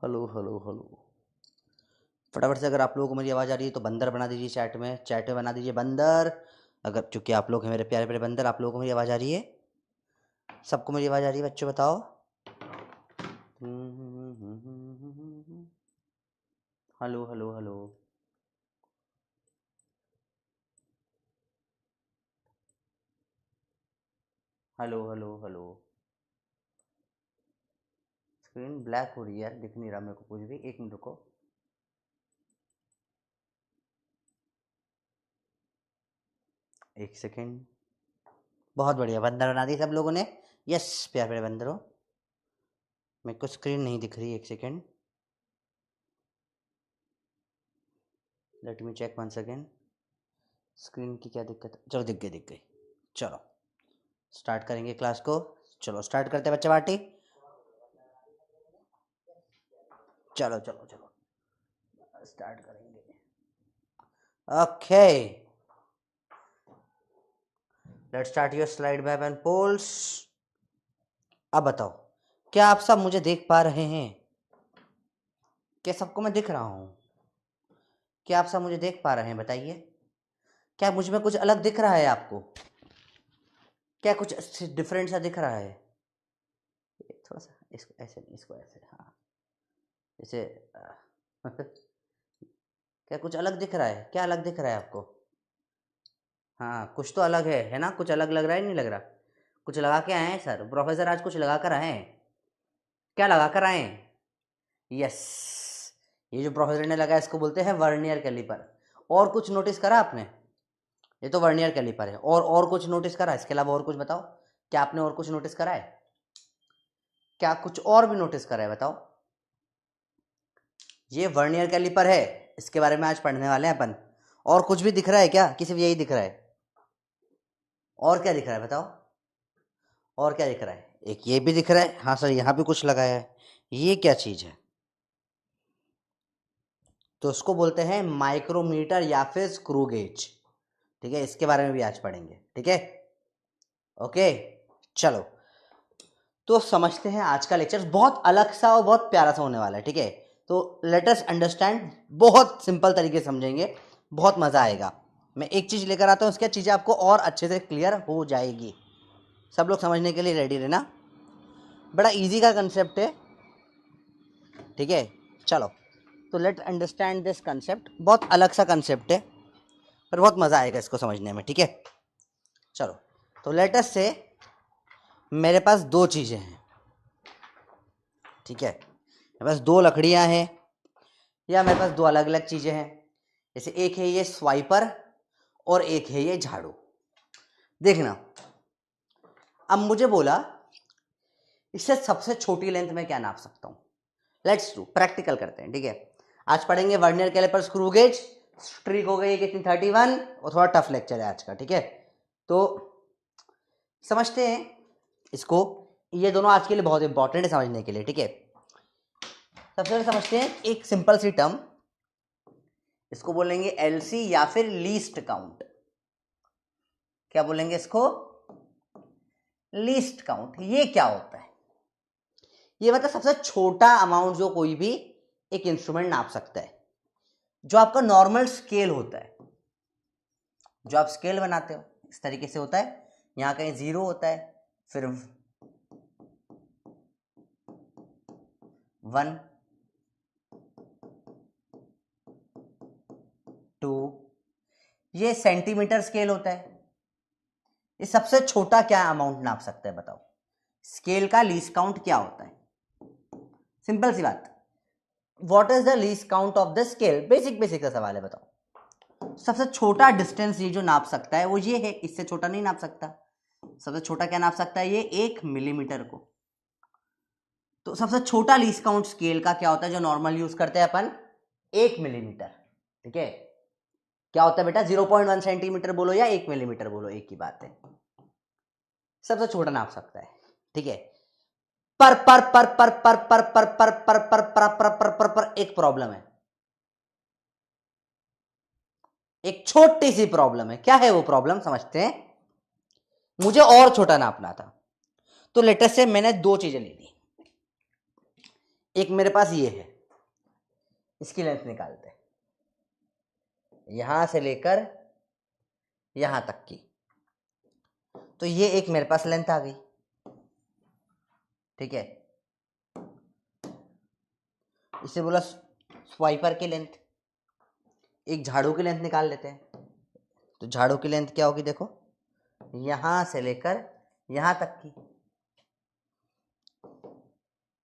Hello hello hello. फटाफट से अगर आप लोगों को मेरी आवाज़ आ रही है तो बंदर बना दीजिए चैट में बना दीजिए बंदर। अगर चूंकि आप लोग हैं मेरे प्यारे प्यारे बंदर, आप लोगों को मेरी आवाज़ आ रही है? सबको मेरी आवाज़ आ रही है बच्चों, बताओ। Hello hello hello. Hello hello hello. Screen black हो रही है यार, दिख नहीं रहा मेरे को कुछ भी। एक मिनट रुको। एक सेकेंड। बहुत बढ़िया, बंदर बना दी सब लोगों ने। यस प्यारे प्यारे बंदरों, मेरे को स्क्रीन नहीं दिख रही। एक second, let me check 1 second. Screen की क्या दिक्कत है? चलो दिख गई दिख गई। चलो स्टार्ट करेंगे क्लास को। चलो स्टार्ट करते हैं बच्चे पार्टी। चलो चलो चलो स्टार्ट करेंगे। Okay, let's start your slide map and polls. अब बताओ, क्या आप सब मुझे देख पा रहे हैं? क्या सबको मैं दिख रहा हूं? क्या आप सब मुझे देख पा रहे हैं? बताइए, क्या मुझ में कुछ अलग दिख रहा है आपको? क्या कुछ डिफरेंट सा दिख रहा है? थोड़ा सा इसको ऐसे नहीं, इसको ऐसे, हाँ जैसे क्या कुछ अलग दिख रहा है? क्या अलग दिख रहा है आपको? हाँ कुछ तो अलग है ना? कुछ अलग लग रहा है, नहीं लग रहा? कुछ लगा के आए हैं सर, प्रोफेसर आज कुछ लगा कर आए हैं। क्या लगा कर आए हैं? यस, ये जो प्रोफेसर ने लगाया इसको बोलते हैं वर्नियर कैलिपर। और कुछ नोटिस करा आपने? ये तो वर्नियर कैलिपर है। और कुछ नोटिस करा इसके अलावा? और कुछ बताओ, क्या आपने और कुछ नोटिस करा है? क्या कुछ और भी नोटिस करा है? बताओ। ये वर्नियर कैलिपर है, इसके बारे में आज पढ़ने वाले हैं अपन। और कुछ भी दिख रहा है क्या कि सिर्फ यही दिख रहा है? और क्या दिख रहा है बताओ? और क्या दिख रहा है? एक ये भी दिख रहा है, हाँ सर यहाँ भी कुछ लगाया है। ये क्या चीज है? तो उसको बोलते हैं माइक्रोमीटर या फिर स्क्रू गेज। ठीक है, इसके बारे में भी आज पढ़ेंगे। ठीक है, ओके चलो तो समझते हैं। आज का लेक्चर बहुत अलग सा और बहुत प्यारा सा होने वाला है। ठीक है, तो लेट अस अंडरस्टैंड। बहुत सिंपल तरीके से समझेंगे, बहुत मजा आएगा। मैं एक चीज लेकर आता हूँ, उसके बाद चीजें आपको और अच्छे से क्लियर हो जाएगी। सब लोग समझने के लिए रेडी रहना। बड़ा इजी का कंसेप्ट है। ठीक है चलो, तो लेट अंडरस्टैंड दिस कंसेप्ट। बहुत अलग सा कंसेप्ट है पर बहुत मजा आएगा इसको समझने में। ठीक है चलो, तो लेट अस से मेरे पास दो चीजें हैं। ठीक है, मेरे पास दो लकड़ियां हैं या मेरे पास दो अलग अलग चीजें हैं। जैसे एक है ये स्वाइपर और एक है ये झाड़ू। देखना, अब मुझे बोला इससे सबसे छोटी लेंथ में क्या नाप सकता हूं। लेट्स डू प्रैक्टिकल करते हैं। ठीक है, आज पढ़ेंगे vernier caliper, screw gauge. Streak हो गई कितनी? 31। और थोड़ा टफ लेक्चर है आज का। ठीक है, तो समझते हैं इसको। ये दोनों आज के लिए बहुत इंपॉर्टेंट है समझने के लिए। ठीक है, सबसे पहले समझते हैं एक सिंपल सी टर्म, इसको बोलेंगे एलसी या फिर लीस्ट काउंट। क्या बोलेंगे इसको? Least count. ये क्या होता है? ये मतलब सबसे छोटा अमाउंट जो कोई भी एक इंस्ट्रूमेंट नाप सकता है। जो आपका नॉर्मल स्केल होता है, जो आप स्केल बनाते हो इस तरीके से होता है। यहां कहीं 0 होता है, फिर 1 2, ये सेंटीमीटर स्केल होता है। ये सबसे छोटा क्या अमाउंट नाप सकता है बताओ? स्केल का लीस्ट काउंट क्या होता है? सिंपल सी बात, what is the least count of the scale? Basic basic का सवाल है, बताओ। सबसे छोटा डिस्टेंस ये जो नाप सकता है वो ये है, इससे छोटा नहीं नाप सकता। सबसे छोटा क्या नाप सकता है? ये 1 मिलीमीटर को। तो सबसे छोटा लीस्ट काउंट स्केल का क्या होता है जो नॉर्मल यूज करते हैं अपन? 1 मिलीमीटर। ठीक है, क्या होता है बेटा? 0.1 सेंटीमीटर बोलो या 1 मिलीमीटर बोलो, एक ही बात है। सबसे छोटा नाप सकता है। ठीक है, पर पर पर पर पर पर पर पर पर पर पर पर पर पर पर एक प्रॉब्लम है। एक छोटी सी प्रॉब्लम है। क्या है वो प्रॉब्लम? समझते हैं। मुझे और छोटा नापना था, तो लेटेस्ट से मैंने दो चीजें ले ली। एक मेरे पास ये है, इसकी लेंथ निकालते हैं, यहां से लेकर यहां तक की। तो ये एक मेरे पास लेंथ आ गई, ठीक है। इसे बोला स्वाइपर की लेंथ। एक झाड़ू की लेंथ निकाल लेते हैं। तो झाड़ू की लेंथ क्या होगी, देखो यहां से लेकर यहां तक की,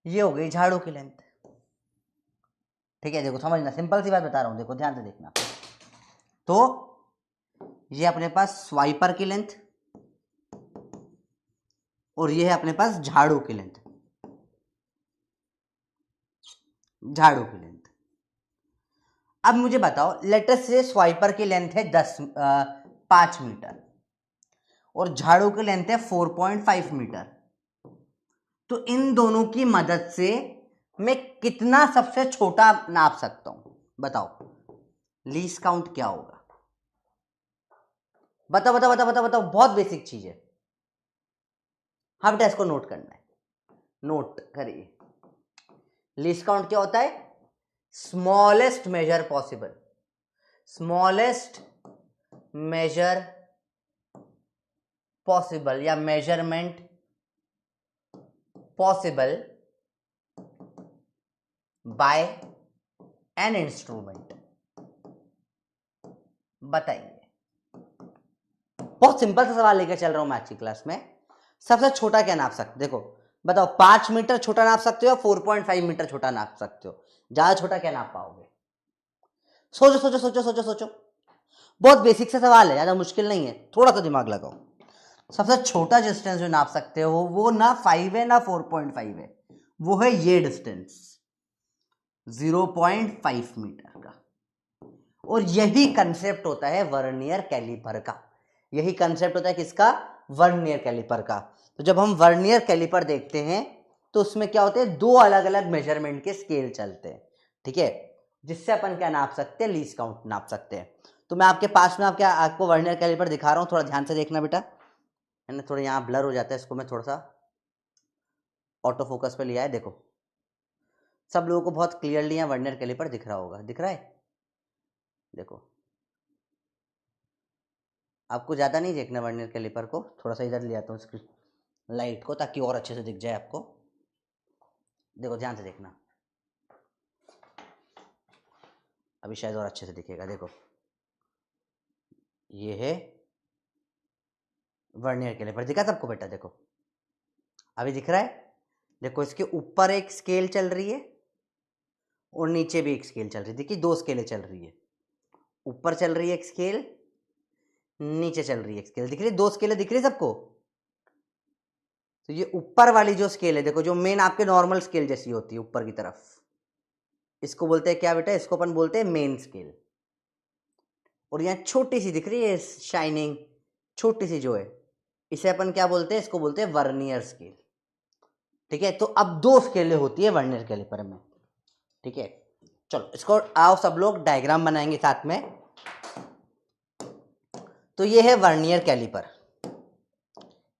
ये हो गई झाड़ू की लेंथ, ठीक है। देखो समझना, सिंपल सी बात बता रहा हूं, देखो ध्यान से देखना। तो ये अपने पास स्वाइपर की लेंथ और ये है अपने पास झाड़ू की लेंथ, झाड़ू की लेंथ। अब मुझे बताओ, लेटर से स्वाइपर की लेंथ है 5 मीटर और झाड़ू की लेंथ है 4.5 मीटर। तो इन दोनों की मदद से मैं कितना सबसे छोटा नाप सकता हूं, बताओ लीस्ट काउंट क्या होगा? बताओ बताओ बताओ बताओ बताओ, बहुत बेसिक चीज है। हाँ बेटा, इसको नोट करना है, नोट करिए। लीस्ट काउंट क्या होता है? Smallest measure possible, smallest measure possible या measurement possible by an instrument. बताइए, बहुत सिंपल सा सवाल लेकर चल रहा हूं मैं आज की क्लास में। सबसे छोटा क्या नाप सकते, देखो बताओ 5 मीटर छोटा नाप सकते हो, 4.5 मीटर छोटा नाप सकते हो, ज्यादा छोटा क्या नाप पाओगे? सोचो सोचो सोचो सोचो सोचो, बहुत बेसिक सा सवाल है, ज्यादा मुश्किल नहीं है, थोड़ा सा दिमाग लगाओ। सबसे छोटा डिस्टेंस जो नाप सकते हो वो ना 5 है ना 4.5 है, वो है ये डिस्टेंस 0.5 मीटर का। और यही कंसेप्ट होता है वर्नियर कैलिपर का। यही कंसेप्ट होता है किसका? वर्नियर कैलिपर का। तो जब हम वर्नियर कैलिपर देखते हैं तो उसमें क्या होते हैं, दो अलग अलग मेजरमेंट के स्केल चलते हैं, ठीक है, जिससे अपन क्या नाप सकते हैं, लीस्ट काउंट नाप सकते हैं। तो मैं आपके पास में आपको वर्नियर कैलिपर दिखा रहा हूं, थोड़ा ध्यान से देखना बेटा। मैंने थोड़ा यहाँ ब्लर हो जाता है, इसको मैं थोड़ा सा ऑटो फोकस पे लिया है। देखो सब लोगों को बहुत क्लियरली यहाँ वर्नियर कैलिपर दिख रहा होगा, दिख रहा है? देखो आपको ज़्यादा नहीं देखना वर्नियर कैलिपर को, थोड़ा सा इधर ले आता हूँ इसकी लाइट को ताकि और अच्छे से दिख जाए आपको। देखो ध्यान से देखना, अभी शायद और अच्छे से दिखेगा। देखो ये है वर्नियर कैलिपर, दिखा सबको बेटा? देखो अभी दिख रहा है। देखो इसके ऊपर एक स्केल चल रही है और नीचे भी एक स्केल चल रही है। देखिए दो स्केलें चल रही है, ऊपर चल रही है एक स्केल, नीचे चल रही है एक स्केल। दिख रही है, दो स्केलें दिख रही है सबको? तो ये ऊपर वाली जो स्केल है, देखो जो मेन आपके नॉर्मल स्केल जैसी होती है ऊपर की तरफ, इसको बोलते हैं क्या बेटा? इसको अपन बोलते हैं मेन स्केल। और यहाँ छोटी सी दिख रही है शाइनिंग, छोटी सी जो है, इसे अपन क्या बोलते हैं? इसको बोलते हैं वर्नियर स्केल, ठीक है। तो अब दो स्केलें होती है वर्नियर कैलिपर में, ठीक है। चलो इसको आओ सब लोग डायग्राम बनाएंगे साथ में। तो ये है वर्नियर कैलिपर,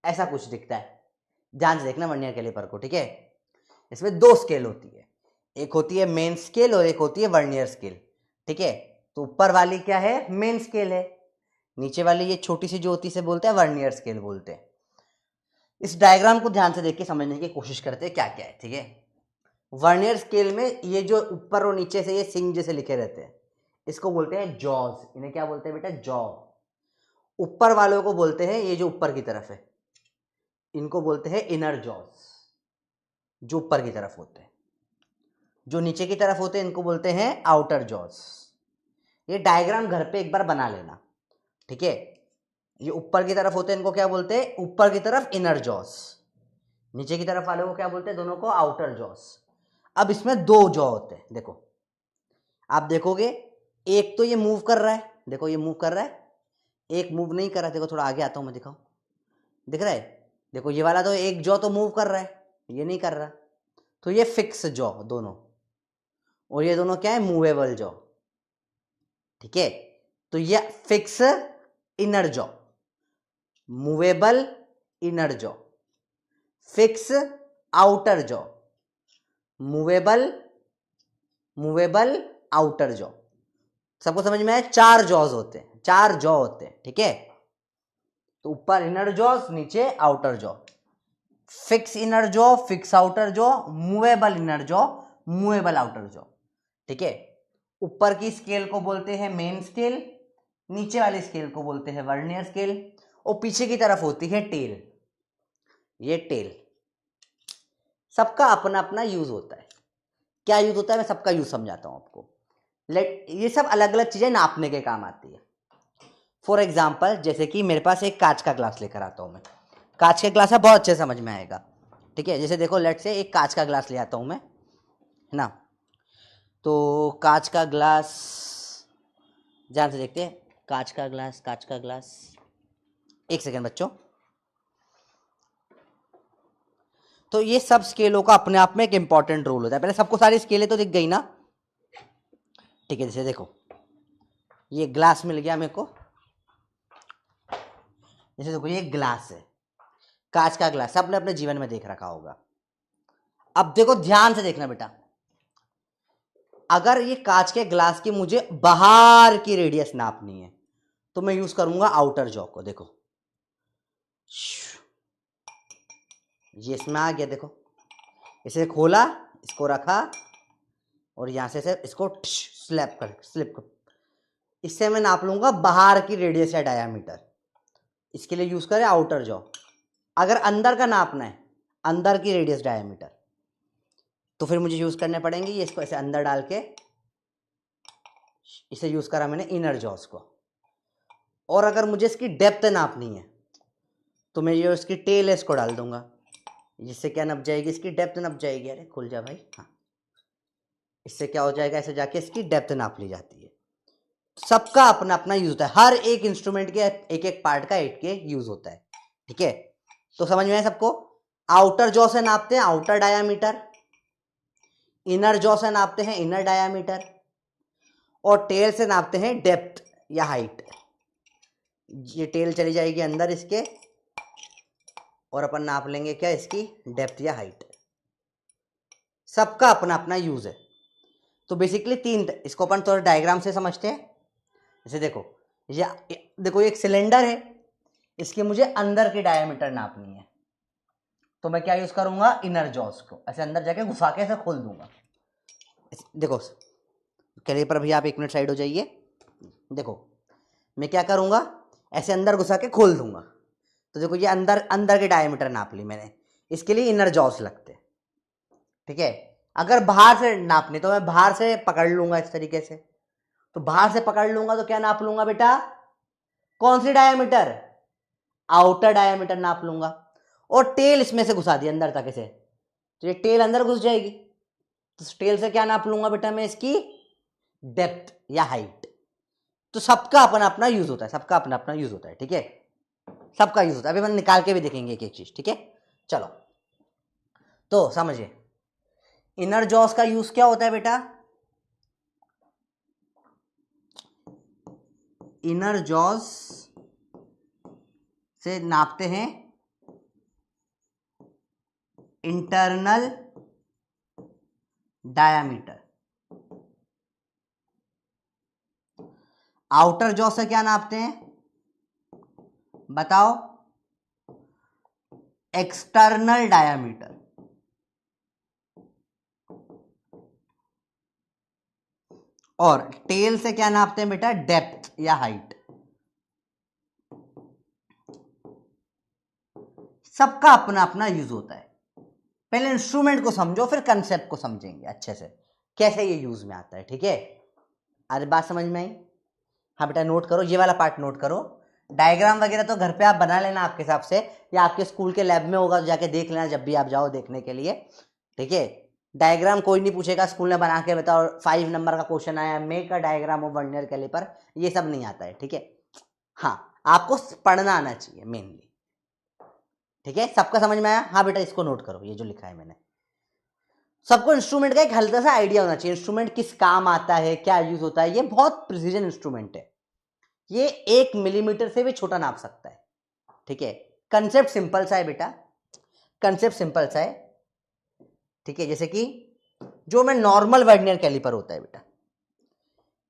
ऐसा कुछ दिखता है, ध्यान से देखना वर्नियर कैलिपर को, ठीक है। इसमें दो स्केल होती है, एक होती है मेन स्केल और एक होती है वर्नियर स्केल, ठीक है। तो ऊपर वाली क्या है? मेन स्केल है। नीचे वाली ये छोटी सी जो होती है इसे बोलते हैं वर्नियर स्केल बोलते हैं। इस डायग्राम को ध्यान से देख के समझने की कोशिश करते हैं क्या क्या है, ठीक है। वर्नियर स्केल में ये जो ऊपर और नीचे से ये सिंग जैसे लिखे रहते हैं, इसको बोलते हैं जॉज। इन्हें क्या बोलते हैं बेटा? जॉ। ऊपर वालों को बोलते हैं, ये जो ऊपर की तरफ है इनको बोलते हैं इनर जॉज, जो ऊपर की तरफ होते हैं। जो नीचे की तरफ होते हैं इनको बोलते हैं आउटर जॉज। ये डायग्राम घर पे एक बार बना लेना, ठीक है। ये ऊपर की तरफ होते हैं इनको क्या बोलते हैं? ऊपर की तरफ इनर जॉज, नीचे की तरफ वालों को क्या बोलते हैं? दोनों को आउटर जॉज। अब इसमें दो जॉ होते हैं, देखो आप देखोगे एक तो ये मूव कर रहा है, देखो ये मूव कर रहा है, एक मूव नहीं कर रहा है। देखो थोड़ा आगे आता हूं मैं, दिखाओ, दिख रहा है? देखो ये वाला तो एक जॉ तो मूव कर रहा है, ये नहीं कर रहा, तो ये फिक्स जॉ दोनों, और ये दोनों क्या है? मूवेबल जॉ, ठीक है। तो ये fix inner jaw, movable inner jaw, fix outer jaw, movable outer jaw. सबको समझ में आया? 4 जॉज होते हैं, 4 जॉ होते हैं, ठीक है। तो ऊपर इनर जॉज, नीचे outer jaw. Fix inner jaw, fix outer jaw, movable inner jaw, movable outer jaw, ठीक है। ऊपर की स्केल को बोलते हैं मेन स्केल, नीचे वाली स्केल को बोलते हैं वर्नियर स्केल, और पीछे की तरफ होती है टेल। ये टेल। सबका अपना अपना यूज होता है। क्या यूज होता है मैं सबका यूज समझाता हूं आपको। ये सब अलग अलग चीजें नापने के काम आती है। फॉर एग्जाम्पल, जैसे कि मेरे पास एक कांच का ग्लास लेकर आता हूं मैं। कांच का ग्लास है, बहुत अच्छे समझ में आएगा, ठीक है। जैसे देखो, लेट से एक कांच का ग्लास ले आता हूं मैं, है ना। तो कांच का ग्लास, ध्यान से देखते हैं। कांच का ग्लास, कांच का ग्लास, एक सेकेंड बच्चों। तो ये सब स्केलों का अपने आप में एक इंपॉर्टेंट रोल होता है। पहले सबको सारी स्केलें तो दिख गई ना, ठीक है। जैसे देखो, ये ग्लास मिल गया मेरे को। जैसे देखो, ये ग्लास है, कांच का ग्लास, सबने अपने जीवन में देख रखा होगा। अब देखो, ध्यान से देखना बेटा, अगर ये कांच के ग्लास की मुझे बाहर की रेडियस नापनी है तो मैं यूज करूंगा आउटर जॉ को। देखो, ये इसमें आ गया, देखो। इसे खोला, इसको रखा, और यहां से इसको स्लिप कर, इससे मैं नाप लूंगा बाहर की रेडियस या डायामीटर। इसके लिए यूज करें आउटर जॉ। अगर अंदर का नापना है, अंदर की रेडियस डायामीटर, तो फिर मुझे यूज करने पड़ेंगे ये, इसको ऐसे अंदर डाल के, इसे यूज करा मैंने इनर जॉस को। और अगर मुझे इसकी डेप्थ नापनी है तो मैं ये इसकी टेल है, इसको डाल दूंगा, जिससे क्या नप जाएगी, इसकी डेप्थ नप जाएगी। अरे खुल जा भाई, हाँ। इससे क्या हो जाएगा, ऐसे जाके इसकी डेप्थ नाप ली जाती है। सबका अपना अपना यूज होता है, हर एक इंस्ट्रूमेंट के एक एक पार्ट का एक के यूज होता है, ठीक है। तो समझ में है सबको? आउटर जॉ से नापते हैं आउटर डायामीटर, इनर जॉ से नापते हैं इनर डायामीटर, और टेल से नापते हैं डेप्थ या हाइट। ये टेल चली जाएगी अंदर इसके, और अपन नाप लेंगे क्या, इसकी डेप्थ या हाइट। सबका अपना अपना यूज है। तो बेसिकली इसको अपन थोड़ा डायग्राम से समझते हैं। जैसे देखो, ये देखो, एक सिलेंडर है, इसकी मुझे अंदर की डायमीटर नापनी है, तो मैं क्या यूज करूंगा, इनर जॉस को ऐसे अंदर जाके घुसा के ऐसे खोल दूंगा। देखो कैलिपर भैया, आप 1 मिनट साइड हो जाइए। देखो, मैं क्या करूंगा, ऐसे अंदर घुसा के खोल दूंगा। तो देखो, ये अंदर के डायमीटर नाप ली मैंने, इसके लिए इनर जॉस लगते, ठीक है। अगर बाहर से नापनी तो मैं बाहर से पकड़ लूंगा इस तरीके से। तो बाहर से पकड़ लूंगा तो क्या नाप लूंगा बेटा, कौन सी डायमीटर, आउटर डायमीटर नाप लूंगा। और टेल इसमें से घुसा दी अंदर तक इसे, तो ये टेल अंदर घुस जाएगी। तो टेल से क्या नाप लूंगा बेटा मैं, इसकी डेप्थ या हाइट। तो सबका अपना अपना यूज होता है, सबका अपना अपना यूज होता है, ठीक है। सबका यूज होता है। अभी हम निकाल के भी देखेंगे एक एक चीज, ठीक है। चलो, तो समझिए इनर जॉस का यूज क्या होता है बेटा। इनर जॉस से नापते हैं इंटरनल डायामीटर। आउटर जॉ से क्या नापते हैं बताओ, एक्सटर्नल डायामीटर। और टेल से क्या नापते हैं बेटा, डेप्थ या हाइट। सबका अपना अपना यूज होता है। पहले इंस्ट्रूमेंट को समझो, फिर कंसेप्ट को समझेंगे अच्छे से, कैसे ये यूज में आता है, ठीक है। अरे बात समझ में आई? हाँ बेटा, नोट करो, ये वाला पार्ट नोट करो। डायग्राम वगैरह तो घर पे आप बना लेना आपके हिसाब से, या आपके स्कूल के लैब में होगा तो जाके देख लेना जब भी आप जाओ देखने के लिए, ठीक है। डायग्राम कोई नहीं पूछेगा स्कूल में बना के बताओ, 5 नंबर का क्वेश्चन आया, make a diagram of vernier caliper, ये सब नहीं आता है, ठीक है। हाँ, आपको पढ़ना आना चाहिए मेनली, ठीक है। सबका समझ में आया? हाँ बेटा, इसको नोट करो, ये जो लिखा है मैंने। सबको इंस्ट्रूमेंट का एक हल्का सा आइडिया होना चाहिए, इंस्ट्रूमेंट किस काम आता है, क्या यूज होता है। ये बहुत प्रिसीजन इंस्ट्रूमेंट है, ये 1 मिलीमीटर से भी छोटा नाप सकता है, ठीक है। कंसेप्ट सिंपल सा है बेटा, कंसेप्ट सिंपल सा है, ठीक है। जैसे कि जो मैं नॉर्मल वर्नियर कैलिपर होता है बेटा,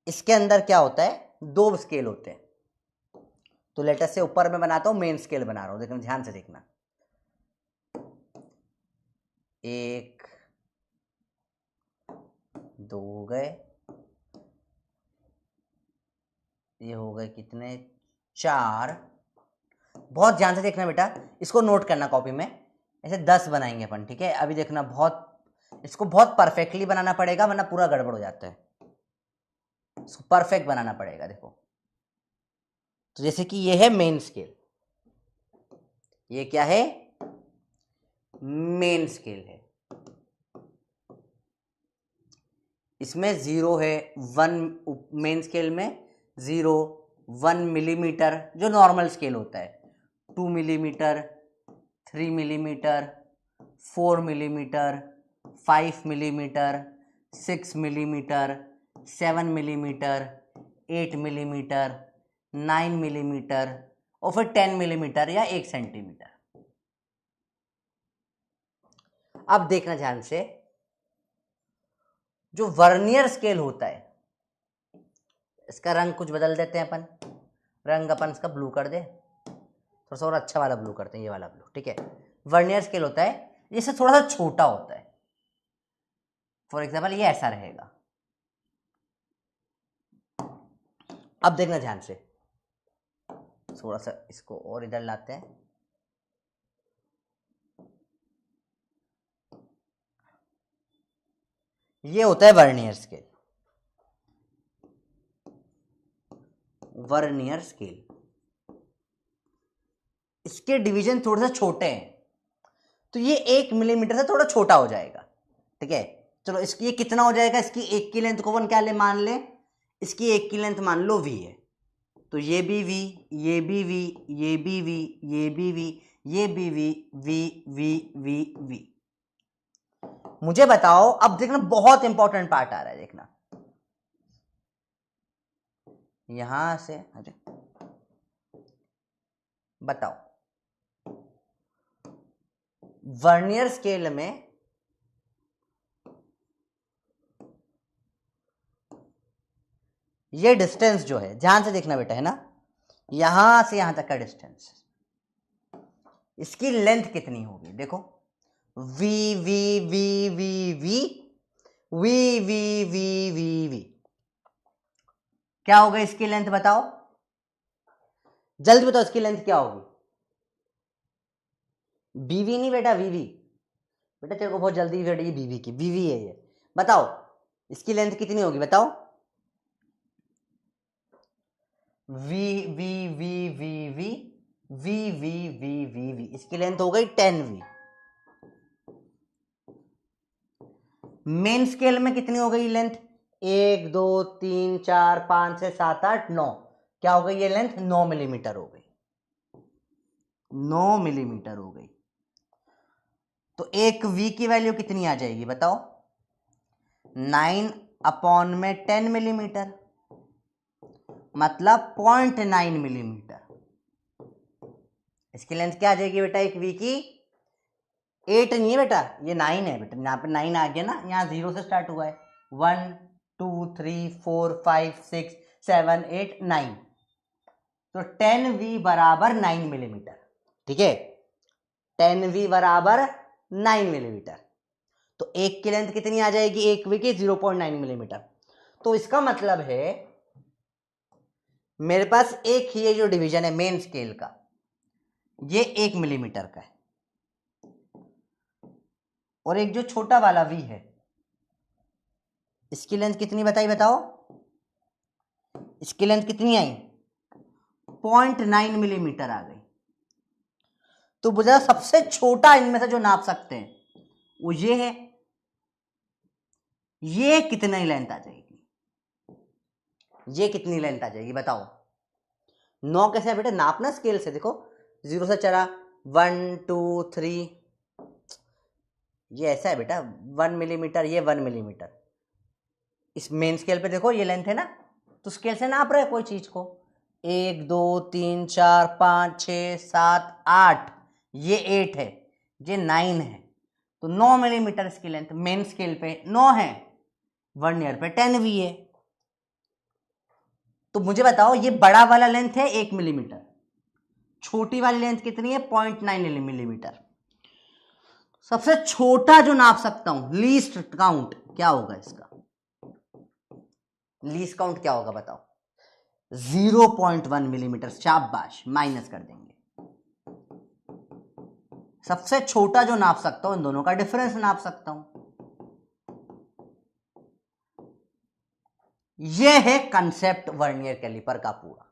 इसके अंदर क्या होता है, 2 स्केल होते हैं। तो लेटर से ऊपर में बनाता हूं, मेन स्केल बना रहा हूं, देखना ध्यान से देखना। 1 2 हो गए, ये हो गए कितने, 4। बहुत ध्यान से देखना बेटा, इसको नोट करना कॉपी में। ऐसे 10 बनाएंगे अपन, ठीक है। अभी देखना, इसको बहुत परफेक्टली बनाना पड़ेगा वरना पूरा गड़बड़ हो जाता है। इसको परफेक्ट बनाना पड़ेगा। देखो तो जैसे कि ये है मेन स्केल, ये क्या है, मेन स्केल है। इसमें 0 है, 1 मेन स्केल में 0 1 मिलीमीटर जो नॉर्मल स्केल होता है, 2 millimetre, 3 millimetre, 4 millimetre, 5 millimetre, 6 millimetre, 7 millimetre, 8 millimetre, 9 millimetre और फिर 10 मिलीमीटर या 1 सेंटीमीटर। अब देखना ध्यान से, जो वर्नियर स्केल होता है, इसका रंग कुछ बदल देते हैं अपन। रंग अपन इसका ब्लू कर दे, थोड़ा सा और अच्छा वाला ब्लू करते हैं, ये वाला ब्लू, ठीक है। वर्नियर स्केल होता है, इससे थोड़ा सा छोटा होता है। फॉर एग्जाम्पल ये ऐसा रहेगा। अब देखना ध्यान से, थोड़ा सा इसको और इधर लाते हैं। ये होता है वर्नियर स्केल। वर्नियर स्केल, इसके डिवीजन थोड़े से छोटे हैं, तो ये 1 मिलीमीटर से थोड़ा छोटा हो जाएगा, ठीक है। चलो इसकी ये कितना हो जाएगा, इसकी 1 की लेंथ को अपन क्या ले मान ले, इसकी 1 की लेंथ मान लो v है, तो ये भी v, ये भी v, ये भी v, ये भी v, ये भी v, v v v v। मुझे बताओ, अब देखना बहुत इंपॉर्टेंट पार्ट आ रहा है, देखना यहां से। अरे बताओ, वर्नियर स्केल में ये डिस्टेंस जो है, ध्यान से देखना बेटा, है ना, यहां से यहां तक का डिस्टेंस, इसकी लेंथ कितनी होगी, देखो v v v v v v v v v v, क्या होगा इसकी लेंथ, बताओ जल्दी बताओ, इसकी लेंथ क्या होगी। बीवी नहीं बेटा, वीवी। बेटा तेरे को बहुत जल्दी बेटी बीवी की, बीवी है ये। बताओ इसकी लेंथ कितनी होगी, बताओ। V V V V V V V V V V, इसकी लेंथ हो गई 10v। मेन स्केल में कितनी हो गई लेंथ, 1 2 3 4 5 6 7 8 9, क्या हो गई ये लेंथ, 9 मिलीमीटर हो गई, 9 मिलीमीटर हो गई। तो एक v की वैल्यू कितनी आ जाएगी, बताओ, 9 अपॉन में 10 मिलीमीटर, मतलब 0.9 मिलीमीटर। इसकी लेंथ क्या आ जाएगी बेटा, एक v की 8 नहीं है बेटा, ये 9 है बेटा, यहाँ पे 9 आ गया ना, यहाँ 0 से स्टार्ट हुआ है, 1 2 3 4 5 6 7 8 9, तो 10v बराबर 9 मिलीमीटर, ठीक है। 10v बराबर 9 मिलीमीटर, तो एक की लेंथ कितनी आ जाएगी, एक v की 0.9 मिलीमीटर। तो इसका मतलब है मेरे पास एक ही ये जो डिवीजन है मेन स्केल का, ये 1 मिलीमीटर का है, और एक जो छोटा वाला v है, इसकी लेंथ कितनी बताई, बताओ, इसकी लेंथ कितनी आई, 0.9 मिलीमीटर आ गई। तो बुझा सबसे छोटा इनमें से जो नाप सकते हैं वो ये है, ये कितनी लेंथ आ जाएगी, ये कितनी लेंथ आ जाएगी, बताओ। 9 कैसे है बेटा, नापना स्केल से, देखो 0 से चला 1 2 3, ये ऐसा है बेटा 1 मिलीमीटर, ये 1 मिलीमीटर। इस मेन स्केल पे देखो ये लेंथ है ना, तो स्केल से नाप रहे कोई चीज को, 1 2 3 4 5 6 7 8, ये 8 है, ये 9 है, तो 9 मिलीमीटर इसकी लेंथ, मेन स्केल पे 9 है, वर्नियर पे 10v है। तो मुझे बताओ ये बड़ा वाला लेंथ है 1 मिलीमीटर, छोटी वाली लेंथ कितनी है 0.9 मिलीमीटर। सबसे छोटा जो नाप सकता हूं लीस्ट काउंट क्या होगा इसका, लीस्ट काउंट क्या होगा बताओ, 0.1 मिलीमीटर। शाबाश, माइनस कर देंगे। सबसे छोटा जो नाप सकता हूं इन दोनों का डिफरेंस नाप सकता हूं। यह है कंसेप्ट वर्नियर कैलिपर का पूरा,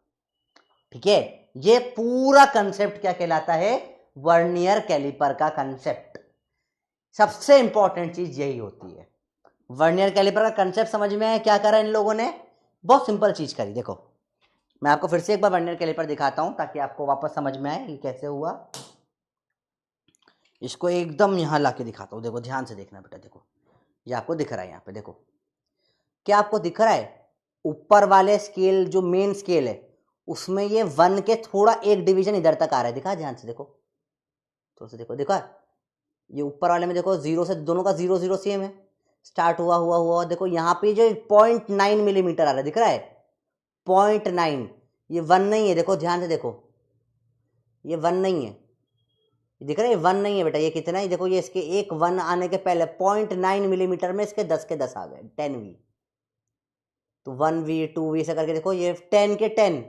ठीक है। ये पूरा कंसेप्ट क्या कहलाता है, वर्नियर कैलिपर का कंसेप्ट। सबसे इंपॉर्टेंट चीज यही होती है। वर्नियर कैलिपर का कंसेप्ट समझ में आया क्या करा इन लोगों ने, बहुत सिंपल चीज करी। देखो मैं आपको फिर से एक बार वर्नियर कैलिपर दिखाता हूं ताकि आपको वापस समझ में आए ये कैसे हुआ। इसको एकदम यहां लाके दिखाता हूं, देखो ध्यान से देखना बेटा। देखो ये आपको दिख रहा है यहाँ पे, देखो क्या आपको दिख रहा है, ऊपर वाले स्केल जो मेन स्केल है उसमें ये 1 के थोड़ा एक डिवीजन इधर तक आ रहा है, दिखा ध्यान से देखो, थोड़ा सा देखो, देखा ये ऊपर वाले में देखो 0 से दोनों का 0 0 सेम है, स्टार्ट हुआ देखो यहाँ पे जो 0.9 मिलीमीटर आ रहा है, दिख रहा है 0.9, ये 1 नहीं है, देखो ध्यान से देखो, ये 1 नहीं है, दिख रहा है 1 नहीं है बेटा, ये कितना है देखो, ये इसके एक 1 आने के पहले 0.9 मिलीमीटर में इसके 10 के 10 आ गए, 10V, तो 1V 2V से करके देखो ये 10 के 10।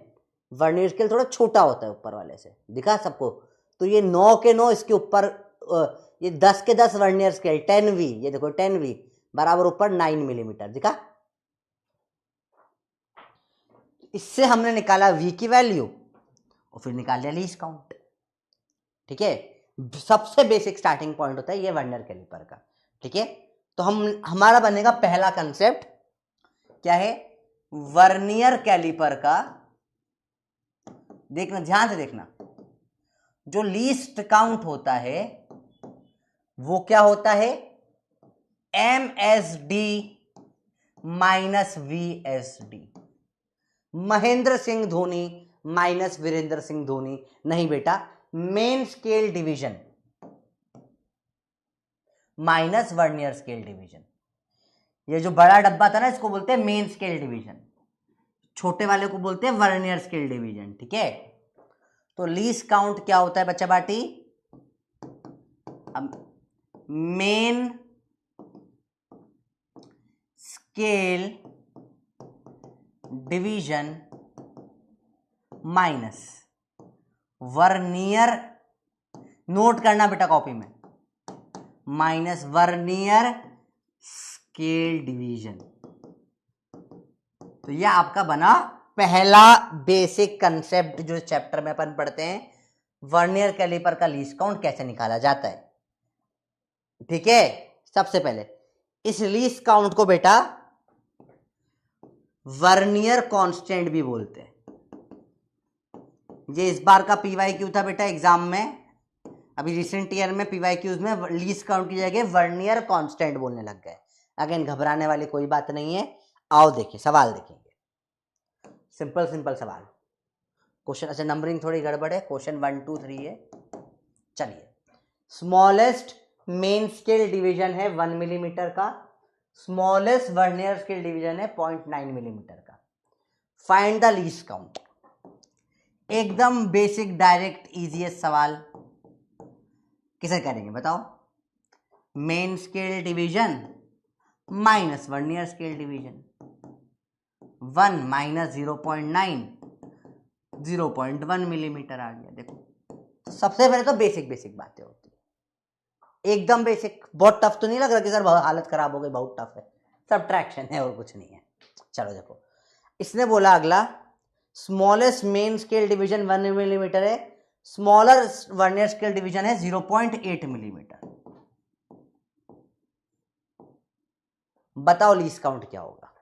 वर्नियर स्केल थोड़ा छोटा होता है ऊपर वाले से, दिखा सबको, तो ये 9 के 9 इसके ऊपर, ये 10 के 10 वर्नियर स्केल 10V, ये देखो 10V बराबर ऊपर 9 मिलीमीटर, दिखा। इससे हमने निकाला V की वैल्यू और फिर निकाल लिया लीस्ट काउंट, ठीक है। सबसे बेसिक स्टार्टिंग पॉइंट होता है ये वर्नियर कैलिपर का, ठीक है। तो हमारा बनेगा पहला कंसेप्ट क्या है, वर्नियर कैलिपर का, देखना ध्यान से देखना, जो लीस्ट काउंट होता है वो क्या होता है, MSD minus VSD। Mahendra Singh Dhoni minus Virendra Singh Dhoni नहीं बेटा, main scale division minus vernier scale division. ये जो बड़ा डब्बा था ना इसको बोलते हैं मेन स्केल डिवीजन, छोटे वाले को बोलते हैं वर्नियर स्केल डिवीजन, ठीक है। तो लीस्ट काउंट क्या होता है बच्चा बाटी, main scale division minus vernier, note करना बेटा कॉपी में, माइनस वर्नियर स्केल डिवीजन। तो यह आपका बना पहला बेसिक कंसेप्ट जो चैप्टर में अपन पढ़ते हैं, वर्नियर कैलिपर का लीस्ट काउंट कैसे निकाला जाता है, ठीक है। सबसे पहले इस लीस्ट काउंट को बेटा वर्नियर कांस्टेंट भी बोलते हैं। ये इस बार का PYQ था बेटा एग्जाम में, अभी रिसेंट ईयर में PYQs में लीस्ट काउंट की जगह वर्नियर कांस्टेंट बोलने लग गए। अगेन घबराने वाली कोई बात नहीं है, आओ देखिए सवाल देखेंगे, सिंपल सिंपल सवाल। क्वेश्चन, अच्छा नंबरिंग थोड़ी गड़बड़ है, क्वेश्चन 1 2 3 है। चलिए, स्मॉलेस्ट मेन स्केल डिवीजन है 1 मिलीमीटर का, स्मॉलेस्ट वर्नियर स्केल डिवीजन है 0.9 मिलीमीटर का। फाइंड द लीस्ट काउंट, एकदम बेसिक डायरेक्ट इजीएस्ट सवाल। किसे करेंगे बताओ, main scale division minus vernier scale division, 1 माइनस 0.9, 0.1 मिलीमीटर आ गया। देखो तो सबसे पहले तो बेसिक बेसिक बातें होती है, एकदम बेसिक, बहुत टफ तो नहीं लग रहा कि सर हालत खराब हो गई, बहुत टफ है, सब्ट्रैक्शन है और कुछ नहीं है। चलो देखो, इसने बोला अगला, smallest main scale division 1 millimetre है, स्मॉलर वर्नियर स्केल डिवीजन है 0.8 मिलीमीटर। बताओ लीस्ट काउंट क्या होगा।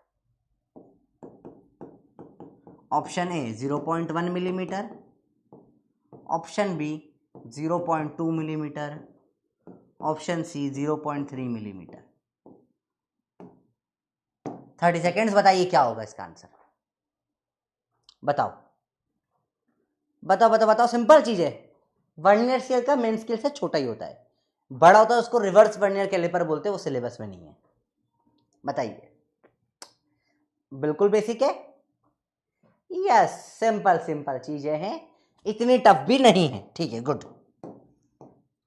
Option A 0.1 millimetre, option B 0.2 millimetre, option C 0.3 millimetre. 30 seconds, बताइए क्या होगा इसका आंसर, बताओ बताओ बताओ बताओ। सिंपल चीज है, वर्नियर स्केल का मेन स्केल से छोटा ही होता है, बड़ा होता है उसको रिवर्स वर्नियर कैलिपर बोलते हैं, वो सिलेबस में नहीं है। बताइए, बिल्कुल बेसिक है, यस, सिंपल सिंपल चीजें हैं, इतनी टफ भी नहीं है। ठीक है, गुड।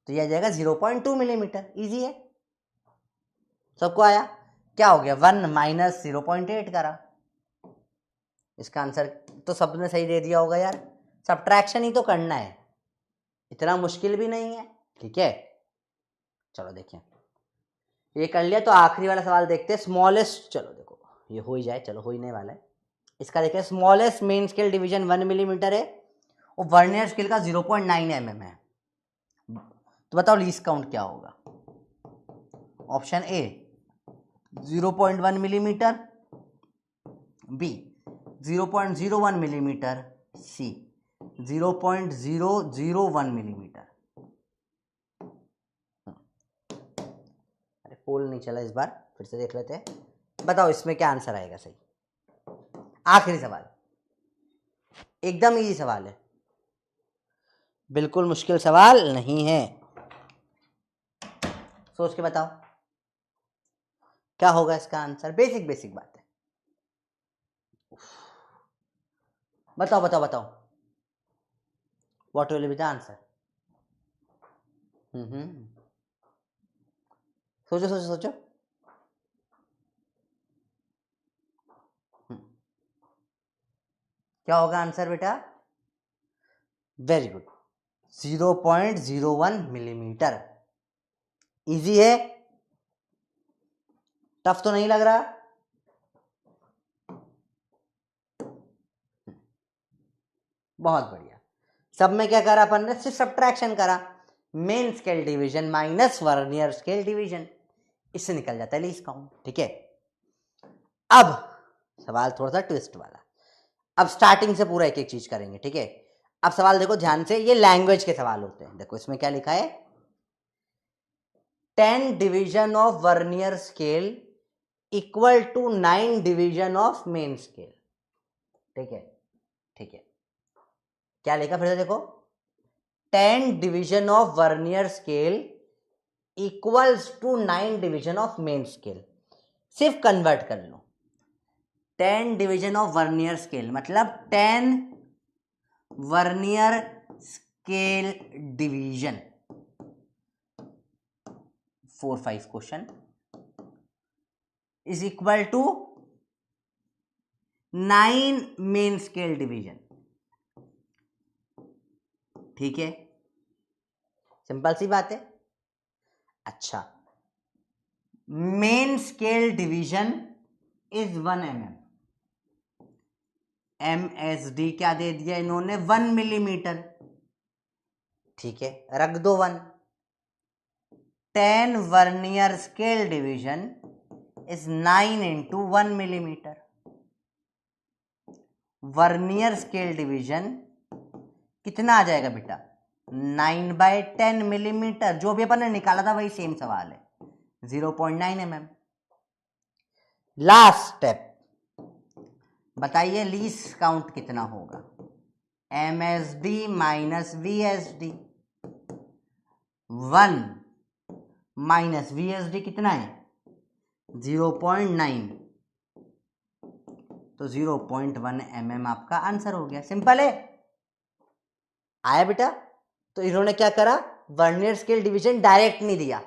तो यह आ जाएगा 0.2 मिलीमीटर, इजी है, सबको आया। क्या हो गया, 1 माइनस 0.8 करा। इसका आंसर तो सबने सही दे दिया होगा यार, सब्ट्रैक्शन ही तो करना है, इतना मुश्किल भी नहीं है। ठीक है, चलो देखिए, ये कर लिया। तो आखिरी वाला सवाल देखते हैं, स्मॉलेस्ट। चलो देखो, ये हो ही जाए, चलो हो ही नहीं वाला है। इसका देखिए, smallest main scale division 1 millimetre है और वर्नियर स्केल का 0.9 mm है। तो बताओ लीस्ट काउंट क्या होगा। Option A 0.1 millimetre, B 0.01 millimetre, C 0.001 millimetre. अरे पोल नहीं चला इस बार, फिर से देख लेते हैं। बताओ इसमें क्या आंसर आएगा सही। आखिरी सवाल, एकदम इजी सवाल है, बिल्कुल मुश्किल सवाल नहीं है। सोच के बताओ क्या होगा इसका आंसर, बेसिक बेसिक बात है। बताओ बताओ बताओ, what will be the answer. सोचो सोचो सोचो। क्या होगा आंसर बेटा, वेरी गुड, 0.01 मिलीमीटर। इजी है, टफ तो नहीं लग रहा। बहुत बढ़िया। सब में क्या करा अपन ने, सिर्फ सब्ट्रैक्शन करा, main scale division minus vernier scale division, इससे निकल जाता है लीस्ट काउंट। ठीक है, अब सवाल थोड़ा सा ट्विस्ट वाला, अब स्टार्टिंग से पूरा एक एक चीज करेंगे। ठीक है, अब सवाल देखो ध्यान से, ये लैंग्वेज के सवाल होते हैं। देखो इसमें क्या लिखा है, 10 division of vernier scale equal to 9 division of main scale. ठीक है, ठीक है, क्या लिखा फिर से देखो, 10 division of vernier scale equals to 9 division of main scale. सिर्फ कन्वर्ट कर लो, 10 डिवीजन ऑफ वर्नियर स्केल मतलब 10 vernier scale division, 4-5 question is equal to 9 main scale division. ठीक है, सिंपल सी बात है। अच्छा, main scale division is 1 mm, MSD क्या दे दिया इन्होंने, 1 मिलीमीटर। ठीक है, रख दो 1। 10 vernier scale division is 9 into 1 millimetre. Vernier scale division कितना आ जाएगा बेटा, 9/10 मिलीमीटर। जो भी अपन ने निकाला था वही सेम सवाल है, 0.9 mm। लास्ट स्टेप, बताइए लीस्ट काउंट कितना होगा, MSD minus VSD। 1 minus VSD कितना है, 0.9, तो 0.1 mm आपका आंसर हो गया। सिंपल है, आया बेटा। तो इन्होंने क्या करा, वर्नियर स्केल डिवीजन डायरेक्ट नहीं दिया,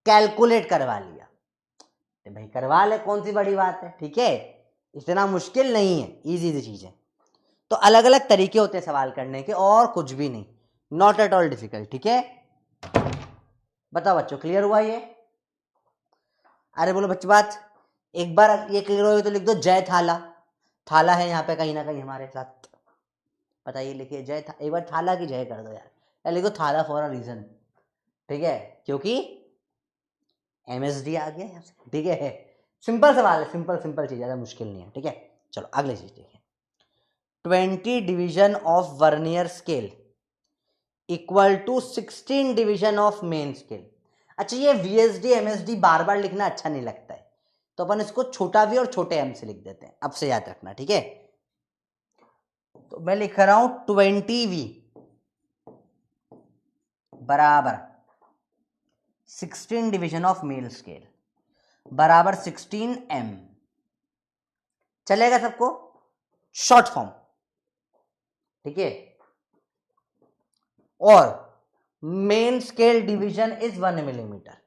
कैलकुलेट करवा लिया। तो भाई करवा ले, कौन सी बड़ी बात है। ठीक है, इतना मुश्किल नहीं है, इजी सी चीज है। तो अलग अलग तरीके होते हैं सवाल करने के, और कुछ भी नहीं, नॉट एट ऑल डिफिकल्ट। ठीक है, बताओ बच्चों, क्लियर हुआ ये। अरे बोलो बच्चे बात, एक बार ये क्लियर हो तो लिख दो जय थाला। थाला है यहाँ पे कहीं ना कहीं हमारे साथ, बताइए लिखिए जय एक बार थाला की जय कर दो यार, या लिखो थाला फॉर अ रीजन। ठीक है, क्योंकि MSD आ गया यहाँ से। ठीक है, सिंपल सवाल है, सिंपल सिंपल चीज, ज्यादा मुश्किल नहीं है। ठीक है, चलो अगली चीज देखिए, 20 division of vernier scale equal to 16 division of main scale. अच्छा, ये VSD MSD बार बार लिखना अच्छा नहीं लगता है, तो अपन इसको छोटा V और छोटे M से लिख देते हैं, अब से याद रखना। ठीक है, तो मैं लिख रहा हूं 20V बराबर 16 डिवीजन ऑफ मेल स्केल बराबर 16 M। चलेगा सबको, शॉर्ट फॉर्म ठीक है। और main scale division is 1 millimetre,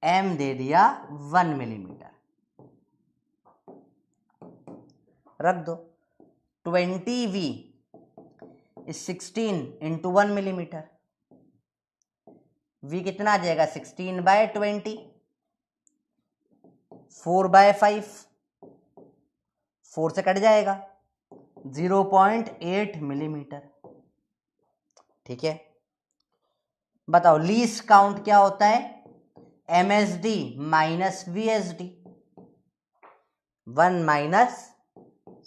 M दे दिया 1 मिलीमीटर, रख दो। 20V is 16 into 1 millimetre, V कितना आ जाएगा 16/20, 4/5, 4 से कट जाएगा 0.8 मिलीमीटर। ठीक है, बताओ लीस्ट काउंट क्या होता है, MSD माइनस VSD, 1 माइनस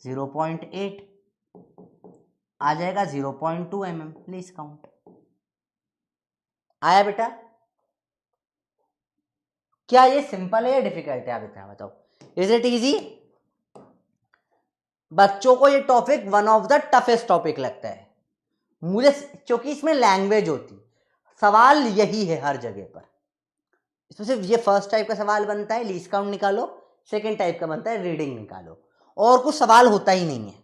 0.8 आ जाएगा 0.2 mm लीस्ट काउंट। आया बेटा? क्या ये सिंपल है या डिफिकल्ट है, आप इतना बताओ। Is it easy? बच्चों को ये topic one of the toughest topic लगता है मुझे, क्योंकि इसमें लैंग्वेज होती, सवाल यही है हर जगह पर। इसमें सिर्फ ये फर्स्ट टाइप का सवाल बनता है, लीस्ट काउंट निकालो, सेकंड टाइप का बनता है रीडिंग निकालो, और कुछ सवाल होता ही नहीं है।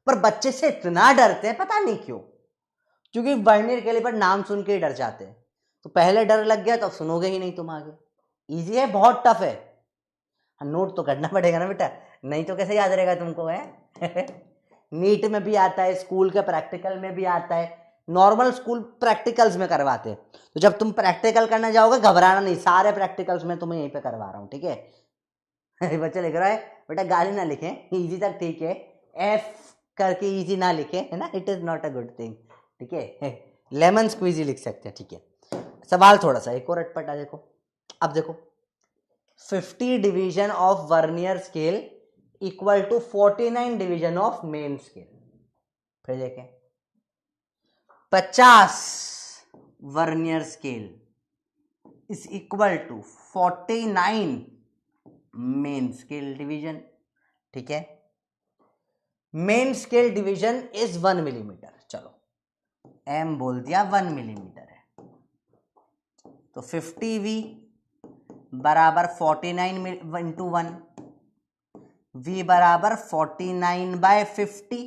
पर बच्चे से इतना डरते हैं, पता नहीं क्यों, क्योंकि वर्नियर कैलिपर नाम सुन के ही डर जाते हैं। तो पहले डर लग गया तो अब सुनोगे ही नहीं तुम आगे। इजी है, बहुत टफ है, नोट तो करना पड़ेगा ना बेटा, नहीं तो कैसे याद रहेगा तुमको है। नीट में भी आता है, स्कूल के प्रैक्टिकल में भी आता है, नॉर्मल स्कूल प्रैक्टिकल्स में करवाते हैं। तो जब तुम प्रैक्टिकल करने जाओगे घबराना नहीं, सारे प्रैक्टिकल्स में तुम्हें यहीं पे करवा रहा हूँ, ठीक है। बच्चे लिख रहा है बेटा, गाली ना लिखें, इजी तक ठीक है, एफ करके इजी ना लिखे, है ना, it is not a good thing, ठीक है। लेमन स्क्वीजी लिख सकते हैं, ठीक है। सवाल थोड़ा सा एक और अटपटा देखो। अब देखो 50 division of vernier scale equal to 49 division of main scale. फिर देखें 50 vernier scale is equal to 49 main scale division, ठीक है। Main scale division is 1 millimetre, चलो एम बोल दिया 1 मिलीमीटर है, तो 50V बराबर 49 इंटू 1, V बराबर 49/50।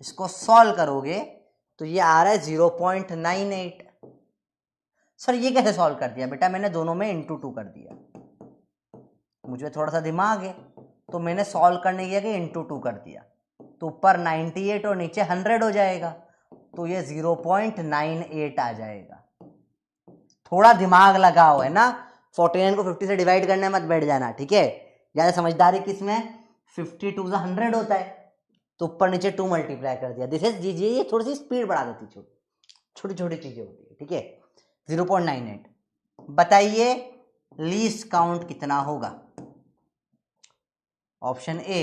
इसको सॉल्व करोगे तो ये आ रहा है 0.98। सर ये कैसे सॉल्व कर दिया बेटा? मैंने दोनों में इंटू 2 कर दिया, मुझे थोड़ा सा दिमाग है, तो मैंने सॉल्व करने के लिए इंटू 2 कर दिया, तो ऊपर 98 और नीचे 100 हो जाएगा, तो ये 0.98 आ जाएगा। थोड़ा दिमाग लगाओ, है ना, 49 को 50 से डिवाइड करने मत बैठ जाना, ठीक है। ज्यादा समझदारी किसमें, 52 से 100 होता है, तो ऊपर नीचे 2 मल्टीप्लाई कर दिया। दिस इज जी, ये थोड़ी सी स्पीड बढ़ा देती, छोटी छोटी चीजें होती है, ठीक है। 0.98। बताइए लीस्ट काउंट कितना होगा? Option A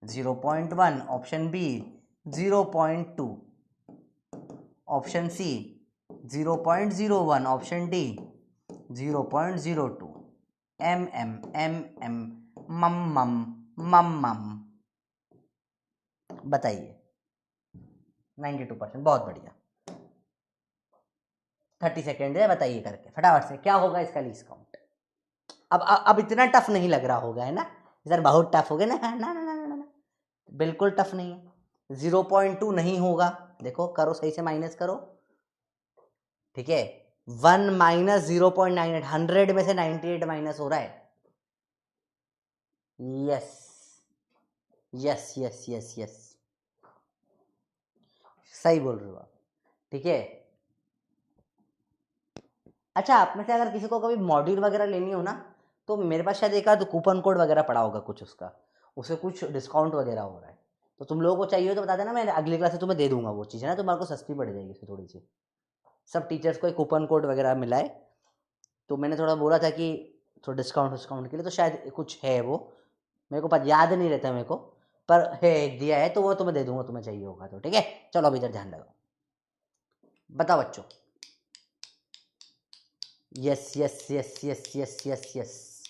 0.1, option B 0.2, option C 0.01, option D 0.02। एम एम एम एम मम मम मम मम। बताइए 92%, बहुत बढ़िया। 30 सेकेंड है, बताइए करके फटाफट से क्या होगा इसका लीस्ट काउंट। अब इतना टफ नहीं लग रहा होगा, है ना सर, बहुत टफ हो गया ना, ना ना ना ना ना, बिल्कुल टफ नहीं है। 0.2 नहीं होगा, देखो करो सही से, माइनस करो, ठीक है। 1 माइनस 0.98, 100 में से 98 माइनस हो रहा है। Yes yes yes yes yes, सही बोल रहे हो आप, ठीक है। अच्छा, आप में से अगर किसी को कभी मॉड्यूल वगैरह लेनी हो ना, तो मेरे पास शायद एक आध कूपन कोड वगैरह पड़ा होगा कुछ, उसका उसे कुछ डिस्काउंट वगैरह हो रहा है, तो तुम लोगों को चाहिए हो तो बता देना, मैं अगली क्लास से तुम्हें दे दूंगा वो चीज़, है ना, तुम्हारे को सस्ती पड़ जाएगी उससे थोड़ी सी। सब टीचर्स को एक कूपन कोड वगैरह मिला है, तो मैंने थोड़ा बोला था कि थोड़ा डिस्काउंट के लिए, तो शायद कुछ है वो, मेरे को पता याद नहीं रहता मेरे को, पर है दिया है, तो वो तुम्हें दे दूंगा, तुम्हें चाहिए होगा तो, ठीक है। चलो अब इधर ध्यान लगाओ, बताओ बच्चों। Yes yes yes yes yes yes yes,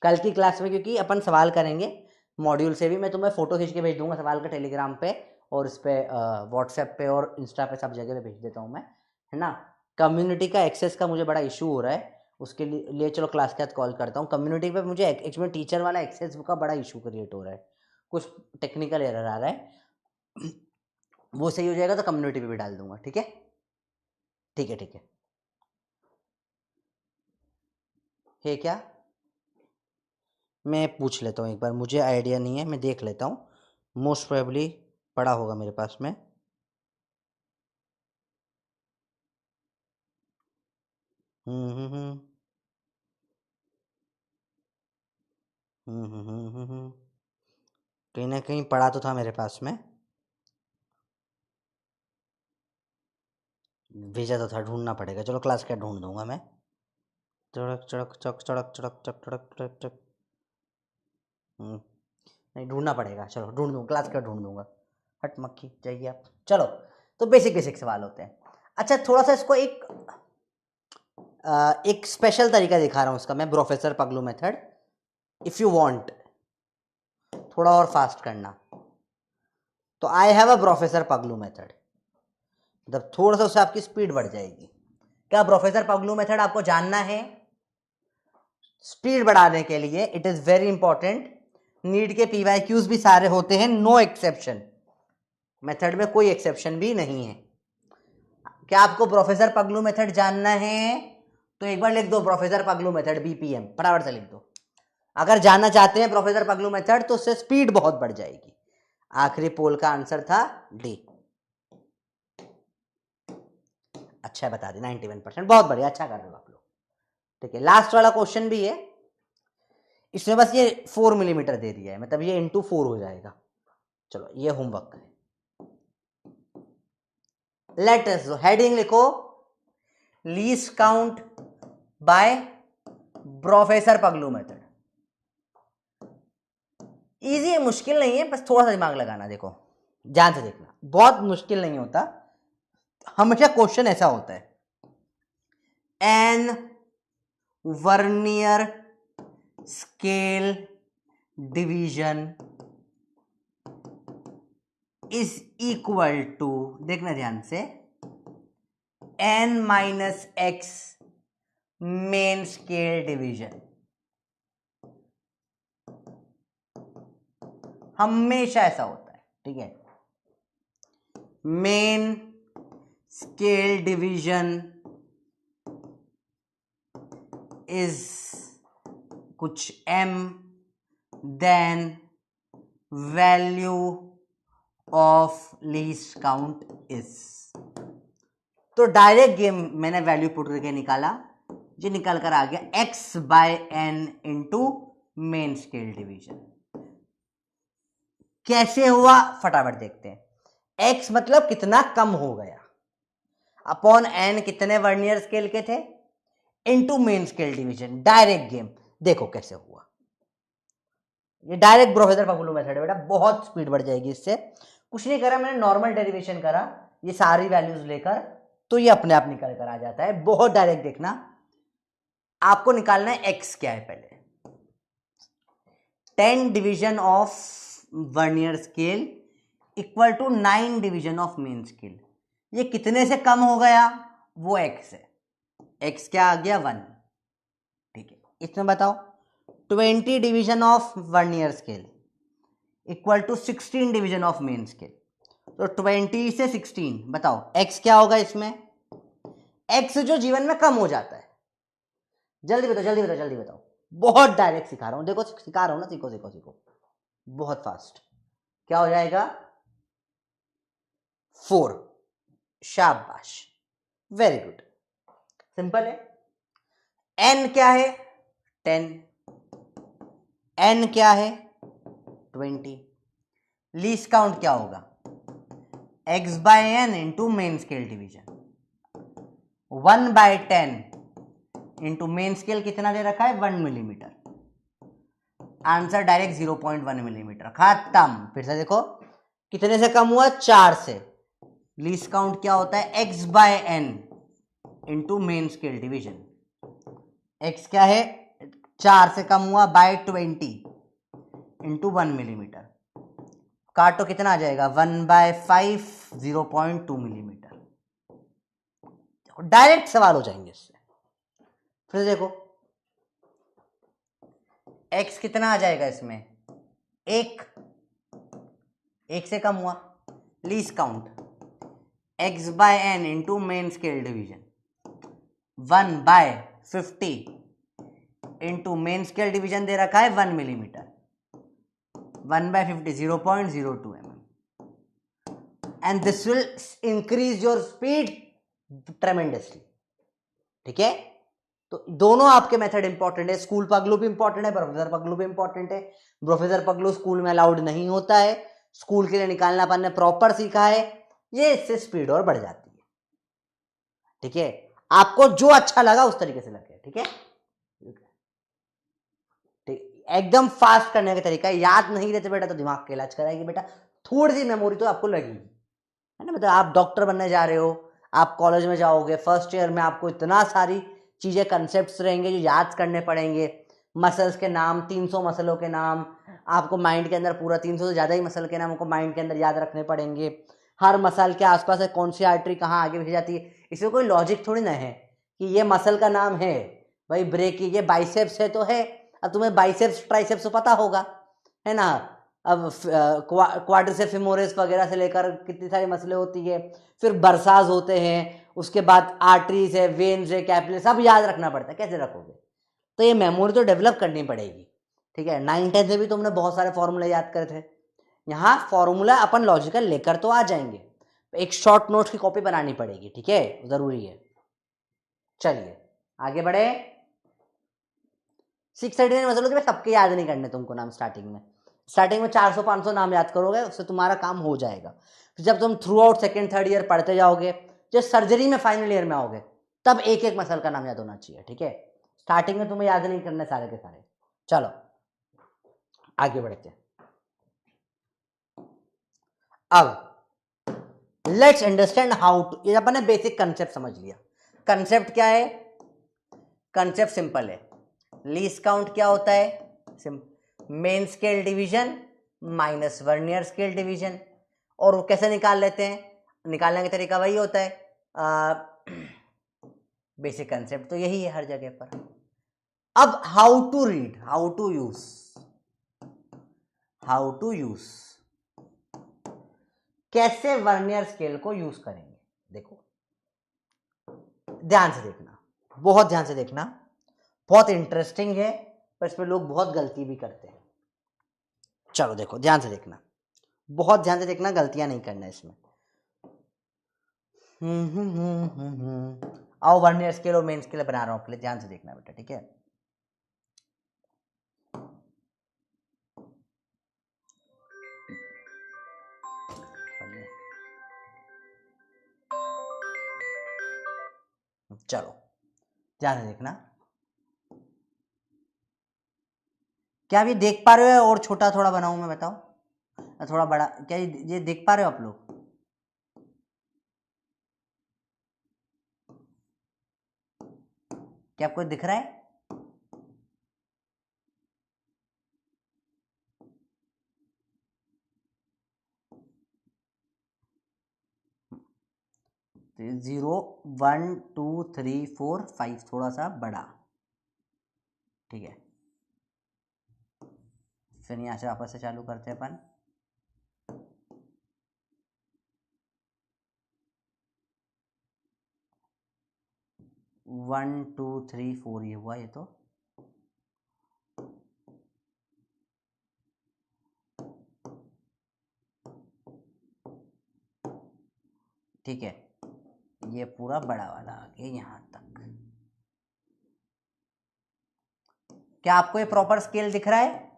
कल की क्लास में क्योंकि अपन सवाल करेंगे मॉड्यूल से भी, मैं तुम्हें फोटो खींच के भेज दूंगा सवाल का टेलीग्राम पे, और इस पे व्हाट्सएप पे और इंस्टा पे, सब जगह पे भेज देता हूँ मैं, है ना। कम्युनिटी का एक्सेस का मुझे बड़ा इशू हो रहा है, उसके लिए चलो क्लास के बाद कॉल करता हूँ। कम्युनिटी पे मुझे एक्चुअली टीचर वाला एक्सेस का बड़ा इशू क्रिएट हो रहा है, कुछ टेक्निकल एरर आ रहा है, वो सही हो जाएगा तो कम्युनिटी पे भी डाल दूंगा। ठीक है ठीक है ठीक है। है क्या, मैं पूछ लेता हूँ एक बार, मुझे आइडिया नहीं है, मैं देख लेता हूँ, मोस्ट प्रोबेबली पड़ा होगा मेरे पास में। हम्म हम्म हम्म कहीं ना कहीं पड़ा तो था मेरे पास में, भेजा तो था, ढूंढना पड़ेगा। चलो क्लास कैट ढूंढ दूंगा मैं। चड़क चड़क चक चड़क चड़क चक चड़क चड़क चक। नहीं ढूंढना पड़ेगा, चलो ढूंढ दूंगा, क्लास कैट ढूंढ दूंगा। हट मक्खी जाइए आप। चलो तो बेसिक बेसिक सवाल होते हैं। अच्छा थोड़ा सा इसको एक स्पेशल तरीका दिखा रहा हूँ इसका मैं, professor Paglu method. If you want थोड़ा और फास्ट करना तो I have a professor Paglu method, मतलब थोड़ा सा उससे आपकी स्पीड बढ़ जाएगी। क्या प्रोफेसर पगलू मेथड आपको जानना है? स्पीड बढ़ाने के लिए it is very important, NEET के PYQs भी सारे होते हैं, नो एक्सेप्शन, मेथड में कोई एक्सेप्शन भी नहीं है। क्या आपको प्रोफेसर पगलू मेथड जानना है? तो एक बार लिख दो प्रोफेसर पगलू मेथड BPM, फटाफट से लिख दो। अगर जानना चाहते हैं प्रोफेसर पगलू मेथड तो उससे स्पीड बहुत बढ़ जाएगी। आखिरी पोल का आंसर था डी। अच्छा बता दी 91%, बहुत बढ़िया, अच्छा कर रहे हो आप लोग। ठीक है लास्ट वाला क्वेश्चन भी है, इसमें बस ये 4 मिलीमीटर दे दिया है, मतलब ये इंटू 4 हो जाएगा। चलो ये होमवर्क है। लेटर्स हेडिंग लिखो, least count by professor Paglu method. Easy है, मुश्किल नहीं है, बस थोड़ा सा दिमाग लगाना। देखो ध्यान से देखना, बहुत मुश्किल नहीं होता, हमेशा क्वेश्चन ऐसा होता है, n vernier scale division is equal to, देखना ध्यान से, n-x मेन स्केल डिवीजन। हमेशा ऐसा होता है। ठीक है, मेन स्केल डिवीजन इज कुछ m, then value of least count is. तो डायरेक्ट गेम मैंने वैल्यू पुट करके निकाला, ये निकल कर आ गया x/n into main scale division. कैसे हुआ फटाफट देखते हैं। x मतलब कितना कम हो गया, अपॉन n कितने वर्नियर स्केल के थे, into main scale division. Direct game, देखो कैसे हुआ। ये डायरेक्ट प्रोफेसर पगलू मेथड है बेटा, बहुत स्पीड बढ़ जाएगी इससे। कुछ नहीं करा मैंने, नॉर्मल डेरिवेशन करा ये सारी वैल्यूज लेकर, तो ये अपने आप निकल कर आ जाता है। बहुत डायरेक्ट देखना, आपको निकालना है x क्या है पहले। 10 division of vernier scale equal to 9 division of main scale. ये कितने से कम हो गया, वो x है, x क्या आ गया 1। ठीक है, इसमें बताओ 20 division of vernier scale equal to 16 division of main scale. तो 20 से 16 बताओ x क्या होगा इसमें, x जो जीवन में कम हो जाता है। जल्दी बताओ जल्दी बताओ जल्दी बताओ, बहुत डायरेक्ट सिखा रहा हूं, देखो सिखा रहा हूं ना, सीखो सीखो सीखो, बहुत फास्ट। क्या हो जाएगा 4, शाबाश, वेरी गुड, सिंपल है। n क्या है 10, n क्या है 20, लीस्ट काउंट क्या होगा x/n into main scale division. 1/10 into main scale कितना दे रखा है 1 मिलीमीटर, आंसर डायरेक्ट 0.1 मिलीमीटर, खत्म। फिर से देखो कितने से कम हुआ 4 से, लीस्ट काउंट क्या होता है x/n into main scale division. x क्या है 4 से कम हुआ बाय 20 इंटू 1 मिलीमीटर, काटो कितना आ जाएगा 1/5, 0.2 मिलीमीटर। डायरेक्ट सवाल हो जाएंगे इससे। फिर देखो x कितना आ जाएगा इसमें 1, एक से कम हुआ, least count x/n into main scale division 1/50 into main scale division दे रखा है 1 millimetre, 1/50 0.02 mm, and this will increase your speed tremendously. ठीक है, तो दोनों आपके मेथड इंपॉर्टेंट है, स्कूल पगलू भी इंपॉर्टेंट है, प्रोफेसर पगलू भी इंपॉर्टेंट है। प्रोफेसर पगलू स्कूल में अलाउड नहीं होता है, स्कूल के लिए निकालना अपन ने प्रॉपर सीखा है, ये इससे स्पीड और बढ़ जाती है। ठीक है, आपको जो अच्छा लगा उस तरीके से लगे। ठीक है, एकदम फास्ट करने का तरीका है, याद नहीं रहते बेटा तो दिमाग का इलाज कराएगी बेटा, थोड़ी सी मेमोरी तो आपको लगेगी, है ना। मतलब आप डॉक्टर बनने जा रहे हो, आप कॉलेज में जाओगे, फर्स्ट ईयर में आपको इतना सारी चीजें कंसेप्ट्स रहेंगे जो याद करने पड़ेंगे, मसल्स के नाम, 300 मसलों के नाम आपको माइंड के अंदर, पूरा 300 से ज्यादा ही मसल के नाम आपको माइंड के अंदर याद रखने पड़ेंगे, हर मसल के आसपास कौन सी आर्टरी कहाँ आगे भेजी जाती है। इसमें कोई लॉजिक थोड़ी ना है कि ये मसल का नाम है भाई ब्रेक, ये बाइसेप्स है तो है, अब तुम्हें बाइसेप्स ट्राइसेप्स तो पता होगा, है ना। अब क्वाड्रिसेप्स फेमोरिस वगैरह से लेकर कितनी सारी मसले होती है, फिर बरसाज होते हैं, उसके बाद आर्टरीज है, वेन्स है, कैपिलरी, सब याद रखना पड़ता है, कैसे रखोगे। तो ये मेमोरी तो डेवलप करनी पड़ेगी। ठीक है, 9th-10th में भी तुमने बहुत सारे फॉर्मूले याद करे थे, यहाँ फॉर्मूला अपन लॉजिकल लेकर तो आ जाएंगे, एक शॉर्ट नोट की कॉपी बनानी पड़ेगी। ठीक है, जरूरी है। चलिए आगे बढ़े। 639 मसलों के सबके याद नहीं करने तुमको नाम, स्टार्टिंग में 400-500 नाम याद करोगे, उससे तुम्हारा काम हो जाएगा। फिर जब तुम through out second third year पढ़ते जाओगे, जब सर्जरी में फाइनल ईयर में आओगे, तब एक एक मसल का नाम याद होना चाहिए। ठीक है, स्टार्टिंग में तुम्हें याद नहीं करने सारे के सारे। चलो आगे बढ़ते हैं। अब लेट्स अंडरस्टैंड हाउ टू, ये अपन ने बेसिक कंसेप्ट समझ लिया। कंसेप्ट क्या है? कंसेप्ट सिंपल है, लीस्ट काउंट क्या होता है, main scale division minus vernier scale division, और वो कैसे निकाल लेते हैं, निकालने का तरीका वही होता है, बेसिक कंसेप्ट तो यही है हर जगह पर। अब how to read, how to use, कैसे वर्नियर स्केल को यूज करेंगे, देखो ध्यान से देखना, बहुत ध्यान से देखना, बहुत इंटरेस्टिंग है, पर इसमें लोग बहुत गलती भी करते हैं। चलो देखो ध्यान से देखना, बहुत ध्यान से देखना, गलतियां नहीं करना इसमें। आओ वर्नियर स्केल और मेन स्केल बना रहा हूं, पहले ध्यान से देखना बेटा। ठीक है, चलो ध्यान से देखना, क्या आप ये देख पा रहे हो और छोटा थोड़ा बनाऊं मैं, बताओ, थोड़ा बड़ा, क्या ये देख पा रहे हो आप लोग? क्या आपको दिख रहा है? तो 0 1 2 3 4 5 थोड़ा सा बड़ा। ठीक है, फिर यहाँ से वापस से चालू करते हैं अपन। वन टू थ्री फोर ये हुआ, ये तो ठीक है, ये पूरा बड़ा वाला आ गया यहाँ तक। क्या आपको ये प्रॉपर स्केल दिख रहा है?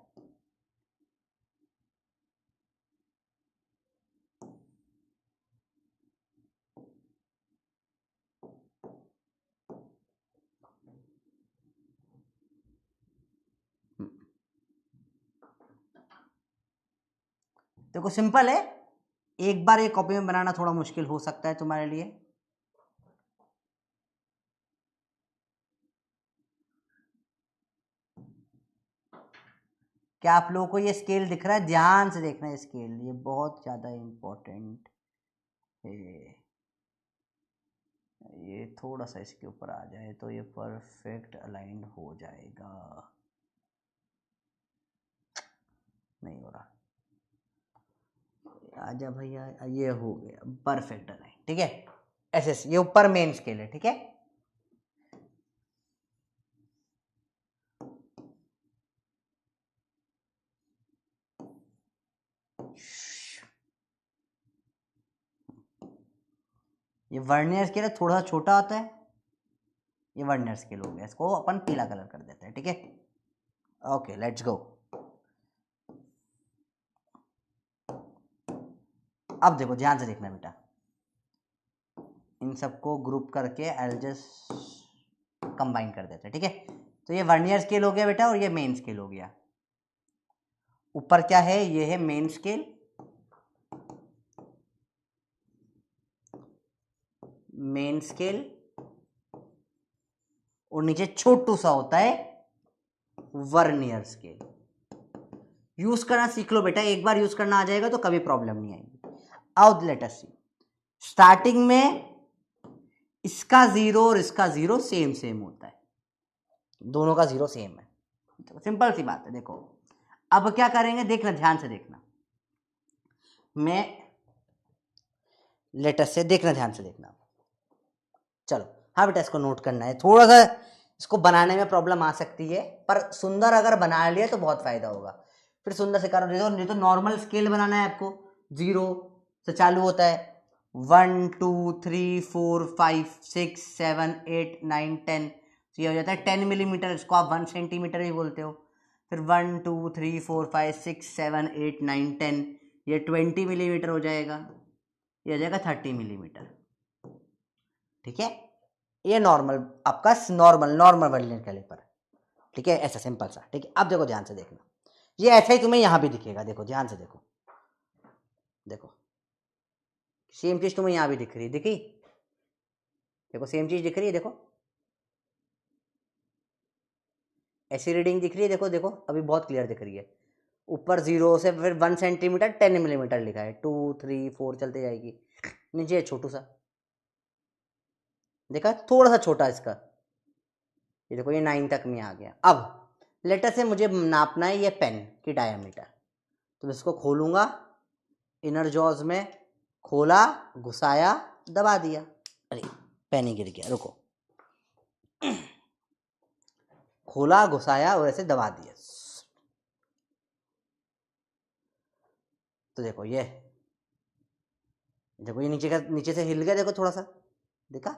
देखो सिंपल है, एक बार ये कॉपी में बनाना थोड़ा मुश्किल हो सकता है तुम्हारे लिए। क्या आप लोगों को ये स्केल दिख रहा है? ध्यान से देखना है स्केल, ये बहुत ज़्यादा इम्पोर्टेंट है। ये थोड़ा सा इसके ऊपर आ जाए तो ये परफेक्ट अलाइन हो जाएगा, नहीं हो रहा, आजा भैया, ये हो गया परफेक्ट लाइन, ठीक है। ऐसे ये ऊपर मेन स्केल है, ठीक है। ये वर्नियर स्केल है, थोड़ा सा छोटा होता है। ये वर्नियर स्केल हो गया, इसको अपन पीला कलर कर देते हैं, ठीक है। Okay let's go. अब देखो ध्यान से देखना बेटा, इन सबको ग्रुप करके जस्ट कंबाइन कर देते हैं, ठीक है। तो ये वर्नियर स्केल हो गया बेटा, और ये मेन स्केल हो गया। ऊपर क्या है, ये है मेन स्केल, मेन स्केल, और नीचे छोटू सा होता है वर्नियर स्केल। यूज करना सीख लो बेटा, एक बार यूज करना आ जाएगा तो कभी प्रॉब्लम नहीं आएगी। अब लेट अस सी, स्टार्टिंग में इसका जीरो और इसका जीरो सेम सेम होता है, दोनों का जीरो सेम है, सिंपल सी बात है। देखो अब क्या करेंगे, देखना ध्यान से देखना, मैं लेटेस्ट से देखना, ध्यान से देखना। चलो हाँ बेटा, इसको नोट करना है, थोड़ा सा इसको बनाने में प्रॉब्लम आ सकती है, पर सुंदर अगर बना लिया तो बहुत फायदा होगा। फिर सुंदर से करो, नहीं तो नॉर्मल स्केल बनाना है आपको, जीरो से चालू होता है, 1 2 3 4 5 6 7 8 9 10, तो ये हो जाता है 10 मिलीमीटर, इसको आप 1 सेंटीमीटर भी बोलते हो। फिर 1 2 3 4 5 6 7 8 9 10, ये 20 मिलीमीटर हो जाएगा, ये हो जाएगा 30 मिलीमीटर, ठीक है। ये नॉर्मल आपका नॉर्मल वर्नियर कैलिपर, ठीक है, ऐसा सिंपल सा, ठीक है। अब देखो ध्यान से देखना, ये ऐसा ही तुम्हें यहां भी दिखेगा, देखो ध्यान से देखो, देखो सेम चीज तुम्हें यहां भी दिख रही है, दिखी, देखो सेम चीज दिख रही है, देखो ऐसी रीडिंग दिख रही है, देखो देखो अभी बहुत क्लियर दिख रही है। ऊपर जीरो से फिर 1 सेंटीमीटर 10 मिलीमीटर लिखा है, 2 3 4 चलते जाएगी, नीचे छोटू सा, देखा थोड़ा सा छोटा इसका, ये देखो ये 9 तक में आ गया। अब लेटर से मुझे नापना है ये पेन की डायमीटर, तो मैं इसको खोलूंगा, इनर जॉज में खोला, घुसाया, दबा दिया, अरे पेन ही गिर गया, रुको, खोला घुसाया और ऐसे दबा दिया, तो देखो ये नीचे से हिल गया, देखो थोड़ा सा, देखा,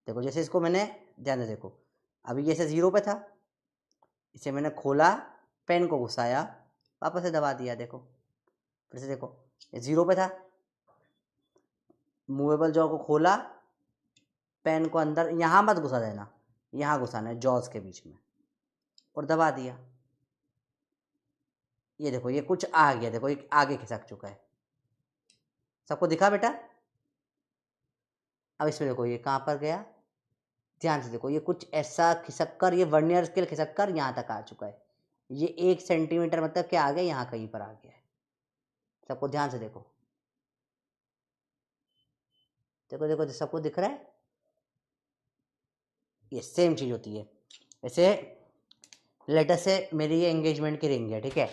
देखो जैसे इसको मैंने, ध्यान से देखो, अभी जैसे जीरो पे था, इसे मैंने खोला, पेन को घुसाया, वापस से दबा दिया, देखो फिर से देखो, ये जीरो पे था, मूवेबल जॉ को खोला, पेन को अंदर, यहां मत घुसा देना, यहां घुसाना है जॉज के बीच में, और दबा दिया, ये देखो ये कुछ आ गया, देखो ये आगे खिसक चुका है, सबको दिखा बेटा। अब इसमें देखो ये कहां पर गया, ध्यान से देखो, ये कुछ ऐसा खिसक कर, ये वर्नियर स्केल खिसक कर यहां तक आ चुका है, ये 1 सेंटीमीटर मतलब क्या आ गया, यहां कहीं पर आ गया है, सबको ध्यान से देखो, देखो देखो सबको दिख रहा है, ये सेम चीज होती है। वैसे लेटर से मेरी ये एंगेजमेंट की रिंग है, ठीक है,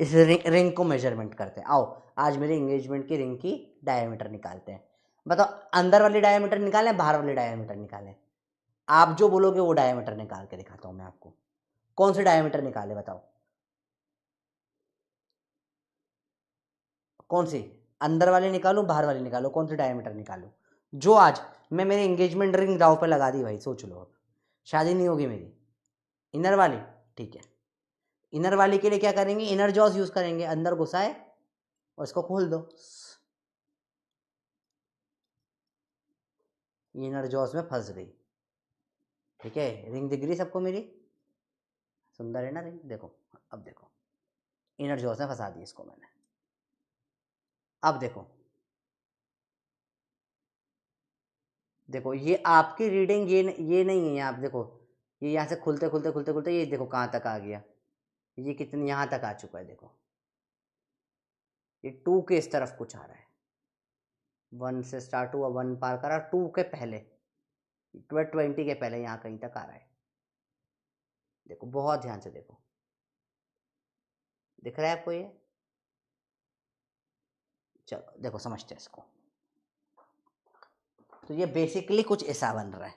इस रिंग को मेजरमेंट करते हैं, आओ आज मेरी एंगेजमेंट की रिंग की डायमीटर निकालते हैं। बताओ अंदर वाली डायमीटर निकालें, बाहर वाली डायमीटर निकालें, आप जो बोलोगे वो डायमीटर निकाल के दिखाता हूं मैं आपको, कौन सी डायमीटर निकाले बताओ, कौन सी, अंदर वाली निकालूं बाहर वाली निकालूं, कौन सी डायमीटर निकालूं, जो आज मैं मेरी एंगेजमेंट रिंग दाव पे लगा दी भाई, सोच लो, अब शादी नहीं होगी मेरी, इनर वाली, ठीक है, इनर वाली के लिए क्या करेंगे, इनर जॉस यूज करेंगे, अंदर घुसाए और इसको खोल दो, इनर जॉस में फंस गई, ठीक है, रिंग दिख रही सबको मेरी, सुंदर है ना रिंग, देखो अब देखो इनर जॉस में फंसा दी इसको मैंने। अब देखो, देखो ये आपकी रीडिंग, ये नहीं है, आप देखो ये यहाँ से खुलते खुलते खुलते खुलते ये देखो कहाँ तक आ गया, ये कितनी यहाँ तक आ चुका है, देखो ये 2 के इस तरफ कुछ आ रहा है, 1 से स्टार्ट हुआ, 1 पार करा, 2 के पहले, 20 के पहले यहाँ कहीं तक आ रहा है, देखो बहुत ध्यान से देखो, दिख रहा है आपको ये, चलो देखो समझते हैं इसको। तो ये बेसिकली कुछ ऐसा बन रहा है,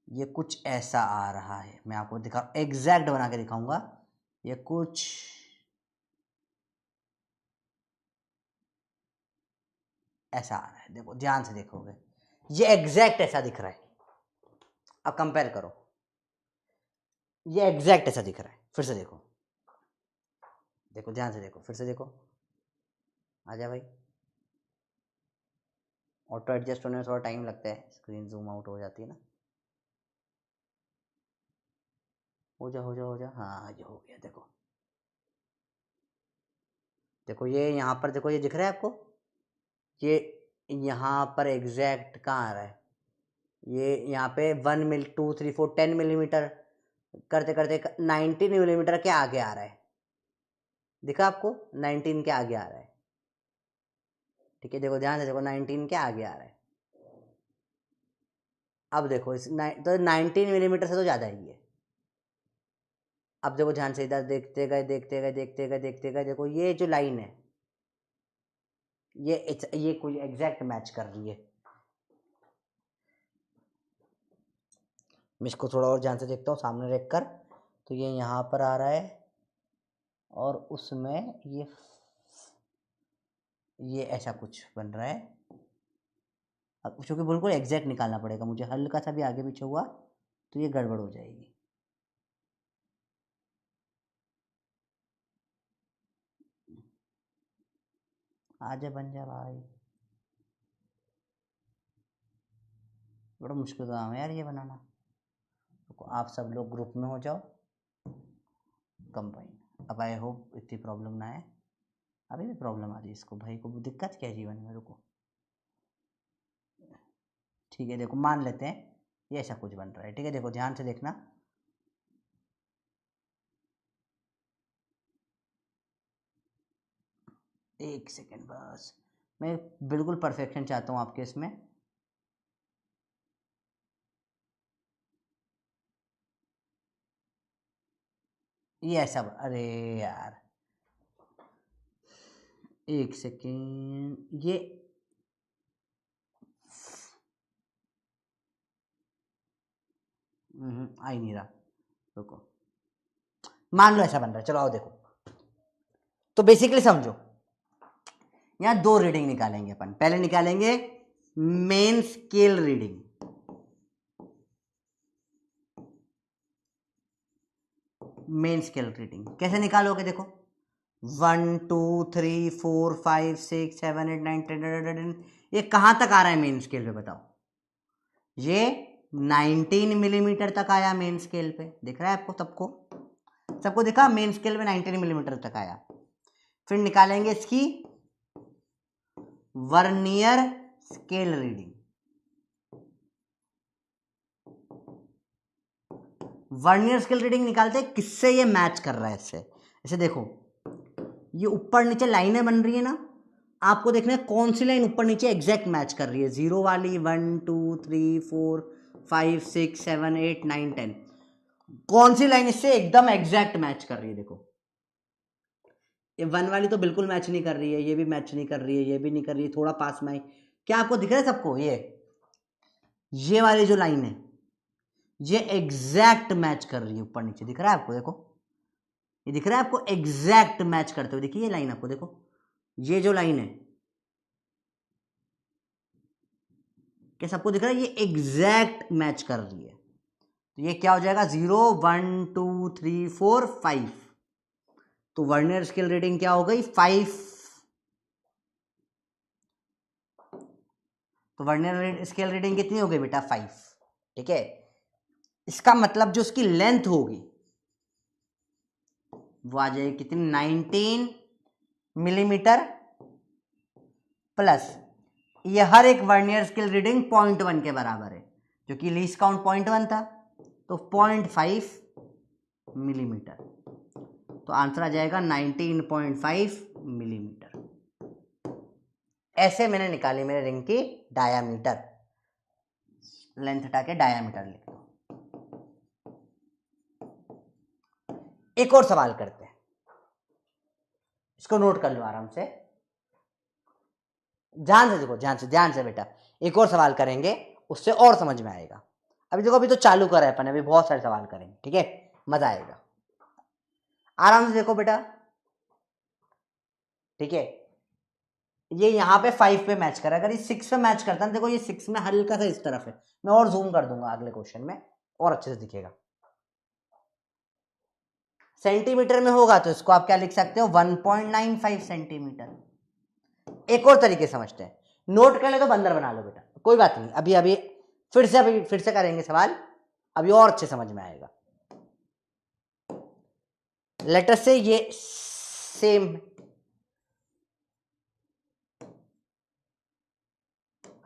ये कुछ ऐसा आ रहा है, मैं आपको दिखा एग्जैक्ट बना के दिखाऊंगा। ये कुछ ऐसा आ रहा है, देखो ध्यान से देखोगे ये एग्जैक्ट ऐसा दिख रहा है। अब कंपेयर करो, ये एग्जैक्ट ऐसा दिख रहा है, फिर से देखो, देखो ध्यान से देखो, फिर से देखो, आ जा भाई। ऑटो एडजस्ट होने में थोड़ा टाइम लगता है, स्क्रीन जूम आउट हो जाती है ना। हो जा हो जा हो जा, हाँ ये हो गया। देखो देखो ये यहाँ पर देखो, ये दिख रहा है आपको, ये यहाँ पर एग्जैक्ट कहाँ आ रहा है, ये यहाँ पे 1 2 3 4 10 मिलीमीटर करते करते 19 मिलीमीटर के आगे आ रहा है, दिखा आपको 19 के आगे आ रहा है। ठीक है, देखो ध्यान से देखो, 19 के आगे आ रहा है। अब देखो तो 19 मिलीमीटर से तो ज़्यादा ही है। अब देखो ध्यान से, इधर देखते गए देखते गए देखते गए देखते गए, देखो ये जो लाइन है ये कोई एग्जैक्ट मैच कर रही है। मैं इसको थोड़ा और ध्यान से देखता हूँ सामने रख कर, तो ये यहाँ पर आ रहा है और उसमें ये ऐसा कुछ बन रहा है। अब चूँकि बिल्कुल एग्जैक्ट निकालना पड़ेगा मुझे, हल्का सा भी आगे पीछे हुआ तो ये गड़बड़ हो जाएगी। आजा बन जा भाई, बड़ा मुश्किल काम है यार ये बनाना। तो आप सब लोग ग्रुप में हो जाओ, कंबाइन। अब आई होप इतनी प्रॉब्लम ना आए। अभी भी प्रॉब्लम आ रही है इसको, भाई को दिक्कत क्या है जीवन में, रुको। ठीक है देखो, मान लेते हैं ये ऐसा कुछ बन रहा है। ठीक है, देखो ध्यान से देखना, एक सेकेंड बस, मैं बिल्कुल परफेक्शन चाहता हूँ आपके इसमें। ये ऐसा अरे यार एक सेकेंड, ये आ ही नहीं रहा, रुको। मान लो ऐसा बन रहा है, चलो आओ देखो। तो बेसिकली समझो, यहाँ दो रीडिंग निकालेंगे अपन। पहले निकालेंगे main scale reading, main scale reading कैसे निकालोगे, देखो 1 2 3 4 5 6 7 8 9 10 11, ये कहां तक आ रहा है मेन स्केल पे बताओ। ये 19 मिलीमीटर तक आया मेन स्केल पे, दिख रहा है आपको सबको, सबको दिखा, मेन स्केल पे 19 मिलीमीटर तक आया। फिर निकालेंगे इसकी vernier scale reading. Vernier scale reading निकालते हैं किससे ये मैच कर रहा है इससे। ऐसे देखो, ये ऊपर नीचे लाइनें बन रही है ना, आपको देखना है कौन सी लाइन ऊपर नीचे एग्जैक्ट मैच कर रही है। 0 वाली 1 2 3 4 5 6 7 8 9 10, कौन सी लाइन इससे एकदम एग्जैक्ट मैच कर रही है। देखो ये 1 वाली तो बिल्कुल मैच नहीं कर रही है, ये भी मैच नहीं कर रही है, ये भी नहीं कर रही है, थोड़ा पास में। क्या आपको दिख रहा है सबको, ये वाली जो लाइन है ये एग्जैक्ट मैच कर रही है, ऊपर नीचे दिख रहा है आपको, देखो ये दिख रहा है आपको एग्जैक्ट मैच करते हुए। देखिए ये लाइन आपको, देखो ये जो लाइन है, क्या सबको दिख रहा है, ये एग्जैक्ट मैच कर रही है। तो ये क्या हो जाएगा, 0 1 2 3 4 5, तो वर्नियर स्केल रीडिंग क्या हो गई, 5। तो वर्नियर स्केल रीडिंग कितनी हो गई बेटा, 5। ठीक है, इसका मतलब जो उसकी लेंथ होगी वो आ जाएगी कितनी, 19 मिलीमीटर प्लस ये हर एक वर्नियर स्केल रीडिंग 0.1 के बराबर है, जो कि लीस्ट काउंट 0.1 था, तो 0.5 मिलीमीटर। तो आंसर आ जाएगा 19.5 मिलीमीटर। ऐसे मैंने निकाली मेरे रिंग की डायामीटर, लेंथ हटा के डायामीटर लिख दो। एक और सवाल करते हैं, इसको नोट कर लो आराम से, ध्यान से देखो, ध्यान से बेटा। एक और सवाल करेंगे, उससे और समझ में आएगा। अभी देखो, अभी तो चालू करा है अपन, अभी बहुत सारे सवाल करेंगे, ठीक है, मजा आएगा। आराम से देखो बेटा, ठीक है। ये यहाँ पे 5 पे मैच कर रहा है, अगर ये 6 पे मैच करता है, देखो ये 6 में हल्का सा इस तरफ है, मैं और जूम कर दूंगा अगले क्वेश्चन में, और अच्छे से दिखेगा। सेंटीमीटर में होगा तो इसको आप क्या लिख सकते हो, 1.95 सेंटीमीटर। एक और तरीके समझते हैं, नोट कर ले तो बंदर बना लो बेटा, कोई बात नहीं, अभी फिर से करेंगे सवाल, अभी और अच्छे समझ में आएगा। लेटर से ये सेम,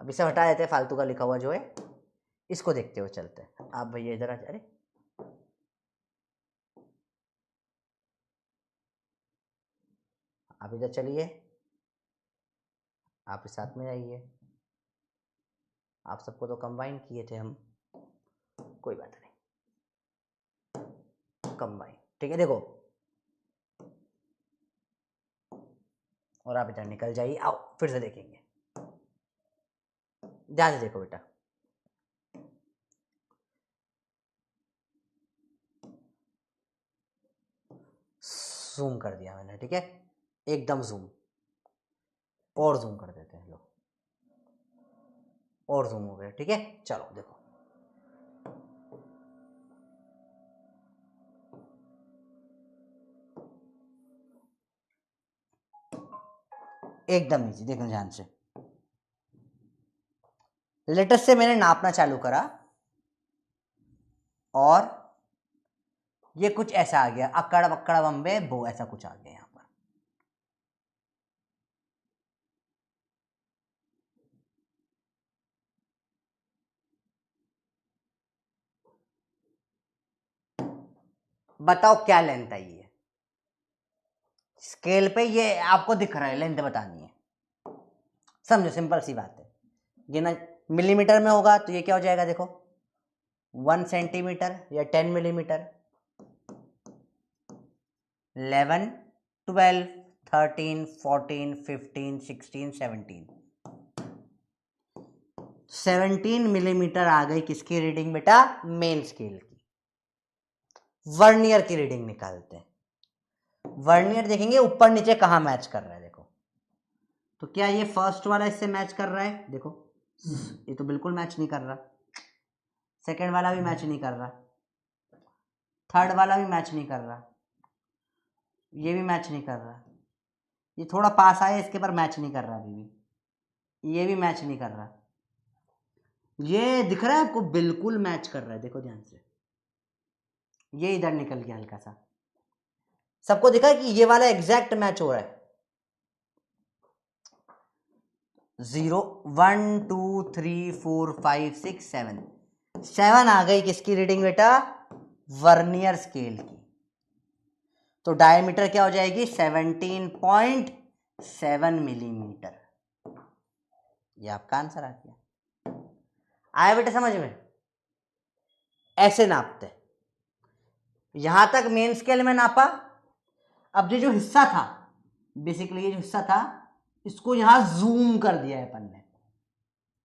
अब इसे हटा देते हैं, फालतू का लिखा हुआ जो है, इसको देखते हुए चलते हैं। आप भैया इधर आ, अरे आप इधर चलिए, आप इस साथ में आइए, आप सबको तो कंबाइन किए थे हम, कोई बात नहीं, कंबाइन, ठीक है। देखो, और आप इधर निकल जाइए, आओ फिर से देखेंगे, ध्यान से देखो बेटा। जूम कर दिया मैंने, ठीक है, एकदम जूम, और जूम कर देते हैं, लो, और जूम हो गया, ठीक है। चलो देखो, एकदम इजी, देखो ध्यान से। लेटेस्ट से मैंने नापना चालू करा, और ये कुछ ऐसा आ गया, अकड़ बक्कड़ बम्बे बो, ऐसा कुछ आ गया यहाँ पर। बताओ क्या लेंथ आई है, स्केल पे ये आपको दिख रहा है, लेंथ बतानी है, समझो, सिंपल सी बात है। ये ना मिलीमीटर में होगा तो ये क्या हो जाएगा, देखो 1 सेंटीमीटर या 10 मिलीमीटर, 11, 12, 13, 14, 15, 16, 17 मिलीमीटर आ गई किसकी रीडिंग बेटा, मेन स्केल की। वर्नियर की रीडिंग निकालते हैं, वर्नियर देखेंगे ऊपर नीचे कहां मैच कर रहा है, देखो तो क्या ये फर्स्ट वाला इससे मैच कर रहा है, देखो ये तो बिल्कुल मैच नहीं कर रहा, सेकंड वाला भी मैच नहीं कर रहा, थर्ड वाला भी मैच नहीं कर रहा, ये भी मैच नहीं कर रहा, ये थोड़ा पास आया इसके पर मैच नहीं कर रहा, अभी भी ये भी मैच नहीं कर रहा, ये दिख रहा है आपको, बिल्कुल मैच कर रहा है, देखो ध्यान से, ये इधर निकल गया हल्का सा, सबको दिखा कि ये वाला एग्जैक्ट मैच हो रहा है। 0, 1, 2, 3, 4, 5, 6, 7, 7 आ गई किसकी रीडिंग बेटा, वर्नियर स्केल की। तो डायमीटर क्या हो जाएगी, 17.7 मिलीमीटर, ये आपका आंसर आ गया। आया बेटा समझ में, ऐसे नापते, यहां तक मेन स्केल में नापा। अब ये जो हिस्सा था, बेसिकली ये जो हिस्सा था, इसको यहां जूम कर दिया है अपन ने,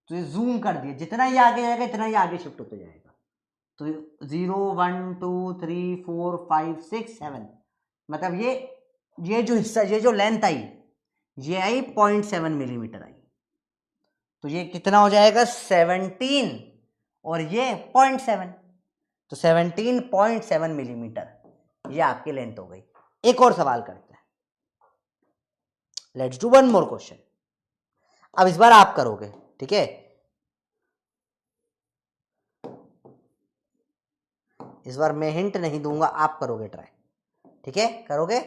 तो ये जूम कर दिया, जितना ये आगे जाएगा इतना ये आगे शिफ्ट होते जाएगा। तो 0, 1, 2, 3, 4, 5, 6, 7, मतलब ये जो हिस्सा, ये जो लेंथ आई, ये आई 0.7 मिलीमीटर आई, तो ये कितना हो जाएगा 17, और ये 0.7, तो 17.7 मिलीमीटर ये आपकी लेंथ हो गई। एक और सवाल करते हैं, let's do one more question. अब इस बार आप करोगे, ठीक है, इस बार मैं हिंट नहीं दूंगा, आप करोगे ट्राई, ठीक है, करोगे।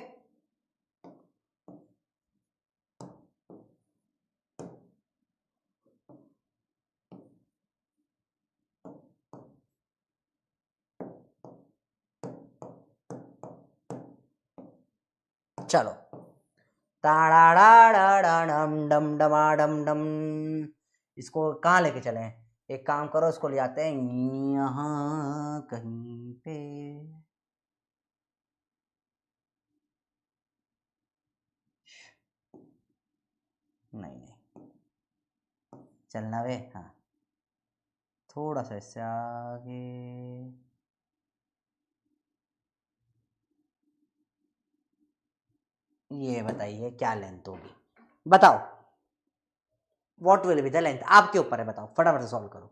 चलो, ताड़ाड़ाड़ाड़म डम डमाडम डम, इसको कहाँ लेके चले, एक काम करो, इसको ले जाते हैं यहाँ कहीं पे, नहीं नहीं, चलना वे। हाँ, थोड़ा सा इससे आगे। ये बताइए क्या लेंथ होगी, बताओ। What will be the length, आपके ऊपर है, बताओ फटाफट से सॉल्व करो।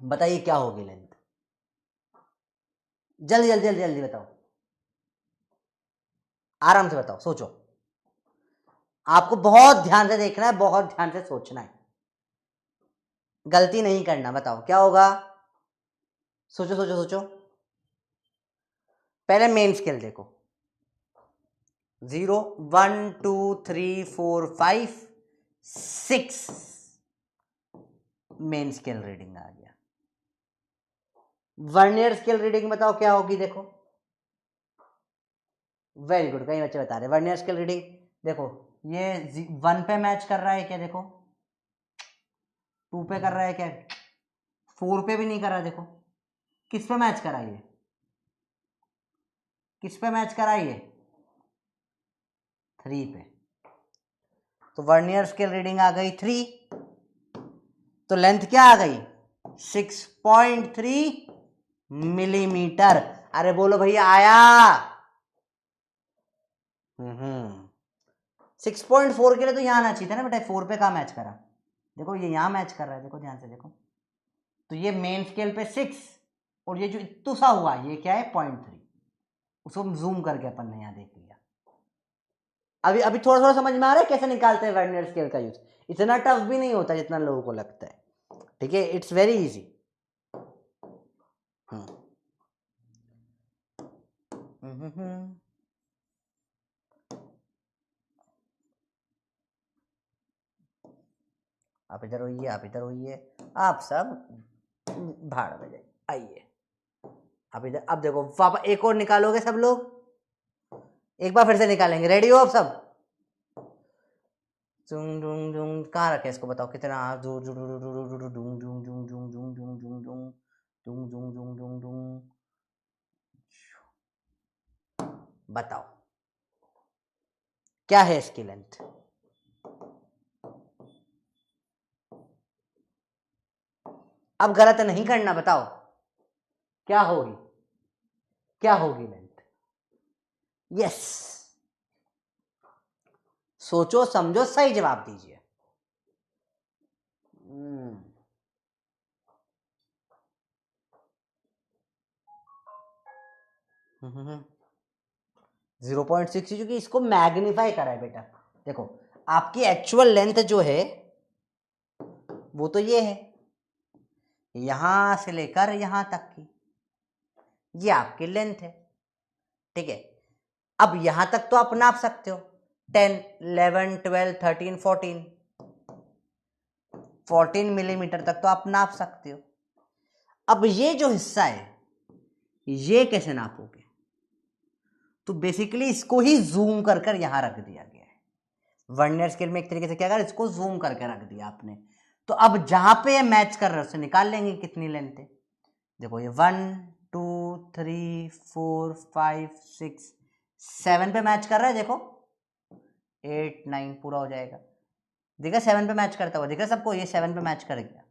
बताइए क्या होगी लेंथ, जल्दी जल्दी जल्दी जल्दी बताओ, आराम से बताओ, सोचो। आपको बहुत ध्यान से देखना है, बहुत ध्यान से सोचना है, गलती नहीं करना। बताओ क्या होगा, सोचो सोचो सोचो। पहले मेन स्केल देखो, 0 1 2 3 4 5 6 मेन स्केल रीडिंग आ गया। वर्नियर स्केल रीडिंग बताओ क्या होगी, देखो। वेरी गुड, कई बच्चे बता रहे वर्नियर स्केल रीडिंग। देखो ये 1 पे मैच कर रहा है क्या, देखो 2 पे कर रहा है क्या, 4 पे भी नहीं कर रहा है, देखो किस पे मैच करा, ये किस पे मैच करा, ये 3 पे। तो वर्नियर स्केल रीडिंग आ गई 3, तो लेंथ क्या आ गई 6.3 मिलीमीटर। अरे बोलो भैया आया। 6.4 के लिए तो यहां आना चाहिए था ना बेटा, 4 पे कहाँ मैच करा, देखो ये यहां मैच कर रहा है, देखो ध्यान से देखो। तो ये मेन स्केल पे 6 और ये जो इतना सा हुआ ये क्या है 0.3, उसको जूम करके अपन ने यहां देख लिया। अभी अभी थोड़ा थोड़ा समझ में आ रहा है कैसे निकालते हैं वर्नियर स्केल का यूज। इतना टफ भी नहीं होता जितना लोगों को लगता है, ठीक है, इट्स वेरी इजी। आप इधर होइए, आप इधर होइए, आप सब भाड़ में जाइए, आइए आप इधर। अब देखो पापा एक और निकालोगे सब लोग, एक बार फिर से निकालेंगे, रेडी हो आप सब। जुंग जुंग जुंग कहाँ रखे इसको, बताओ कितना, Jung Jung Jung Jung Jung Jung Jung Jung Jung Jung Jung Jung Jung Jung Jung Jung. बताओ क्या है इसकी लेंथ, अब गलत नहीं करना, बताओ क्या होगी, क्या होगी लेंथ। यस, सोचो समझो सही जवाब दीजिए। 0.6, क्योंकि इसको मैग्नीफाई करा है बेटा। देखो आपकी एक्चुअल लेंथ जो है वो तो ये है, यहां से लेकर यहां तक की, ये आपकी लेंथ है, ठीक है। अब यहां तक तो आप नाप सकते हो, 10 11 12 13 14 मिलीमीटर तक तो आप नाप सकते हो। अब ये जो हिस्सा है ये कैसे नापोगे, तो बेसिकली इसको ही जूम कर कर यहां रख दिया गया है। वर्नियर स्केल में एक तरीके से क्या कर, इसको जूम करके रख दिया आपने। तो अब जहां पे ये मैच कर रहे हैं उससे निकाल लेंगे कितनी लेंथ है। देखो ये 1 2 3 4 5 6 7 पे मैच कर रहा है, देखो 8 9 पूरा हो जाएगा, देखा 7 पे मैच करता हुआ, देखा सबको, ये 7 पे मैच कर गया।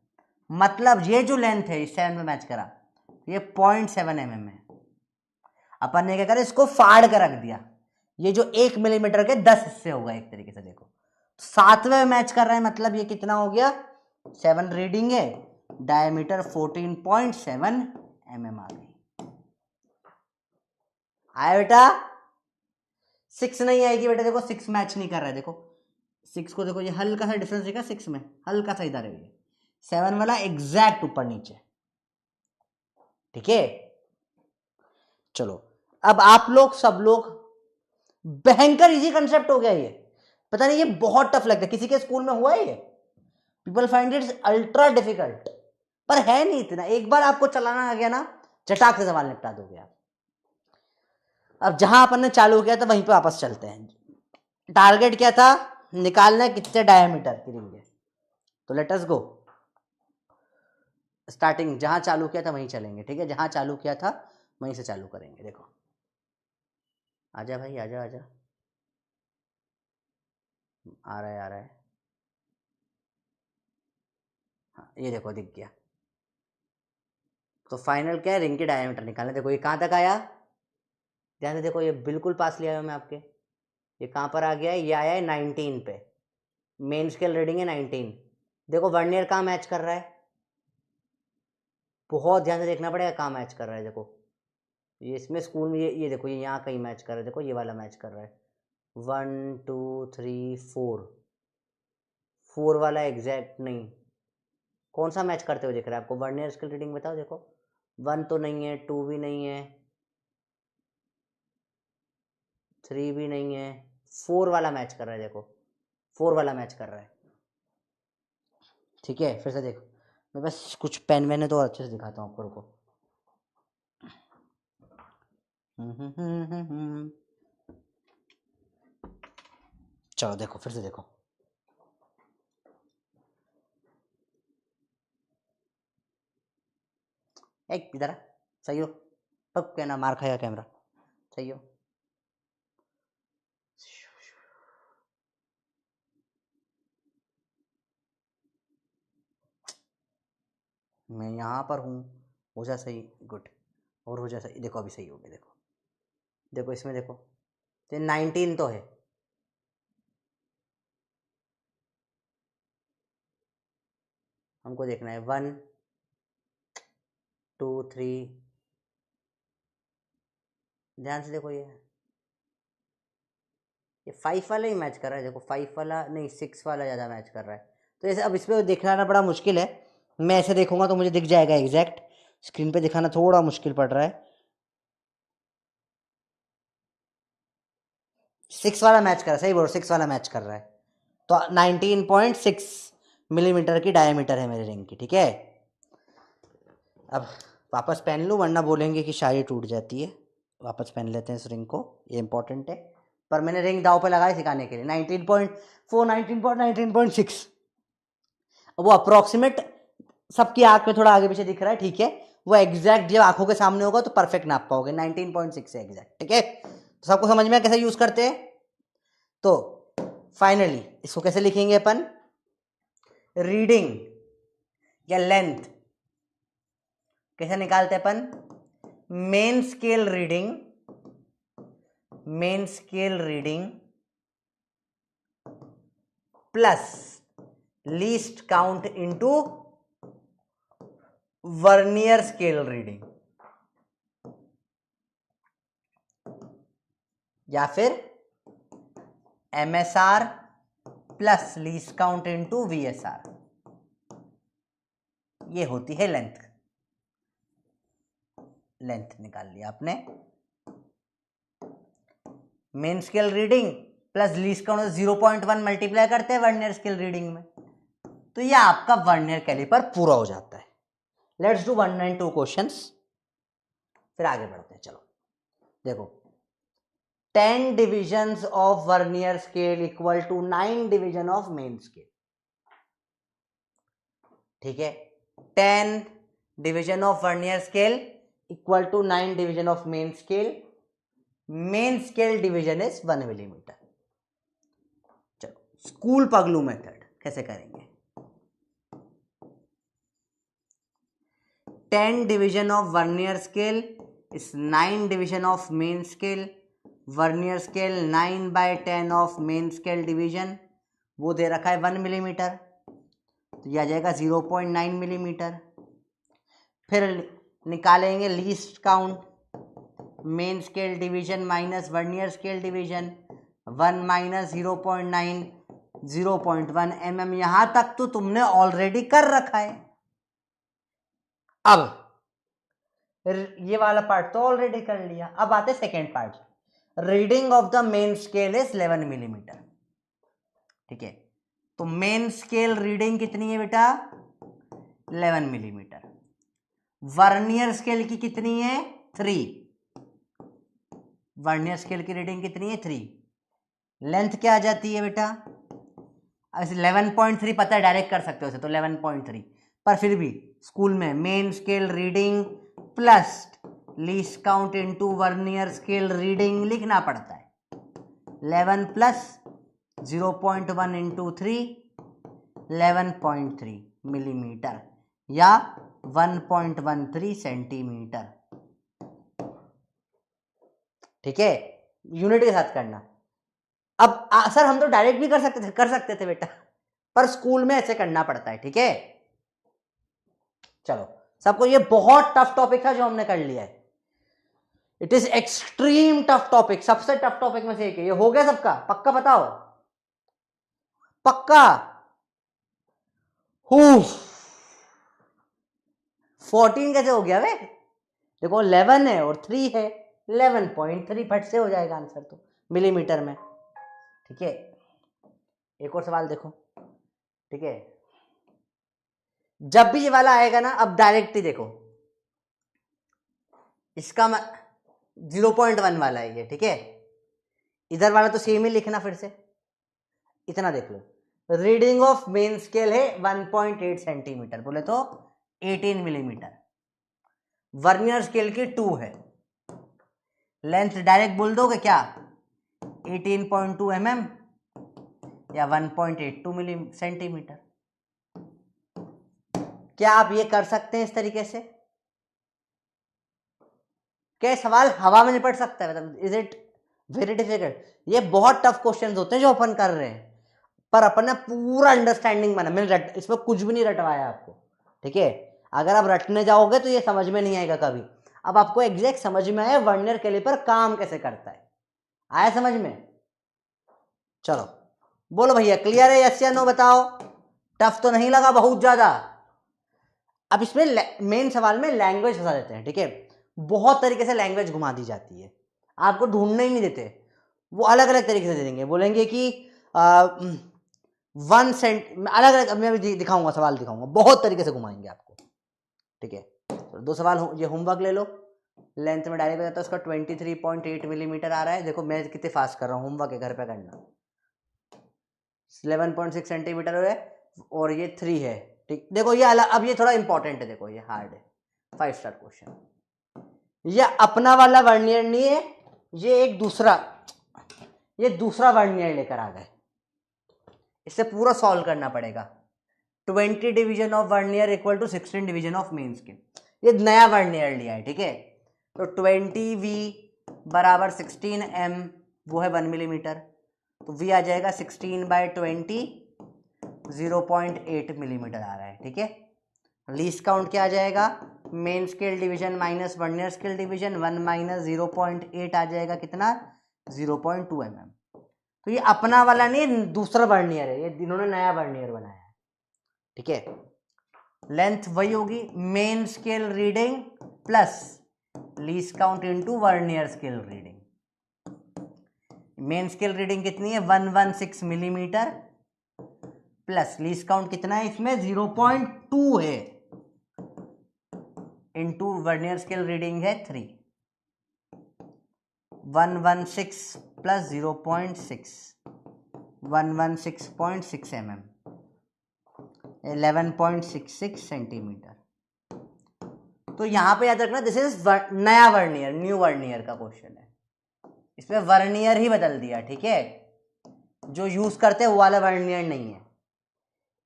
मतलब ये जो लेंथ है इस 7 पे मैच करा, ये 0.7 mm है। अपन ने क्या करा, इसको फाड़ कर रख दिया, ये जो 1 मिलीमीटर के 10 हिस्से होगा एक तरीके से। देखो 7वें मैच कर रहा है, मतलब ये कितना हो गया 7 रीडिंग है, डायमीटर 14.7 mm आ गई। आया बेटा, 6 नहीं आएगी बेटा, देखो 6 मैच नहीं कर रहा है, देखो 6 को देखो, ये हल्का सा डिफरेंस देखा 6 में, हल्का सा इधर है, ये 7 वाला एग्जैक्ट ऊपर नीचे, ठीक है। चलो अब आप लोग सब लोग, भयंकर इजी कंसेप्ट हो गया ये, पता नहीं ये बहुत टफ लगता है, किसी के स्कूल में हुआ है ये, people find it ultra difficult, पर है नहीं इतना, एक बार आपको चलाना आ गया ना चटाक से सवाल निपटा दोगे आप। अब जहां अपन ने चालू किया था वहीं पे वापस चलते हैं। टारगेट क्या था, निकालना है कितने डायमीटर की रिंग है, तो लेट अस गो। स्टार्टिंग जहां चालू किया था वहीं चलेंगे, ठीक है, जहां चालू किया था वहीं से चालू करेंगे। देखो आजा भाई, आजा आजा, आ रहा है आ रहा है, हाँ ये देखो दिख गया। तो फाइनल क्या है, रिंग के डायमीटर निकालना। देखो ये कहाँ तक आया, ध्यान से देखो, ये बिल्कुल पास लिया है मैं आपके। ये कहाँ पर आ गया है, ये आया है 19 पे, मेन स्केल रीडिंग है 19। देखो वर्नियर कहाँ मैच कर रहा है, बहुत ध्यान से देखना पड़ेगा कहाँ मैच कर रहा है। देखो ये इसमें स्कूल में ये देखो, ये यहाँ कहीं मैच कर रहा है। देखो ये वाला मैच कर रहा है, 1 2 3 4, 4 वाला एग्जैक्ट नहीं, कौन सा मैच करते हुए दिख रहा है आपको, वर्नियर स्केल रीडिंग बताओ। देखो 1 तो नहीं है, 2 भी नहीं है, 3 भी नहीं है, 4 वाला मैच कर रहा है। देखो 4 वाला मैच कर रहा है, ठीक है। फिर से देखो, मैं बस कुछ पेन वेन है तो और अच्छे से दिखाता हूँ आपको, रुको। चलो देखो फिर से देखो, एक इधर सही हो, पक के ना मार खाया कैमरा, सही हो। मैं यहाँ पर हूँ, हो जा सही, गुड, और हो जा सही। देखो अभी सही हो गया, देखो देखो इसमें देखो, तो 19 तो है, हमको देखना है 1 2 3, ध्यान से देखो, ये 5 वाला ही मैच कर रहा है। देखो 5 वाला नहीं, 6 वाला ज़्यादा मैच कर रहा है। तो ऐसे अब इस पर दिखाना बड़ा मुश्किल है, मैं ऐसे देखूंगा तो मुझे दिख जाएगा एग्जैक्ट, स्क्रीन पे दिखाना थोड़ा मुश्किल पड़ रहा है। 6 वाला मैच कर रहा है, सही बोल, 6 वाला मैच कर रहा है। तो 19.6 मिलीमीटर की डायमीटर है मेरे रिंग की, ठीक है। अब वापस पहन लूँ वरना बोलेंगे कि शायरी टूट जाती है। वापस पहन लेते हैं इस रिंग को, ये इंपॉर्टेंट है। पर मैंने रिंग दाव पे लगाई सिखाने के लिए, 19.4 19.6। वो अप्रोक्सीमेट सबकी आंख में थोड़ा आगे पीछे दिख रहा है, ठीक है। वो एग्जैक्ट जब आंखों के सामने होगा तो परफेक्ट नाप पाओगे, 19.6 है एग्जैक्ट, ठीक है। तो सबको समझ में कैसे यूज करते हैं। तो फाइनली इसको कैसे लिखेंगे अपन, रीडिंग या लेंथ कैसे निकालते हैं अपन, main scale reading plus least count into vernier scale reading, या फिर MSR plus least count into VSR, ये होती है लेंथ। लेंथ निकाल लिया आपने, main scale reading plus least count 0.1 multiply करते हैं वर्नियर स्केल रीडिंग में, तो ये आपका वर्नियर कैलिपर पूरा हो जाता है। लेट्स डू 1 and 2 क्वेश्चंस, फिर आगे बढ़ते हैं। चलो देखो, 10 divisions of vernier scale equal to 9 division of main scale, ठीक है। 10 division of vernier scale equal to 9 division of main scale, main scale division is 1 millimetre. चलो स्कूल पगलू मेथड कैसे करेंगे, 10 division of vernier scale is 9 division of main scale, vernier scale 9/10 of main scale division, वो दे रखा है 1 millimetre, तो यह आ जाएगा 0.9 मिलीमीटर। फिर निकालेंगे least count, main scale division minus vernier scale division, 1 माइनस 0.9 0.1 mm, यहां तक तो तुमने ऑलरेडी कर रखा है। अब ये वाला पार्ट तो ऑलरेडी कर लिया, अब आते second part, reading of the main scale is 11 millimetre, ठीक है। तो मेन स्केल रीडिंग कितनी है बेटा, 11 मिलीमीटर। वर्नियर स्केल की कितनी है, 3, वर्नियर स्केल की रीडिंग कितनी है, 3। लेंथ क्या आ जाती है बेटा, 11.3 पता है, डायरेक्ट कर सकते हो उसे, तो 11.3, पर फिर भी स्कूल में main scale reading plus least count into vernier scale reading लिखना पड़ता है। 11 प्लस 0.1 इंटू 3 11.3 मिलीमीटर या 1.13 सेंटीमीटर। ठीक है, यूनिट के साथ करना। अब सर हम तो डायरेक्ट भी कर सकते थे बेटा, पर स्कूल में ऐसे करना पड़ता है। ठीक है, चलो सबको, ये बहुत टफ टॉपिक था जो हमने कर लिया है। It is extreme tough topic, सबसे टफ टॉपिक में से एक है। ये हो गया सबका पक्का? बताओ पक्का? 14 कैसे हो गया वे? देखो 11 है और 3 है, 11.3 फट से हो जाएगा आंसर तो मिलीमीटर में। ठीक है, एक और सवाल देखो। ठीक है, जब भी ये वाला आएगा ना, अब डायरेक्ट ही देखो, इसका 0.1 वाला है ये। ठीक है, इधर वाला तो सेम ही लिखना, फिर से इतना देख लो। रीडिंग ऑफ मेन स्केल है 1.8 सेंटीमीटर, बोले तो 18 मिलीमीटर। वर्नियर स्केल की 2 है। लेंथ डायरेक्ट बोल दोगे क्या? 18.2 mm या 1.82 मिली सेंटीमीटर। क्या आप ये कर सकते हैं इस तरीके से? क्या सवाल हवा में निपट सकता है? मतलब इज इट वेरी डिफिकल्ट? ये बहुत टफ क्वेश्चंस होते हैं जो अपन कर रहे हैं, पर अपन ने पूरा अंडरस्टैंडिंग बना। मैंने इसमें कुछ भी नहीं रटवाया आपको। ठीक है, अगर आप रटने जाओगे तो ये समझ में नहीं आएगा कभी। अब आपको एग्जैक्ट समझ में आया वर्नियर कैलिपर काम कैसे करता है, आया समझ में? चलो बोलो भैया, क्लियर है? यस या नो बताओ। टफ तो नहीं लगा बहुत ज्यादा? अब इसमें मेन सवाल में लैंग्वेज फंसा देते हैं। ठीक है, बहुत तरीके से लैंग्वेज घुमा दी जाती है, आपको ढूंढने ही नहीं देते। वो अलग अलग तरीके से दे देंगे, बोलेंगे कि 1 सेंट, अलग अलग। मैं भी दिखाऊंगा, सवाल दिखाऊंगा, बहुत तरीके से घुमाएंगे आपको। ठीक है, तो 2 सवाल ये होमवर्क ले लो। लेंथ में डायरेक्ट बताता है उसका 23.8 मिलीमीटर आ रहा है। देखो मैं कितने फास्ट कर रहा हूँ, होमवर्क है घर पे करना। 11.6 सेंटीमीटर है और ये 3 है। ठीक, देखो ये अलग, अब ये थोड़ा इंपॉर्टेंट है, देखो ये हार्ड है, 5 स्टार क्वेश्चन। ये अपना वाला वर्नियर नहीं है, ये एक दूसरा, ये दूसरा वर्नियर लेकर आ गए, इसे पूरा सॉल्व करना पड़ेगा। 20 division of vernier equal to 16 division of main scale, ये नया वर्नियर लिया है। ठीक है, तो 20V बराबर 16M, वो है 1 मिलीमीटर, तो V आ जाएगा 16/20, 0.8 मिलीमीटर आ रहा है। ठीक है, लीस्ट काउंट क्या आ जाएगा? Main scale division minus vernier scale division, 1 minus 0.8 आ जाएगा कितना? 0.2 mm। तो ये अपना वाला नहीं, दूसरा वर्नियर है, ये इन्होंने नया वर्नियर बनाया है। ठीक है, लेंथ वही होगी, main scale reading plus least count into vernier scale reading. Main scale reading कितनी है? 116 मिलीमीटर, प्लस लीस्ट काउंट कितना है इसमें? 0.2 है, इनटू वर्नियर स्केल रीडिंग है 3। 116 प्लस 0.6, 116.6 mm, 11.66 सेंटीमीटर। तो यहां पे याद रखना, दिस इज नया वर्नियर, न्यू वर्नियर का क्वेश्चन है, इसमें वर्नियर ही बदल दिया। ठीक है, जो यूज करते हैं वो वाला वर्नियर नहीं है,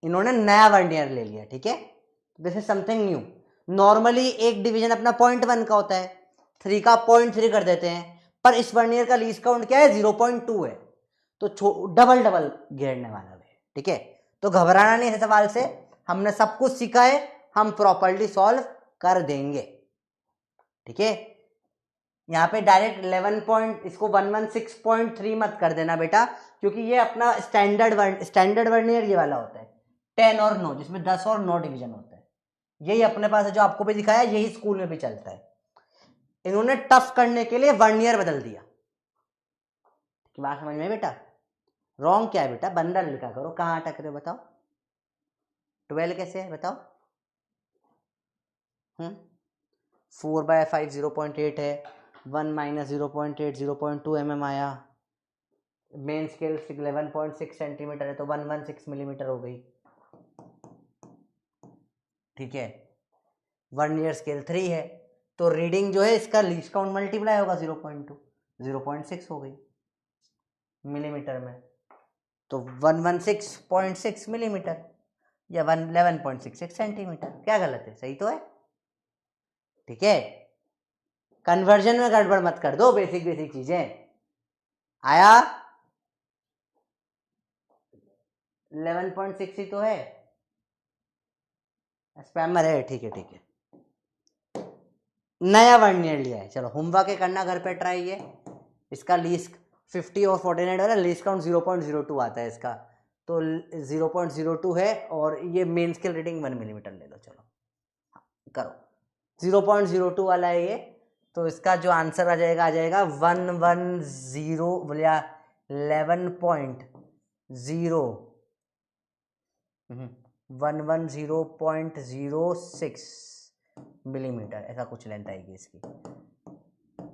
इन्होंने नया वर्नियर ले लिया। ठीक है, this is something new. Normally एक डिवीजन अपना 0.1 का होता है, 3 का 0.3 कर देते हैं, पर इस वर्नियर का लीस्ट काउंट क्या है? 0.2 है, तो डबल डबल घेरने वाला है। ठीक है, तो घबराना नहीं है सवाल से, हमने सब कुछ सीखा है, हम प्रॉपर्ली सॉल्व कर देंगे। ठीक है, यहाँ पे डायरेक्ट 11 इसको 116.3 मत कर देना बेटा, क्योंकि ये अपना स्टैंडर्ड वर्नियर ये वाला होता है 10 और 9, जिसमें 10 और 9 डिवीजन होता है। यही अपने पास है जो आपको भी दिखाया, यही स्कूल में भी चलता है। इन्होंने टफ करने के लिए वर्नियर बदल दिया। बात समझ में बेटा? रॉन्ग क्या है बेटा? बंडल लिखा करो, कहाँ अटक रहे हो बताओ? 12 कैसे है बताओ? 4/5 0.8 है, 1 माइनस 0.8 0.2 mm आया। मेन स्केल 11.6 सेंटीमीटर है, तो 116 मिलीमीटर हो गई। ठीक है, वर्नियर स्केल 3 है, तो रीडिंग जो है इसका लीस्ट काउंट मल्टीप्लाई होगा 0.2, 0.6 हो गई मिलीमीटर में। तो 116.6 मिलीमीटर या 11.66 सेंटीमीटर। क्या गलत है? सही तो है। ठीक है, कन्वर्जन में गड़बड़ मत कर दो, बेसिक बेसिक चीजें। आया? 11.6 ही तो है, स्पैमर है। ठीक है ठीक है, नया वर्नियर लिया है। चलो होमवर्क करना घर पे ट्राई। ये इसका लीस्ट 50 और 49 वाला लीस्ट काउंट 0.02 आता है इसका, तो 0.02 है। और ये मेन स्केल रीडिंग 1 मिलीमीटर ले लो। चलो करो, 0.02 वाला है ये, तो इसका जो आंसर आ जाएगा 110 बोलिया 11.06 मिलीमीटर, ऐसा कुछ लेंथ आएगी इसकी।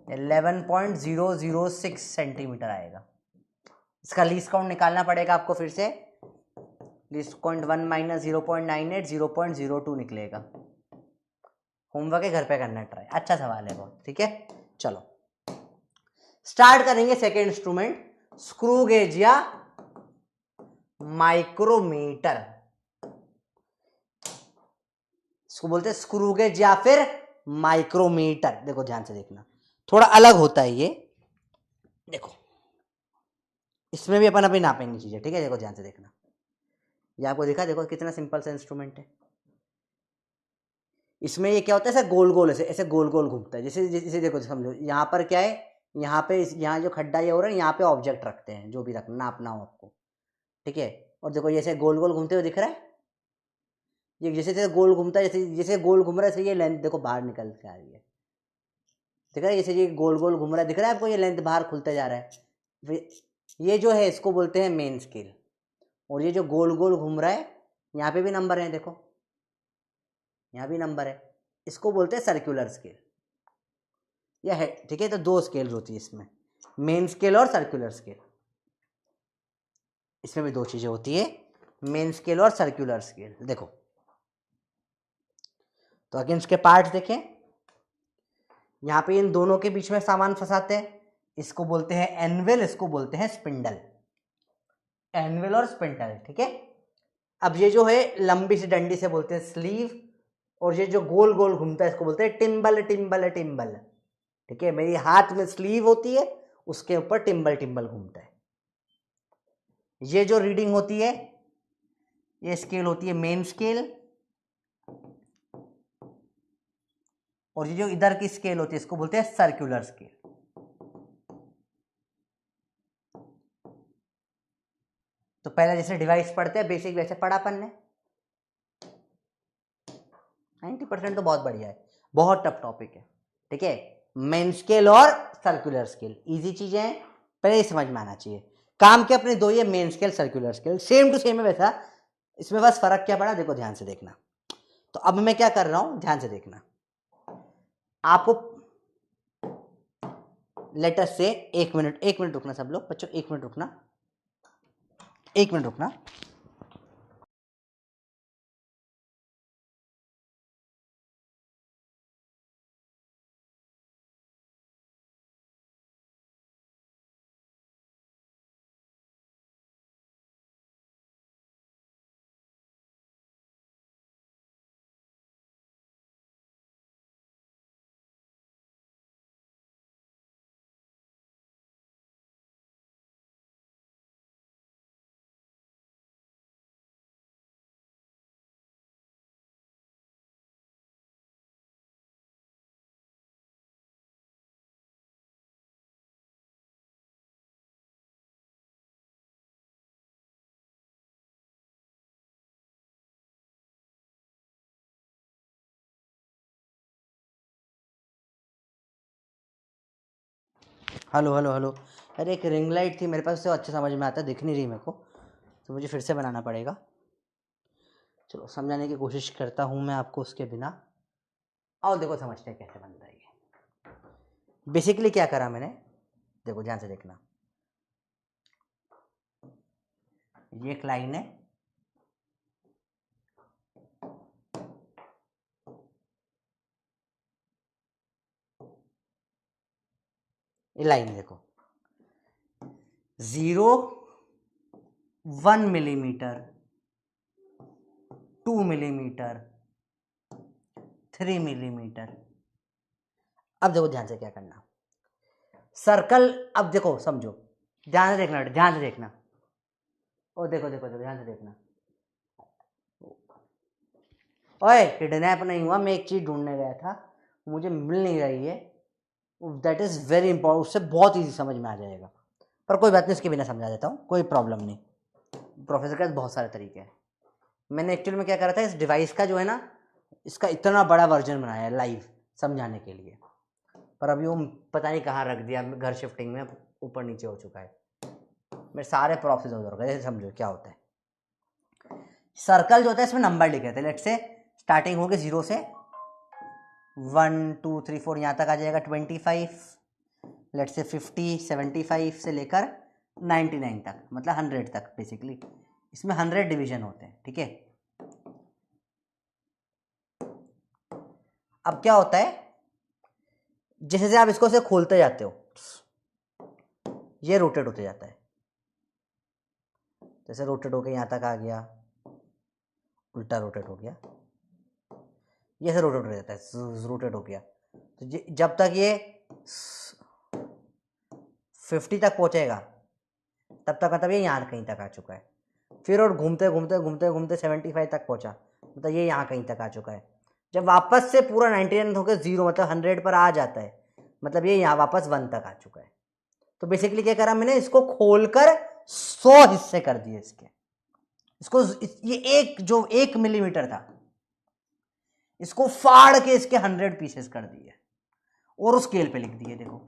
11.006 सेंटीमीटर आएगा। इसका लीस्ट काउंट निकालना पड़ेगा आपको फिर से। लीस्ट काउंट 1 माइनस 0.98 0.02 निकलेगा। होमवर्क है, घर पे करना ट्राई। अच्छा सवाल है बहुत। ठीक है, चलो स्टार्ट करेंगे सेकेंड इंस्ट्रूमेंट, स्क्रू गेज या माइक्रोमीटर। इसको बोलते हैं स्क्रू गेज या फिर माइक्रोमीटर। देखो ध्यान से देखना, थोड़ा अलग होता है ये। देखो इसमें भी अपन अभी नापेंगे चीजें। ठीक है, देखो ध्यान से देखना, ये आपको दिखा, देखो कितना सिंपल सा इंस्ट्रूमेंट है। इसमें ये क्या होता है, ऐसे गोल गोल ऐसे ऐसे गोल गोल घूमता है। जैसे जैसे देखो समझो, यहाँ पर क्या है, यहाँ पे यहाँ जो खड्डा ये हो रहा है, यहाँ पे ऑब्जेक्ट रखते हैं, जो भी रखना नापना हो आपको। ठीक है, और देखो जैसे गोल गोल घूमते हुए दिख रहा है, ये जैसे जैसे गोल घूमता है, जैसे जैसे गोल घूम रहा है, ये लेंथ देखो बाहर निकल के आ रही है। दिख रहा है, जैसे ये गोल गोल घूम रहा है, दिख रहा है आपको, ये लेंथ बाहर खुलते जा रहा है। ये जो है इसको बोलते हैं मेन स्केल। और ये जो गोल गोल घूम रहा है, यहाँ पे भी नंबर है, देखो यहाँ भी नंबर है, इसको बोलते हैं सर्कुलर स्केल या है। ठीक है, तो दो स्केल होती है इसमें, मेन स्केल और सर्कुलर स्केल। इसमें भी दो चीजें होती है, मेन स्केल और सर्कुलर स्केल। देखो तो अगेन इसके पार्ट्स देखें, यहाँ पे इन दोनों के बीच में सामान फंसाते हैं, इसको बोलते हैं एनविल, इसको बोलते हैं स्पिंडल। एनविल और स्पिंडल। ठीक है, अब ये जो है लंबी सी डंडी से बोलते हैं स्लीव, और ये जो गोल गोल घूमता है इसको बोलते हैं टिम्बल टिम्बल टिम्बल। ठीक है, मेरी हाथ में स्लीव होती है, उसके ऊपर टिम्बल टिम्बल घूमता है। ये जो रीडिंग होती है, ये स्केल होती है मेन स्केल, और ये जो इधर की स्केल होती है इसको बोलते हैं सर्कुलर स्केल। तो पहले जैसे डिवाइस पढ़ते हैं बेसिक, वैसे पढ़ा अपन ने। 90% तो बहुत बढ़िया है, बहुत टफ टॉपिक है। ठीक है, मेन स्केल और सर्कुलर स्केल इजी चीजें हैं, पहले ये समझ में आना चाहिए। काम के अपने दो, ये main scale circular scale same to same है वैसा, इसमें बस फर्क क्या पड़ा देखो ध्यान से देखना। तो अब मैं क्या कर रहा हूं, ध्यान से देखना। आपको लेटर से 1 मिनट रुकना सब लोग, बच्चों 1 मिनट रुकना, 1 मिनट रुकना। हेलो हेलो हेलो, अरे एक रिंग लाइट थी मेरे पास, उससे अच्छे समझ में आता, दिख नहीं रही मेरे को, तो मुझे फिर से बनाना पड़ेगा। चलो समझाने की कोशिश करता हूँ मैं आपको उसके बिना। आओ देखो समझते हैं कैसे बनता है ये। बेसिकली क्या करा मैंने, देखो ध्यान से देखना। ये एक लाइन है, ये लाइन देखो 0 1 मिलीमीटर, 2 मिलीमीटर, 3 मिलीमीटर। अब देखो ध्यान से क्या करना, सर्कल, अब देखो समझो, ध्यान से देखना, ध्यान से देखना, ओ देखो देखो देखो, ध्यान से देखना। ओए किडनैप नहीं हुआ, मैं एक चीज ढूंढने गया था, मुझे मिल नहीं रही है, दैट इज वेरी इंपॉर्टेंट, उससे बहुत इजी समझ में आ जाएगा, पर कोई बात नहीं, उसके बिना समझा देता हूँ, कोई प्रॉब्लम नहीं। प्रोफेसर के पास बहुत सारे तरीके हैं। मैंने एक्चुअल में क्या करा था, इस डिवाइस का जो है ना, इसका इतना बड़ा वर्जन बनाया है लाइव समझाने के लिए, पर अभी वो पता नहीं कहाँ रख दिया, घर शिफ्टिंग में ऊपर नीचे हो चुका है, मेरे सारे प्रोसेस उधर गए। समझो क्या होता है, सर्कल जो होता है इसमें नंबर लिखे थे, लेट्स से स्टार्टिंग होगी 0 से, 1 2 3 4 यहाँ तक आ जाएगा 25, लेट्स से 50 75 से लेकर 99 तक, मतलब 100 तक बेसिकली। इसमें 100 डिवीजन होते हैं, ठीक है। अब क्या होता है, जैसे जैसे आप इसको से खोलते जाते हो, ये रोटेट होते जाता है, जैसे रोटेट होके यहाँ तक आ गया, उल्टा रोटेट हो गया, ये से रोटेट हो जाता है, रोटेट हो गया, तो जब तक ये 50 तक पहुंचेगा तब तक मतलब ये यहाँ कहीं तक आ चुका है, फिर और घूमते घूमते घूमते घूमते 75 तक पहुंचा, मतलब ये यहाँ कहीं तक आ चुका है। जब वापस से पूरा 99 होकर 0 मतलब 100 पर आ जाता है, मतलब ये यहाँ वापस 1 तक आ चुका है। तो बेसिकली क्या करा मैंने, इसको खोलकर 100 हिस्से कर दिए इसके, इसको ये एक जो 1 मिलीमीटर था, इसको फाड़ के इसके 100 पीसेस कर दिए और उस स्केल पे लिख दिए। देखो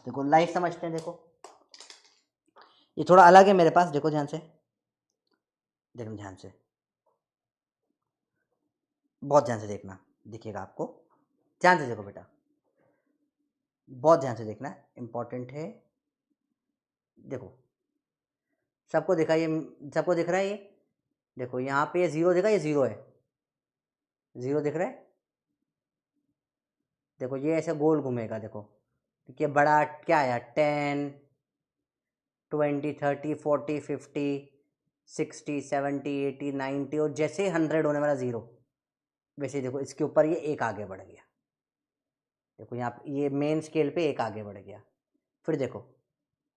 देखो लाइव समझते हैं, देखो ये थोड़ा अलग है मेरे पास, देखो ध्यान से, देखो ध्यान से, बहुत ध्यान से देखना, दिखेगा आपको, ध्यान से देखो बेटा, बहुत ध्यान से देखना, इंपॉर्टेंट है। देखो सबको दिखा, ये सबको दिख रहा है, ये देखो यहाँ पे ये 0 दिखा, ये 0 है, 0 दिख रहा है। देखो ये ऐसे गोल घूमेगा, देखो ये बड़ा क्या आया, 10 20 30 40 50 60 70 80 90, और जैसे 100 होने वाला 0, वैसे देखो इसके ऊपर ये एक आगे बढ़ गया, देखो यहाँ पे ये मेन स्केल पे एक आगे बढ़ गया, फिर देखो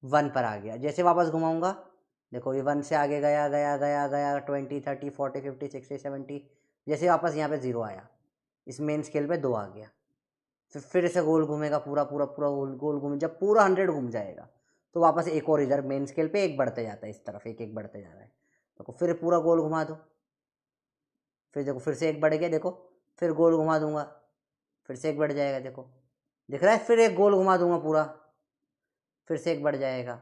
1 पर आ गया, जैसे वापस घुमाऊंगा देखो ये 1 से आगे गया गया गया गया 20 30 40 50 60 70, जैसे वापस यहाँ पे 0 आया, इस मेन स्केल पे 2 आ गया, फिर इसे गोल घूमेगा, पूरा पूरा पूरा गोल घूमे, जब पूरा 100 घूम जाएगा तो वापस एक और इधर मेन स्केल पे एक बढ़ते जाता है, इस तरफ एक एक बढ़ते जा रहा है, देखो फिर पूरा गोल घुमा दो, फिर देखो फिर से एक बढ़ गया, देखो फिर गोल घुमा दूंगा, फिर से एक बढ़ जाएगा, देखो दिख रहा है, फिर एक गोल घुमा दूंगा पूरा, फिर से एक बढ़ जाएगा।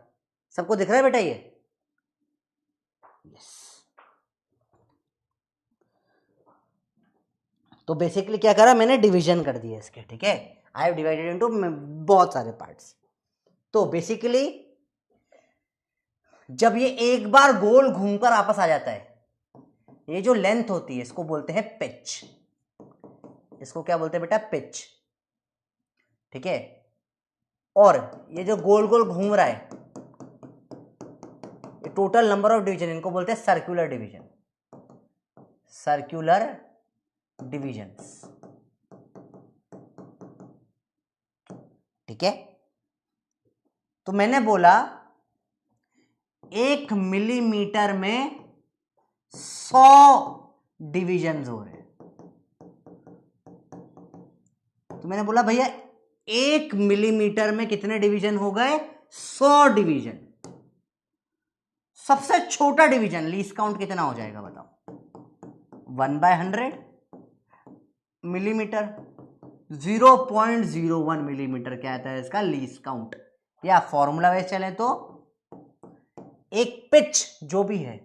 सबको दिख रहा है बेटा ये? यस। तो बेसिकली क्या करा मैंने, डिवीजन कर दिया इसके, ठीक है, आई हैव डिवाइडेड इनटू बहुत सारे पार्ट्स। तो बेसिकली जब ये एक बार गोल घूमकर वापस आ जाता है, ये जो लेंथ होती है इसको बोलते हैं पिच, इसको क्या बोलते हैं बेटा, पिच, ठीक है। और ये जो गोल गोल घूम रहा है, ये टोटल नंबर ऑफ डिवीजन, इनको बोलते हैं सर्कुलर डिवीजन, सर्कुलर डिविजन्स, ठीक है। तो मैंने बोला 1 मिलीमीटर में 100 डिविजन्स हो रहे हैं, तो मैंने बोला भैया 1 मिलीमीटर में कितने डिवीजन हो गए, 100 डिवीजन। सबसे छोटा डिवीजन लीस्ट काउंट कितना हो जाएगा बताओ, 1/100 मिलीमीटर, 0.01 मिलीमीटर क्या आता है इसका लीस्ट काउंट। या फॉर्मूला वाइज चले तो एक पिच जो भी है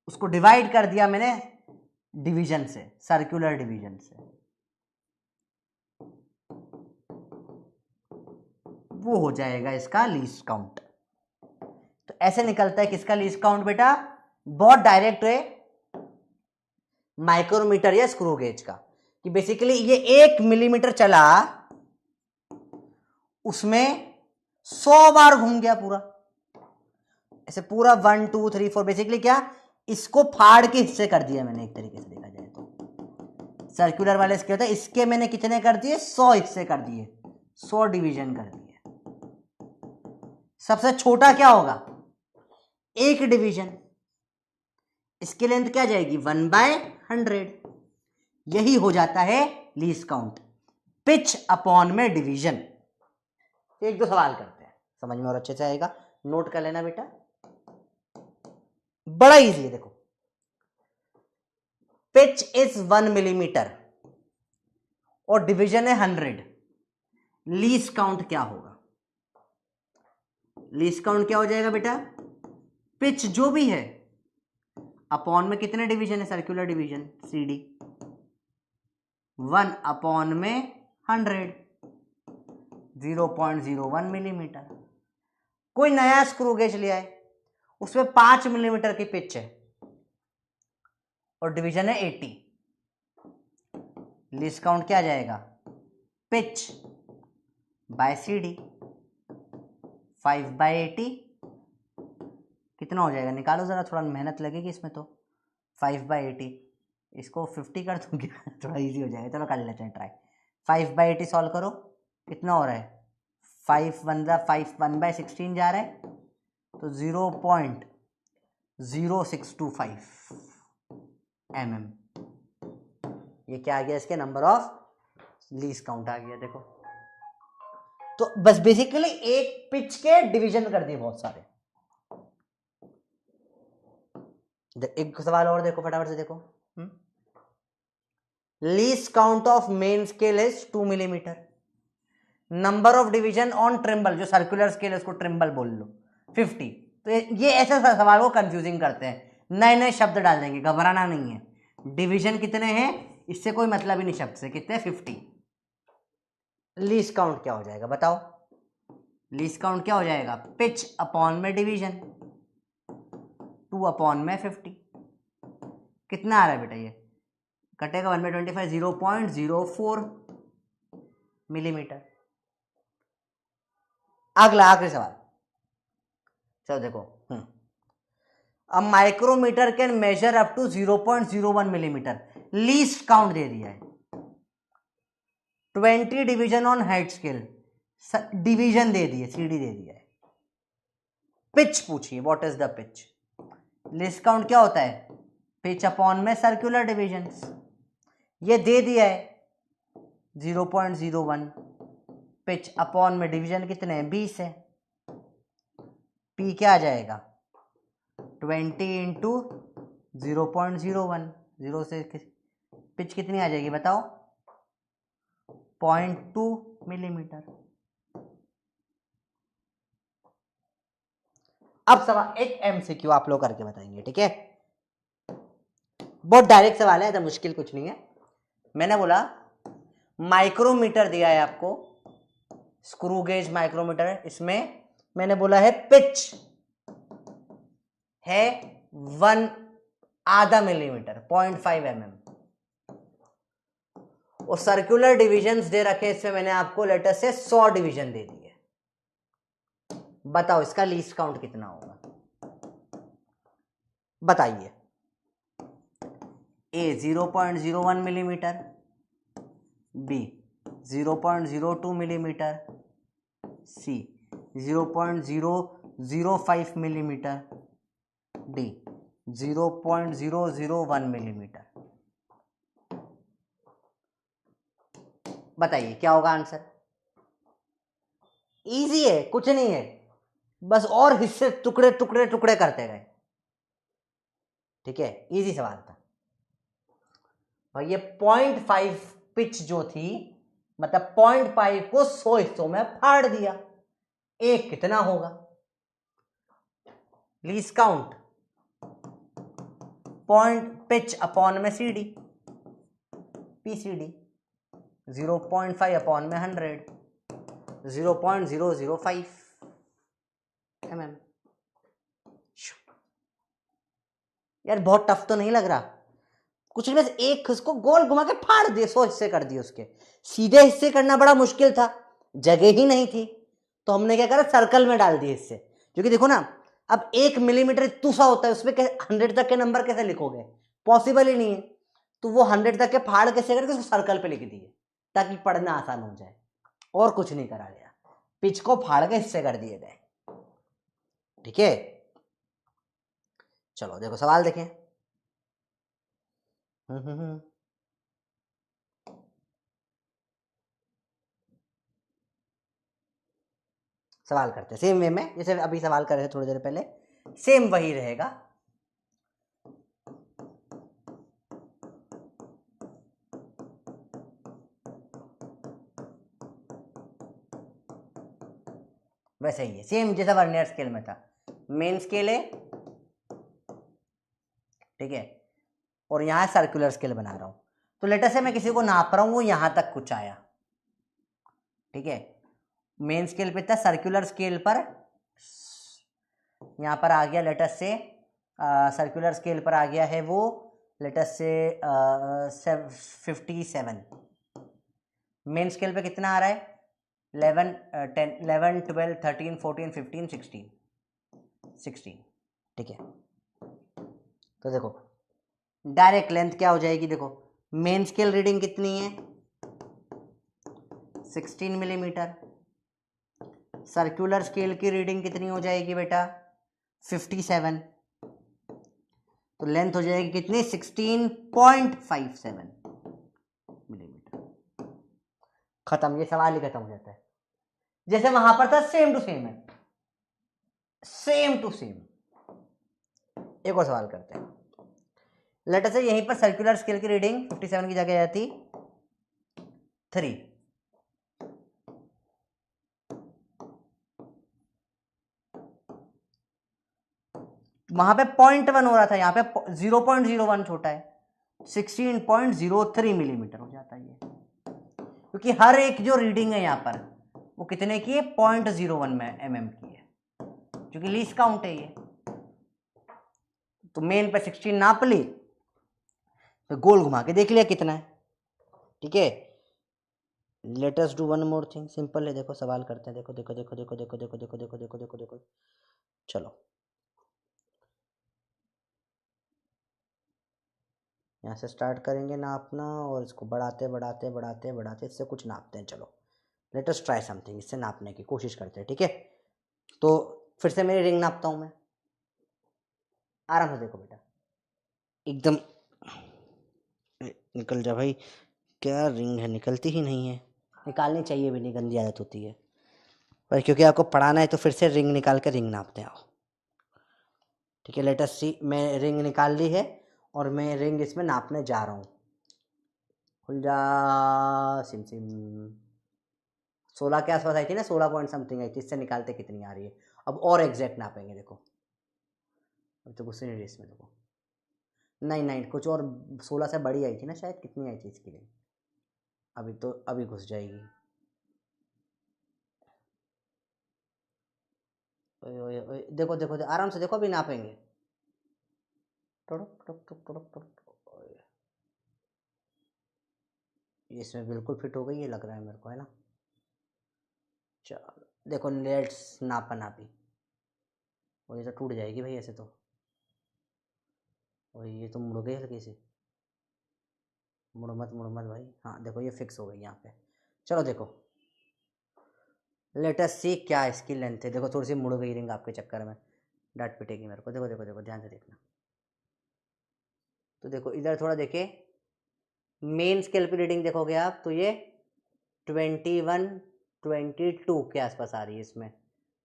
उसको डिवाइड कर दिया मैंने डिवीजन से, सर्कुलर डिवीजन से, वो हो जाएगा इसका लीस्ट काउंट। तो ऐसे निकलता है किसका लीस्ट काउंट बेटा, बहुत डायरेक्ट है माइक्रोमीटर या स्क्रू गेज का, कि बेसिकली ये 1 मिलीमीटर चला, उसमें 100 बार घूम गया पूरा, ऐसे पूरा 1 2 3 4 बेसिकली क्या, इसको फाड़ के हिस्से कर दिया मैंने, एक तरीके से देखा जाए तो सर्कुलर वाले इसके होता है, इसके मैंने कितने कर दिए, 100 हिस्से कर दिए, 100 डिवीजन कर दिए। सबसे छोटा क्या होगा, 1 डिवीजन, इसकी लेंथ क्या जाएगी 1/100, यही हो जाता है लीस्ट काउंट, पिच अपॉन में डिवीजन। एक दो सवाल करते हैं, समझ में और अच्छे से आएगा, नोट कर लेना बेटा, बड़ा इजी है। देखो पिच इज 1 मिलीमीटर और डिवीजन है 100, लीस्ट काउंट क्या होगा, लीस्ट काउंट क्या हो जाएगा बेटा, पिच जो भी है अपॉन में कितने डिवीजन है, सर्कुलर डिवीजन CD, 1 अपॉन में 100, 0.01 मिलीमीटर। कोई नया स्क्रू गेज लिया है, उसमें 5 मिलीमीटर की पिच है और डिवीजन है 80, लीस्ट काउंट क्या आ जाएगा, पिच बाय CD 5/80 कितना हो जाएगा, निकालो जरा, थोड़ा मेहनत लगेगी इसमें तो, 5/80 इसको 50 कर दूंगी थोड़ा इजी हो जाएगा, चलो कर लेते हैं ट्राई। 5/80 सॉल्व करो, कितना हो रहा है, 5 1/16 जा रहा है, तो 0.0625 mm, ये क्या आ गया, इसके नंबर ऑफ लीस्ट काउंट आ गया। देखो तो बस बेसिकली एक पिच के डिवीजन कर दिए बहुत सारे। एक सवाल और देखो फटाफट से, देखो least count of main scale is 2 millimetre, number of division on Trimble, जो सर्कुलर स्केल है उसको ट्रिम्बल बोल लो, 50। तो ये ऐसे सवाल को कंफ्यूजिंग करते हैं, नए नए शब्द डाल देंगे, घबराना नहीं है, डिवीजन कितने हैं इससे कोई मतलब ही नहीं शब्द से, कितने 50। लीस्ट काउंट क्या हो जाएगा बताओ, लीस्ट काउंट क्या हो जाएगा, पिच अपॉन में डिवीजन, 2 अपॉन में 50, कितना आ रहा है बेटा, ये कटेगा 1/25, 0.04 मिलीमीटर। अगला आखिरी सवाल, चलो देखो, a micrometer can measure up to 0.01 millimetre, least count दे दिया है, 20 division on head scale, division दे दिए, CD दे दिया है, पिच पूछिए what is the pitch, least count क्या होता है, पिच अपॉन में सर्कुलर डिवीजन, ये दे दिया है 0.01, पिच अपॉन में डिवीजन कितने हैं 20 है, P क्या आ जाएगा 20 इंटू 0.01, 0 से पिच कितनी आ जाएगी बताओ, 0.2 मिलीमीटर। अब सवाल एक MCQ आप लोग करके बताएंगे, ठीक है, बहुत डायरेक्ट सवाल है, ऐसा मुश्किल कुछ नहीं है। मैंने बोला माइक्रोमीटर दिया है आपको, स्क्रू गेज माइक्रोमीटर है, इसमें मैंने बोला है पिच है 1/2 मिलीमीटर, 0.5 mm, और सर्कुलर डिविजन्स दे रखे, इसमें मैंने आपको लेटर से 100 डिवीजन दे दिए, बताओ इसका लीस्ट काउंट कितना होगा, बताइए। A 0.01 millimetre, B 0.02 millimetre, C 0.005 millimetre, D 0.001 millimetre. बताइए क्या होगा आंसर, इजी है, कुछ नहीं है, बस और हिस्से टुकड़े टुकड़े टुकड़े करते गए, ठीक है, इजी सवाल था। और ये 0.5 पिच जो थी, मतलब 0.5 को 100 हिस्सों में फाड़ दिया, एक कितना होगा, least count point pitch upon में CD, PCD 0.5 अपॉन में 100, 0.005 mm। यार बहुत टफ तो नहीं लग रहा, कुछ नहीं, बस एक उसको गोल घुमा के फाड़ दिए, 100 हिस्से कर दिए, उसके सीधे हिस्से करना बड़ा मुश्किल था, जगह ही नहीं थी, तो हमने क्या करा, सर्कल में डाल दिए हिस्से, क्योंकि देखो ना अब 1 मिलीमीटर इतू सा होता है, उसमें 100 तक के नंबर कैसे लिखोगे? पॉसिबल ही नहीं है। तो वो 100 तक के फाड़ कैसे करके उसको सर्कल पे लिख दिए ताकि पढ़ना आसान हो जाए, और कुछ नहीं करा गया, पिच को फाड़ के हिस्से कर दिए गए। ठीक है, चलो देखो सवाल देखें। सवाल करते हैं सेम वे में, जैसे अभी सवाल कर रहे थे थोड़ी देर पहले, सेम वही रहेगा। वैसे ही है, सेम जैसा वर्नियर स्केल में था। मेन स्केल है, ठीक है, और यहां सर्कुलर स्केल बना रहा हूं। तो लेटर से मैं किसी को नाप रहा हूं, वो यहां तक कुछ आया, ठीक है। मेन स्केल पे था, सर्कुलर स्केल पर यहां पर आ गया लेटर से, सर्कुलर स्केल पर आ गया है वो लेटर से 57। मेन स्केल पे कितना आ रहा है? 11 10 11 12 13 14 15 16, ठीक है। तो देखो डायरेक्ट लेंथ क्या हो जाएगी, देखो मेन स्केल रीडिंग कितनी है? 16 मिलीमीटर। सर्कुलर स्केल की रीडिंग कितनी हो जाएगी बेटा? 57। तो लेंथ हो जाएगी कितनी? 16.57 मिलीमीटर। खत्म, ये सवाल ही खत्म हो जाता है। जैसे वहां पर था सेम टू सेम है, सेम टू सेम। एक और सवाल करते हैं। लेटर से यहीं पर सर्कुलर स्केल की रीडिंग 57 की जगह आती 3। वहां पे 0.1 हो रहा था, यहाँ पे 0.01 छोटा है, 16.03 मिलीमीटर हो जाता है ये, क्योंकि हर एक जो रीडिंग है यहाँ पर वो कितने की है? 0.01 में mm की है, क्योंकि लीस्ट काउंट है ये। तो मेन पे 16 नाप ली, तो गोल घुमा के देख लिया कितना है, ठीक है। Let us do one more thing, simple है, देखो सवाल करते हैं। देखो देखो देखो देखो देखो देखो देखो देखो देखो देखो देखो, चलो यहाँ से स्टार्ट करेंगे नापना, और इसको बढ़ाते बढ़ाते बढ़ाते बढ़ाते इससे कुछ नापते हैं। चलो लेट अस ट्राई समथिंग, इससे नापने की कोशिश करते हैं, ठीक है। तो फिर से मेरी रिंग नापता हूँ मैं, आराम से देखो बेटा, एकदम निकल जा भाई। क्या रिंग है, निकलती ही नहीं है। निकालनी चाहिए भी नहीं, गंदी आदत होती है, पर क्योंकि आपको पढ़ाना है तो फिर से रिंग निकाल के रिंग नापते आओ, ठीक है। लेट अस सी, मैं रिंग निकाल ली है और मैं रिंग इसमें नापने जा रहा हूँ। खुल जा सिम सिम। 16 के आसपास आई थी ना, 16 पॉइंट समथिंग आई थी, इससे निकालते कितनी आ रही है। अब और एग्जैक्ट नापेंगे, देखो अब तो गुस्से नहीं इसमें, देखो नहीं नहीं कुछ और, 16 से बड़ी आई थी ना शायद, कितनी आई थी इसकी रिंग? अभी तो अभी घुस जाएगी। ओए ओए ओए, देखो देखो आराम से देखो, अभी नापेंगे। टुक टुक टुक टुक टुक, ये इसमें बिल्कुल फिट हो गई, ये लग रहा है मेरे को, है ना। चलो देखो लेट्स नापा नापी, और ये तो टूट जाएगी भाई ऐसे तो, और ये तो मुड़ गई हल्की सी, मुड़ मत भाई। हाँ देखो ये फिक्स हो गई यहाँ पे। चलो देखो लेट अस सी क्या इसकी लेंथ है। देखो थोड़ी सी मुड़ गई रिंग आपके चक्कर में, डांट पिटेगी मेरे को। देखो देखो देखो ध्यान से देखना। तो देखो इधर थोड़ा देखे, मेन स्केल पे रीडिंग देखोगे आप तो ये 21 22 के आसपास आ रही है इसमें।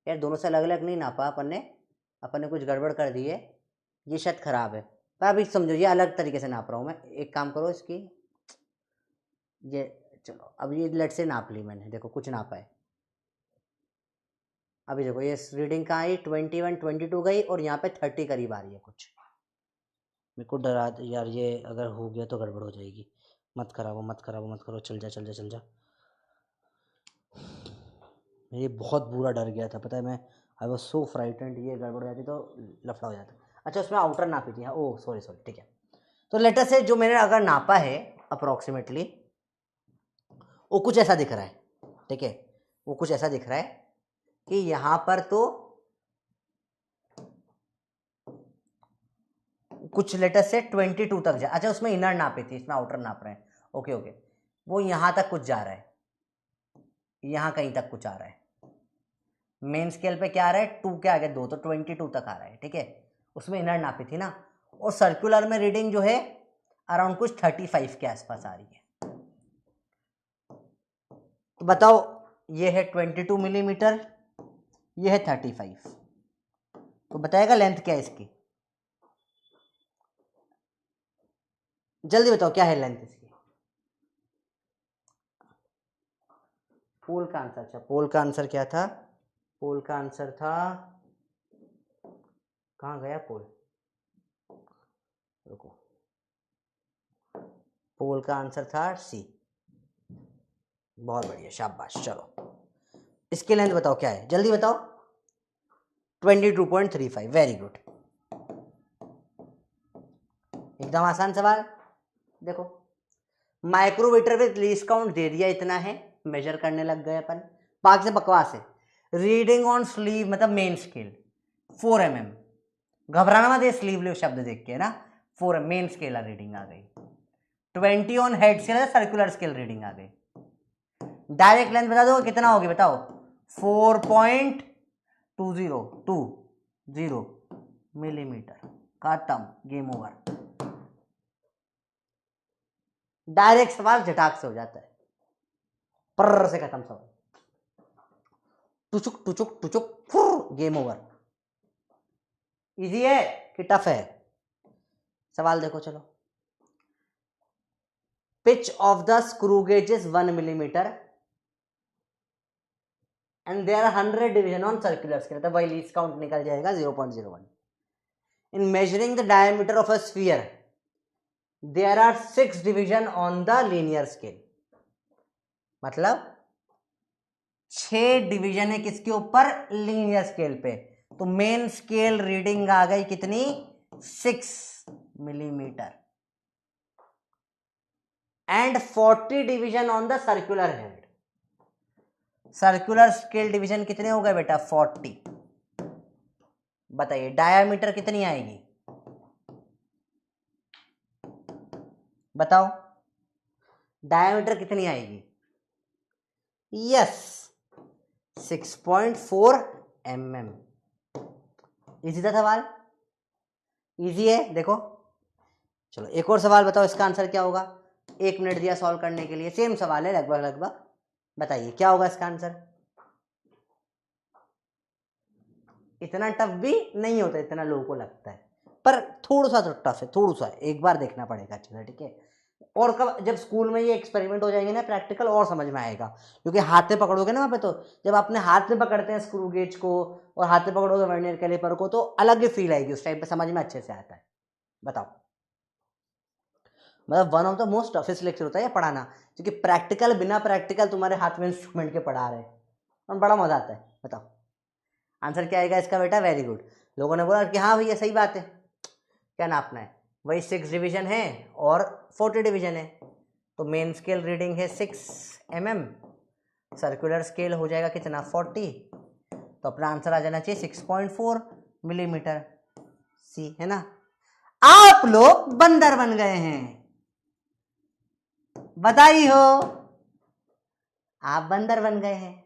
यार दोनों से अलग अलग नहीं नापा अपन ने कुछ गड़बड़ कर दी है, ये शायद ख़राब है। पर अभी समझो ये अलग तरीके से नाप रहा हूँ मैं। एक काम करो इसकी, ये चलो अब ये लेट से नाप ली मैंने, देखो कुछ नापा है। अभी देखो ये रीडिंग कहाँ आई? 21 22 गई, और यहाँ पे 30 करीब आ रही है कुछ। मेरे को डरा यार, ये अगर हो गया तो गड़बड़ हो जाएगी। मत खराबो मत खराबो मत करो, चल जा चल जा चल जा। ये बहुत बुरा डर गया था, पता है, मैं आई वॉज सो फ्राइटेंड, ये गड़बड़ हो जाती तो लफड़ा हो जाता। अच्छा उसमें आउटर नापी थी, हाँ ओह सॉरी सॉरी, ठीक है। तो लेटर से जो मैंने अगर नापा है अप्रोक्सीमेटली, वो कुछ ऐसा दिख रहा है, ठीक है। वो कुछ ऐसा दिख रहा है कि यहाँ पर तो कुछ लेटर से 22 तक जा, अच्छा उसमें इनर नापी थी, इसमें आउटर नाप रहे हैं, ओके ओके, वो यहां तक कुछ जा रहा है, यहां कहीं तक कुछ आ रहा है, मेन स्केल पे क्या आ रहा है 2 के आगे 2, तो 22 तक आ रहा है, ठीक है, उसमें इनर नापी थी ना, और सर्कुलर में रीडिंग जो है अराउंड कुछ 35 के आसपास आ रही है। तो बताओ ये है 22 मिलीमीटर, ये है 35, तो बताएगा लेंथ क्या है इसकी, जल्दी बताओ क्या है लेंथ इसकी। पोल का आंसर, अच्छा पोल का आंसर क्या था, पोल का आंसर था, कहाँ गया पोल, रुको, पोल का आंसर था सी, बहुत बढ़िया शाबाश। चलो इसकी लेंथ बताओ क्या है, जल्दी बताओ। 22.35, वेरी गुड, एकदम आसान सवाल। देखो माइक्रोमीटर विद लीस्ट काउंट दे दिया, इतना है, मेजर करने लग गए अपन, बाकी से बकवास है। रीडिंग ऑन स्लीव मतलब मेन स्केल 4 mm, घबराना मत ये स्लीव शब्द देख के ना, 4 मेन स्केल रीडिंग आ गई। 20 on head scale, circular scale reading आ गई। डायरेक्ट लेंथ बता दो कितना होगी, बताओ 4.2020 मिलीमीटर, खत्म, गेम ओवर। डायरेक्ट सवाल झटाक से हो जाता है, पर्र से खत्म सवाल, टुचुक टुचुक टुचुक, गेम ओवर। इजी है कि टफ है, सवाल देखो चलो। Pitch of the screw gauge is 1 millimetre and there are 100 division on circular scale, तो वही लीस्ट काउंट निकल जाएगा 0.01। In measuring the diameter of a sphere there are 6 division on the linear scale, मतलब 6 division है किसके ऊपर, linear scale पे, तो मेन स्केल रीडिंग आ गई कितनी, 6 millimetre, and 40 division on the circular head. Circular scale division कितने हो गए बेटा, 40। बताइए डायामीटर कितनी आएगी, बताओ डायामीटर कितनी आएगी, यस 6.4 mm। इजी था सवाल, इजी है, देखो चलो एक और सवाल बताओ, इसका आंसर क्या होगा। 1 मिनट दिया सॉल्व करने के लिए, सेम सवाल है लगभग लगभग, बताइए क्या होगा इसका आंसर। इतना टफ भी नहीं होता, इतना लोगों को लगता है, पर थोड़ा सा तो टफ है, थोड़ा सा, एक बार देखना पड़ेगा अच्छे से, ठीक है। और कब, जब स्कूल में ये एक्सपेरिमेंट हो जाएंगे ना प्रैक्टिकल, और समझ में आएगा, क्योंकि हाथ में पकड़ोगे ना वहाँ पे, तो जब अपने हाथ में पकड़ते हैं स्क्रू गेज को और हाथ में पकड़ोगे वर्नियर कैलिपर को, तो अलग ही फील आएगी, उस टाइम पे समझ में अच्छे से आता है। बताओ, मतलब one of the most toughest lecture होता है ये पढ़ाना, क्योंकि प्रैक्टिकल, बिना प्रैक्टिकल तुम्हारे हाथ में इंस्ट्रूमेंट के पढ़ा रहे हैं, और बड़ा मजा आता है। बताओ आंसर क्या आएगा इसका बेटा, वेरी गुड। लोगों ने बोला कि हाँ भैया सही बात है, क्या नापना है, वही 6 डिवीजन है और 40 डिवीजन है, तो मेन स्केल रीडिंग है 6 mm, सर्कुलर स्केल हो जाएगा कितना 40, तो अपना आंसर आ जाना चाहिए 6.4 मिलीमीटर, सी है ना। आप लोग बंदर बन गए हैं, बधाई हो, आप बंदर बन गए हैं।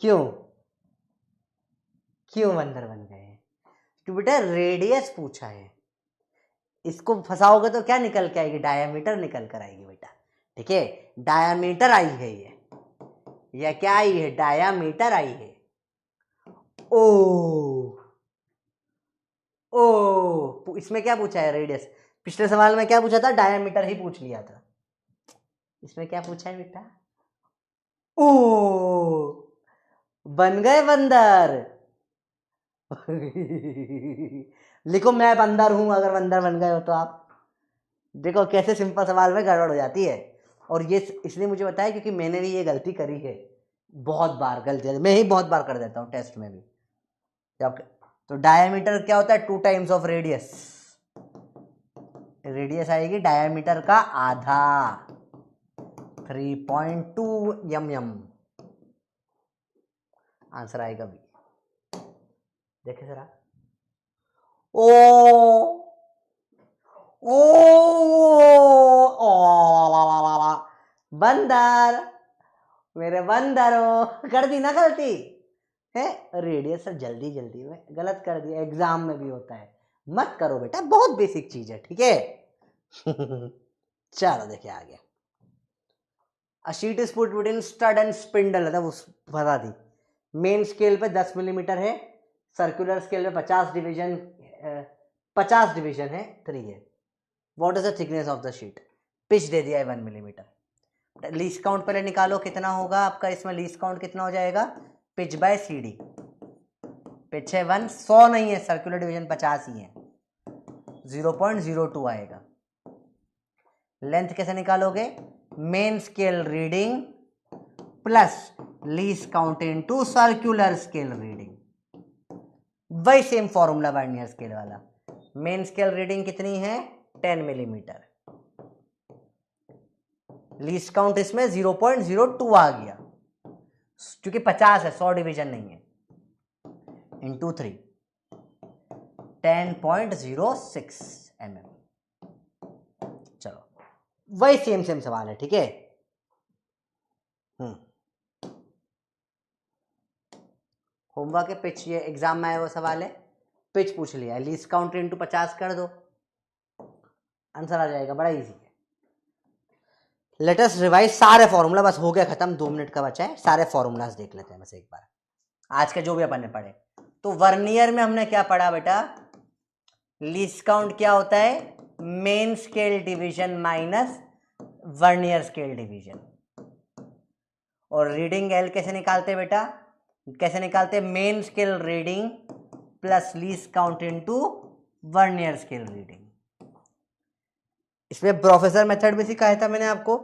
क्यों, क्यों बंदर बन गए हैं, तो बेटा रेडियस पूछा है, इसको फंसाओगे तो क्या निकल के आएगी, डायामीटर निकल कर आएगी बेटा, ठीक है, डायामीटर आई है ये, या क्या आई है, डायामीटर आई है। ओ ओ, इसमें क्या पूछा है, रेडियस, पिछले सवाल में क्या पूछा था, डायामीटर ही पूछ लिया था, इसमें क्या पूछा है बेटा, ओ बन गए बंदर। लिखो मैं बंदर हूं, अगर बंदर बन गए हो तो आप। देखो कैसे सिंपल सवाल में गड़बड़ हो जाती है, और ये इसलिए मुझे बताया क्योंकि मैंने भी ये गलती करी है, बहुत बार गलती, मैं ही बहुत बार कर देता हूँ टेस्ट में भी। तो डायामीटर क्या होता है, 2 टाइम्स ऑफ रेडियस, रेडियस आएगी डायामीटर का आधा, 3.2 mm, आंसर आएगा भी, देखे जरा। ओ ओ ओ बंदर, मेरे बंदर हो, कर दी ना गलती है। रेडियस सर जल्दी जल्दी में गलत कर दिया, एग्जाम में भी होता है, मत करो बेटा, बहुत बेसिक चीज है, ठीक है। चलो देखिए आगे, a sheet is put between stud and spindle, बता दी। मेन स्केल पे 10 मिलीमीटर है, सर्कुलर स्केल पे 50 डिवीजन है, 3 है। What is the thickness of the sheet? Pitch दे दिया है 1 मिलीमीटर। लीस्ट काउंट पहले निकालो, कितना होगा आपका इसमें, लीस्ट काउंट कितना हो जाएगा, pitch by C D. Pitch है 1, 100 नहीं है, सर्कुलर डिवीजन 50 ही है, 0.02 आएगा। लेंथ कैसे निकालोगे, main scale reading plus least count into circular scale reading, वही सेम फॉर्मूला वर्नियर स्केल वाला। मेन स्केल रीडिंग कितनी है, 10 मिलीमीटर, लीस्ट काउंट इसमें 0.02 आ गया, क्योंकि 50 है, 100 डिवीजन नहीं है, इंटू 3, 10.06 mm। चलो वही सेम सवाल है, ठीक है। होमवर्क है, पिच, ये एग्जाम में आया वो सवाल है, पिच पूछ लिया है, लीस्ट काउंट इंटू 50 कर दो, आंसर आ जाएगा, बड़ा इजी है। लेटेस्ट रिवाइज सारे फॉर्मूला, बस हो गया खत्म, 2 मिनट का बचा है, सारे फॉर्मूलाज देख लेते हैं बस एक बार, आज के जो भी अपन ने पढ़े। तो वर्नियर में हमने क्या पढ़ा बेटा, लीस्ट काउंट क्या होता है, main scale division minus vernier scale division. और रीडिंग एल कैसे निकालते बेटा, कैसे निकालते, main scale reading plus least count into vernier scale reading. इसमें प्रोफेसर मेथड भी सिखाया था मैंने आपको,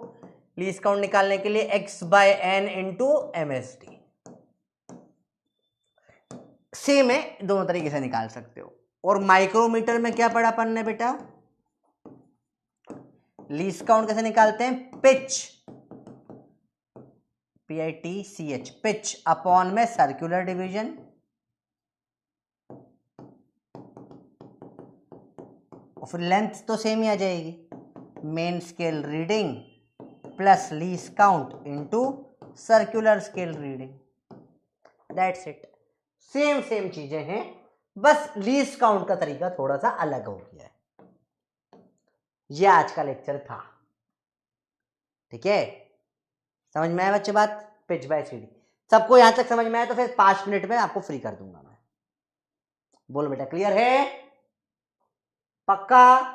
लीस्ट काउंट निकालने के लिए x/n इंटू MSD, सेम है, दोनों तरीके से निकाल सकते हो। और माइक्रोमीटर में क्या पढ़ा अपन ने बेटा, लीस्ट काउंट कैसे निकालते हैं, पिच, PITCH, पिच अपॉन में सर्कुलर डिवीजन, और फिर लेंथ तो सेम ही आ जाएगी, main scale reading plus least count into circular scale reading, that's it. Same चीजें हैं, बस लीस्ट काउंट का तरीका थोड़ा सा अलग हो गया है। ये आज का लेक्चर था, ठीक है, समझ में आया बच्चे बात, पिच बाय सीडी। सबको यहां तक समझ में आया तो फिर 5 मिनट में आपको फ्री कर दूंगा मैं, बोलो बेटा क्लियर है, पक्का?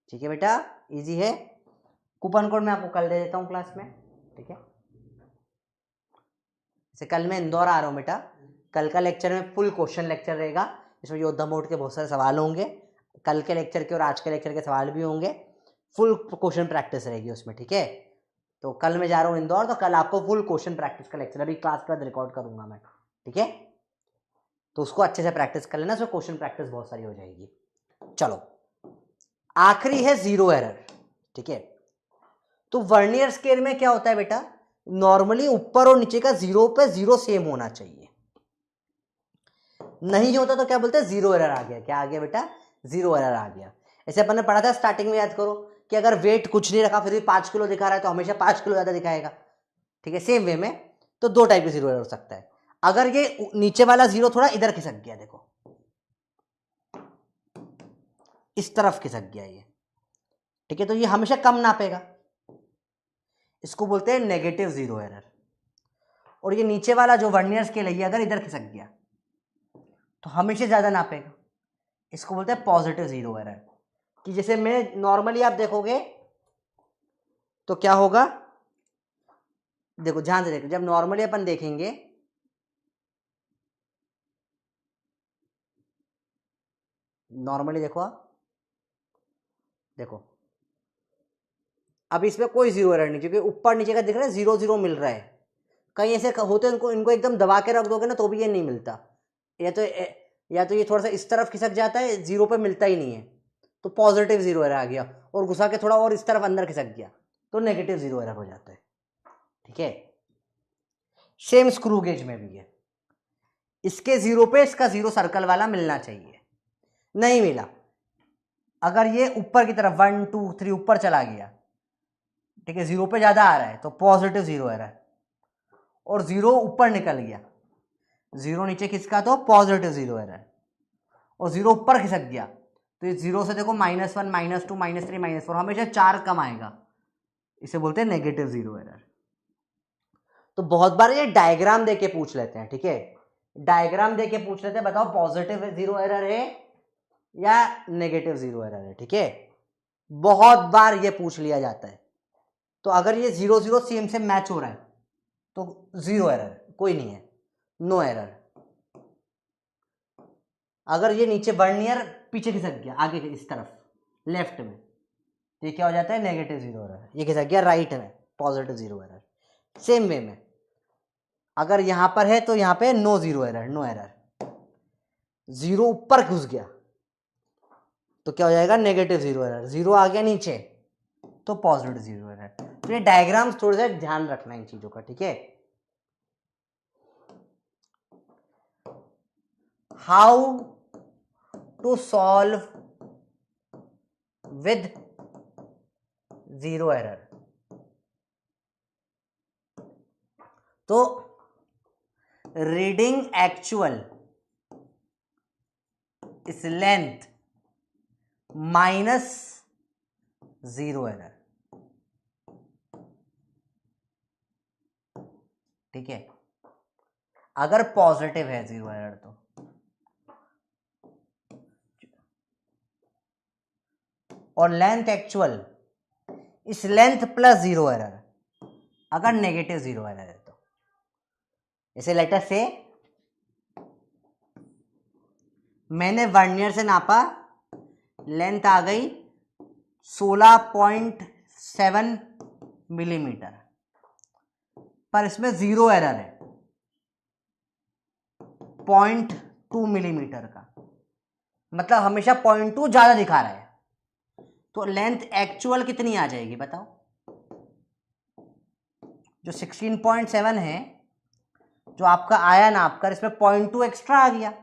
ठीक है बेटा, इजी है। कूपन कोड मैं आपको कल दे देता हूं क्लास में, ठीक है। जैसे कल मैं इंदौर आ रहा हूं बेटा, कल का लेक्चर में फुल क्वेश्चन लेक्चर रहेगा, इसमें योद्धा मोड के बहुत सारे सवाल होंगे, कल के लेक्चर के और आज के लेक्चर के सवाल भी होंगे, फुल क्वेश्चन प्रैक्टिस रहेगी उसमें, ठीक है। तो कल मैं जा रहा हूँ इंदौर, तो कल आपको फुल क्वेश्चन प्रैक्टिस का लेक्चर अभी क्लास के बाद रिकॉर्ड करूंगा मैं, ठीक है। तो उसको अच्छे से प्रैक्टिस कर लेना, उसमें क्वेश्चन प्रैक्टिस बहुत सारी हो जाएगी। चलो आखिरी है जीरो एरर, ठीक है। तो वर्नियर स्केल में क्या होता है बेटा, नॉर्मली ऊपर और नीचे का जीरो पे जीरो सेम होना चाहिए, नहीं होता तो क्या बोलते हैं, जीरो एरर आ गया। क्या आ गया बेटा, जीरो एरर आ गया। ऐसे अपन ने पढ़ा था स्टार्टिंग में, याद करो कि अगर वेट कुछ नहीं रखा फिर भी 5 किलो दिखा रहा है तो हमेशा 5 किलो ज्यादा दिखाएगा, ठीक है। सेम वे में तो 2 टाइप के जीरो एरर हो सकता है। अगर ये नीचे वाला जीरो थोड़ा इधर खिसक गया, देखो इस तरफ खिसक गया ये, ठीक है, तो ये हमेशा कम नापेगा, इसको बोलते हैं नेगेटिव जीरो एरर। और ये नीचे वाला जो वर्नियर स्केल है, ये अगर इधर खिसक गया तो हमेशा ज्यादा नापेगा, इसको बोलते हैं पॉजिटिव जीरो एरर। कि जैसे मैं नॉर्मली आप देखोगे तो क्या होगा, देखो ध्यान से देखो, जब नॉर्मली अपन देखेंगे नॉर्मली देखो आप, देखो अब इसमें कोई जीरो एरर नहीं, क्योंकि ऊपर नीचे का दिख रहा है, जीरो जीरो मिल रहा है। कहीं ऐसे होते हैं इनको एकदम दबा के रख दोगे ना तो भी ये नहीं मिलता, या तो ये थोड़ा सा इस तरफ खिसक जाता है, जीरो पे मिलता ही नहीं है, तो पॉजिटिव जीरो एरर आ गया। और घुसा के थोड़ा और इस तरफ अंदर खिसक गया तो नेगेटिव जीरो एरर हो जाता है, ठीक है। सेम स्क्रू गेज में भी है, इसके 0 पे इसका 0 सर्कल वाला मिलना चाहिए, नहीं मिला। अगर ये ऊपर की तरफ 1 2 3 ऊपर चला गया, ठीक है, 0 पे ज्यादा आ रहा है तो पॉजिटिव 0 एरर, और 0 ऊपर निकल गया, 0 नीचे खिसका तो पॉजिटिव 0 एरर, और 0 ऊपर खिसक गया तो ये 0 से देखो -1 -2 -3 -4 हमेशा 4 कम आएगा, इसे बोलते हैं नेगेटिव 0 एरर। तो बहुत बार ये डायग्राम देके पूछ लेते हैं, ठीक है, डायग्राम देके पूछ लेते हैं, बताओ पॉजिटिव 0 एरर है या नेगेटिव 0 एरर है, ठीक है, बहुत बार ये पूछ लिया जाता है। तो अगर ये 0 0 सेम से मैच हो रहा है तो 0 एरर, कोई नहीं है, नो एरर। अगर ये नीचे वर्नियर पीछे खिसक गया आगे इस तरफ लेफ्ट में, ये क्या हो जाता है, नेगेटिव 0 एरर। ये खिसक गया राइट में, पॉजिटिव 0 एरर। सेम वे में अगर यहां पर है तो यहां पे नो 0 एरर, नो एरर। 0 ऊपर घुस गया तो क्या हो जाएगा, नेगेटिव 0 एरर। 0 आ गया नीचे तो पॉजिटिव 0 एरर। तो ये डायग्राम्स थोड़ा सा ध्यान रखना इन चीजों का, ठीक है। How to solve with 0 error. तो reading actual is length -0 error, ठीक है। अगर पॉजिटिव है 0 एरर तो और length actual is length plus 0 error, अगर नेगेटिव 0 एरर है तो इसे लेटर से मैंने वर्नियर से नापा, लेंथ आ गई 16.7 मिलीमीटर, पर इसमें 0 एरर है 0.2 मिलीमीटर का, मतलब हमेशा 0.2 ज्यादा दिखा रहा है। तो लेंथ एक्चुअल कितनी आ जाएगी बताओ, जो 16.7 है जो आपका आया ना आपका, इसमें 0.2 एक्स्ट्रा आ गया,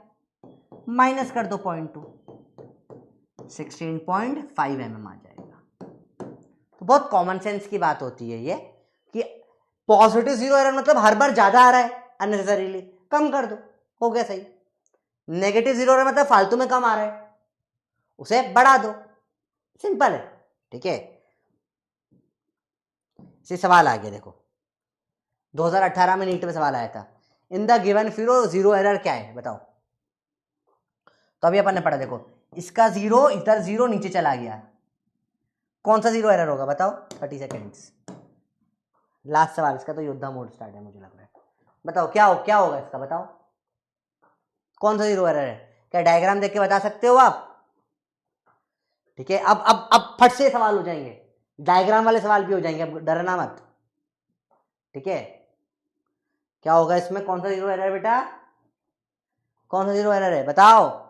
माइनस कर दो 0.2, 16.5 mm आ जाएगा। तो बहुत कॉमन सेंस की बात होती है ये कि पॉजिटिव 0 एरर मतलब हर बार ज्यादा आ रहा है, अननेसेसरीली कम कर दो, हो गया सही। नेगेटिव 0 एरर मतलब फालतू में कम आ रहा है, उसे बढ़ा दो, सिंपल है, ठीक है। से सवाल आ गया, देखो 2018 में नीट में सवाल आया था, in the given figure 0 error क्या है बताओ। तो अभी अपन ने पढ़ा, देखो इसका 0 इधर 0 नीचे चला गया, कौन सा 0 एरर होगा बताओ, 30 सेकेंड्स। लास्ट सवाल, इसका तो योद्धा मोड स्टार्ट है मुझे लग रहा है, बताओ क्या होगा इसका, बताओ कौन सा 0 एरर है, क्या डायग्राम देख के बता सकते हो आप, ठीक है। अब फट से सवाल हो जाएंगे, डायग्राम वाले सवाल भी हो जाएंगे, अब डरना मत, ठीक है। क्या होगा इसमें, कौन सा 0 एरर है बेटा, कौन सा 0 एरर है बताओ।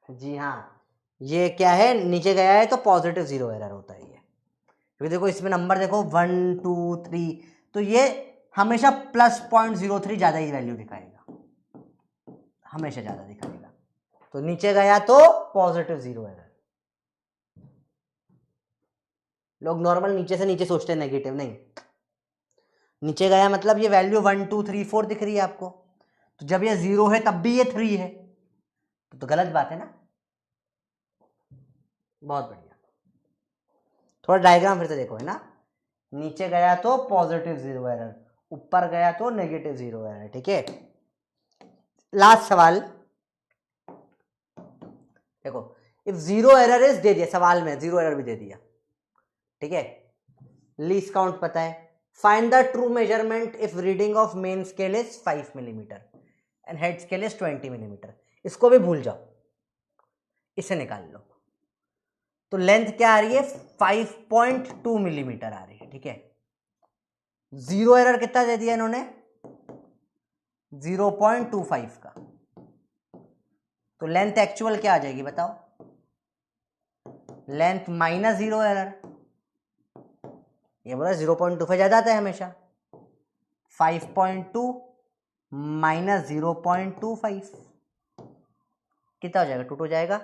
जी हाँ, ये क्या है, नीचे गया है तो पॉजिटिव 0 एरर होता है ये, क्योंकि देखो इसमें नंबर देखो 1 2 3, तो ये हमेशा प्लस 0.03 ज्यादा ही वैल्यू दिखाएगा, हमेशा ज्यादा दिखाएगा। तो नीचे गया तो पॉजिटिव 0 एरर। लोग नॉर्मल नीचे से नीचे सोचते हैं, नेगेटिव नहीं, नीचे गया मतलब ये वैल्यू 1 2 3 4 दिख रही है आपको, तो जब ये 0 है तब भी ये 3 है, तो गलत बात है ना। बहुत बढ़िया, थोड़ा डायग्राम फिर से देखो, है ना, नीचे गया तो पॉजिटिव 0 एरर, ऊपर गया तो नेगेटिव 0 एरर, ठीक है। लास्ट सवाल देखो, इफ 0 एरर इज, दे दिया सवाल में 0 एरर भी दे दिया, ठीक है। लीस्ट काउंट पता है, find the true measurement if reading of main scale is 5 millimetre and head scale is 20 millimetre. इसको भी भूल जाओ, इसे निकाल लो। तो लेंथ क्या आ रही है, 5.2 मिलीमीटर आ रही है, ठीक है। 0 एरर कितना दे दिया इन्होंने, 0.25 का, तो लेंथ एक्चुअल क्या आ जाएगी बताओ, लेंथ -0 एरर ये बोला 0.25 ज्यादा आता है हमेशा। 5.2 माइनस 0.25 कितना हो जाएगा? 2 हो जाएगा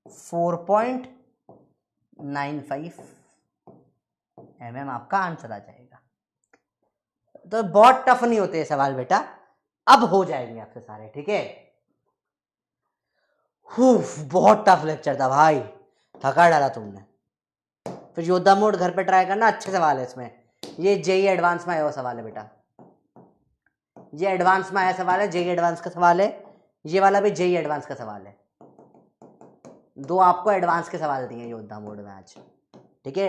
4.95 mm आपका आंसर आ जाएगा। तो बहुत टफ नहीं होते सवाल बेटा, अब हो जाएंगे आपसे सारे, ठीक है। बहुत टफ लेक्चर था भाई, थका डाला तुमने। फिर योद्धा मोड घर पे ट्राई करना, अच्छे सवाल है इसमें। ये जेई एडवांस में आया हुआ सवाल है बेटा, ये एडवांस में आया सवाल है, जेई एडवांस का सवाल है। ये वाला भी जेई एडवांस का सवाल है। 2 आपको एडवांस के सवाल दिए योद्धा मोड में आज, ठीक है।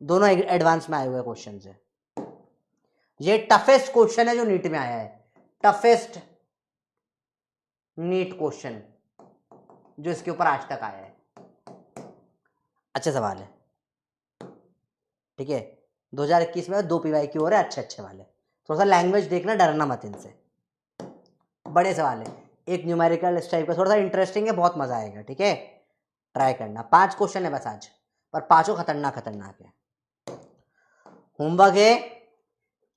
दोनों एडवांस में आए हुए क्वेश्चन है। ये टफेस्ट क्वेश्चन है जो नीट में आया है, टफेस्ट नीट क्वेश्चन जो इसके ऊपर आज तक आया है। अच्छे सवाल है, ठीक है। 2021 में 2 PYQ हो रहे हैं अच्छे वाले। थोड़ा सा लैंग्वेज देखना, डरना मत इनसे, बड़े सवाल है। एक न्यूमेरिकल इस टाइप का थोड़ा सा इंटरेस्टिंग है, बहुत मजा आएगा, ठीक है। ट्राई करना। 5 क्वेश्चन है बस आज, पर 5 खतरनाक है। होमवर्क है,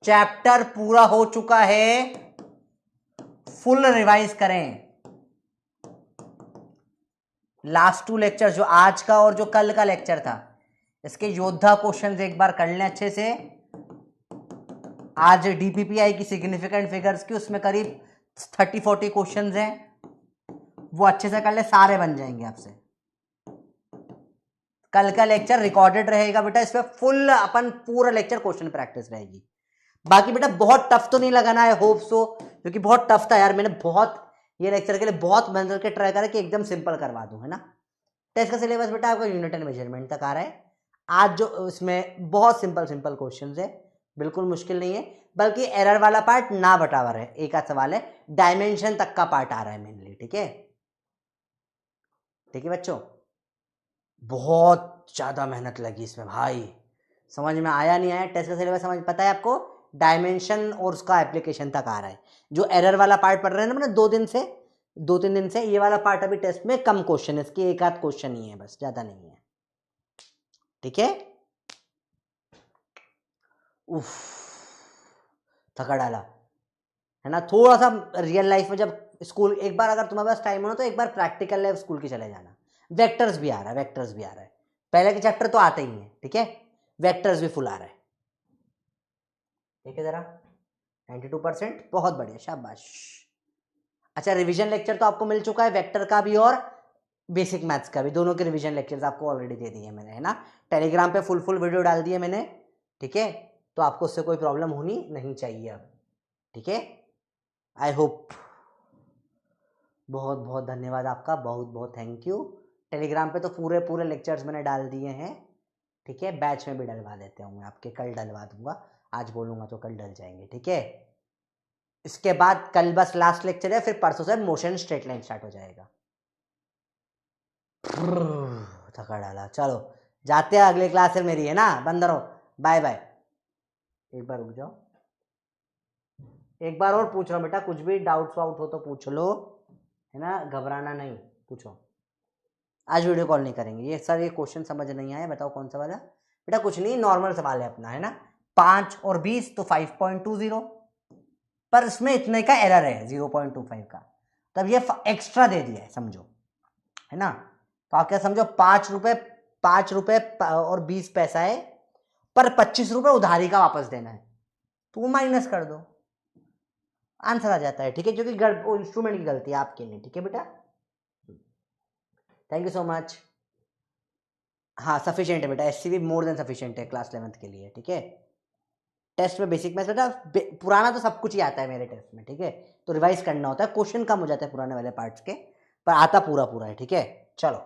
चैप्टर पूरा हो चुका है, फुल रिवाइज करें। लास्ट 2 लेक्चर जो आज का और जो कल का लेक्चर था, इसके योद्धा क्वेश्चंस एक बार कर लें अच्छे से। आज डीपीपीआई की सिग्निफिकेंट फिगर्स की, उसमें करीब 30-40 क्वेश्चंस हैं, वो अच्छे से कर ले, सारे बन जाएंगे आपसे। कल का लेक्चर रिकॉर्डेड रहेगा बेटा, इसमें फुल अपन पूरा लेक्चर क्वेश्चन प्रैक्टिस रहेगी। बाकी बेटा बहुत टफ तो नहीं लगाना है, होप सो, क्योंकि बहुत टफ था यार। मैंने बहुत ये लेक्चर के लिए बहुत मेहनत करके ट्राई करा कि एकदम सिंपल करवा दूं, है ना। टेस्ट का सिलेबस बेटा आपका यूनिट एंड मेजरमेंट तक आ रहा है। आज जो इसमें बहुत सिंपल क्वेश्चंस है, बिल्कुल मुश्किल नहीं है, बल्कि एरर वाला पार्ट ना बटावर है, एक आध सवाल है, डायमेंशन तक का पार्ट आ रहा है मेनली, ठीक है। ठीक है बच्चों, बहुत ज्यादा मेहनत लगी इसमें भाई, समझ में आया नहीं आया टेस्ट का सिलेबस समझ पता है आपको, डायमेंशन और उसका एप्लीकेशन तक आ रहा है। जो एरर वाला पार्ट पढ़ रहे हैं ना मैंने 2-3 दिन से, ये वाला पार्ट अभी टेस्ट में कम क्वेश्चन है, इसकी एक आध क्वेश्चन ही है बस, ज्यादा नहीं है, ठीक है। उफ, थका डाला है ना। थोड़ा सा रियल लाइफ में जब स्कूल, एक बार अगर तुम्हारे पास टाइम हो ना तो एक बार प्रैक्टिकल लाइफ स्कूल की चले जाना। वेक्टर्स भी आ रहा है, पहले के चैप्टर तो आते ही हैं, ठीक है, वेक्टर्स भी फुल आ रहा है, ठीक है। जरा 92%, बहुत बढ़िया, शाबाश। अच्छा, रिवीजन लेक्चर तो आपको मिल चुका है, वेक्टर का भी और बेसिक मैथ्स का भी, दोनों के रिवीजन लेक्चर्स आपको ऑलरेडी दे दिए मैंने, है ना। टेलीग्राम पे फुल वीडियो डाल दिए मैंने, ठीक है। तो आपको उससे कोई प्रॉब्लम होनी नहीं चाहिए अब, ठीक है। आई होप, बहुत बहुत धन्यवाद आपका, बहुत बहुत थैंक यू। टेलीग्राम पे तो पूरे लेक्चर्स मैंने डाल दिए हैं, ठीक है। बैच में भी डलवा देते हूँ मैं आपके, कल डलवा दूंगा, आज बोलूँगा तो कल डल जाएंगे, ठीक है। इसके बाद कल बस लास्ट लेक्चर है, फिर परसों से मोशन स्ट्रेट लाइन स्टार्ट हो जाएगा। थका डाला, चलो जाते हैं, अगले क्लास है मेरी, है ना। बंद रहो, बाय बाय। एक बार रुक जाओ, एक बार और पूछ रहा हूँ बेटा, कुछ भी डाउट्स वाउट हो तो पूछ लो, है ना, घबराना नहीं, पूछो। आज वीडियो कॉल नहीं करेंगे। ये सर ये क्वेश्चन समझ नहीं आया, बताओ कौन सा वाला बेटा। कुछ नहीं, नॉर्मल सवाल है अपना, है ना। 5 और 20 तो 5.20, पर इसमें इतने का एरर है 0.25 का, तब ये एक्स्ट्रा दे दिया है, समझो, है ना। तो आप क्या समझो, 5 रुपए और 20 पैसा है, पर 25 रुपए उधारी का वापस देना है, तो वो माइनस कर दो, आंसर आ जाता है, ठीक है। क्योंकि इंस्ट्रूमेंट की गलती है, आपके नहीं, ठीक है बेटा। Thank you so much. हाँ सफिशिएंट है बेटा, एससीबी मोर देन सफिशिएंट है क्लास 11th के लिए, ठीक है। टेस्ट में बेसिक मैथ्स बेटा, पुराना तो सब कुछ ही आता है मेरे टेस्ट में, ठीक है। तो रिवाइज करना होता है, क्वेश्चन कम हो जाता है पुराने वाले पार्ट्स के, पर आता पूरा है, ठीक है। चलो,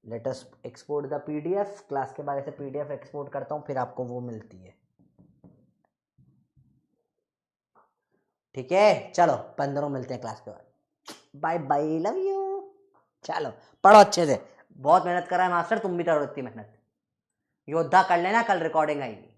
let us export the PDF. Class के बारे से पीडीएफ एक्सपोर्ट करता हूँ, फिर आपको वो मिलती है, ठीक है। चलो 15 मिलते हैं क्लास के बाद, बाय बाय, लव यू। चलो पढ़ो अच्छे से, बहुत मेहनत कर रहा है मास्टर, तुम भी करो इतनी मेहनत। योद्धा कर लेना, कल रिकॉर्डिंग आएगी।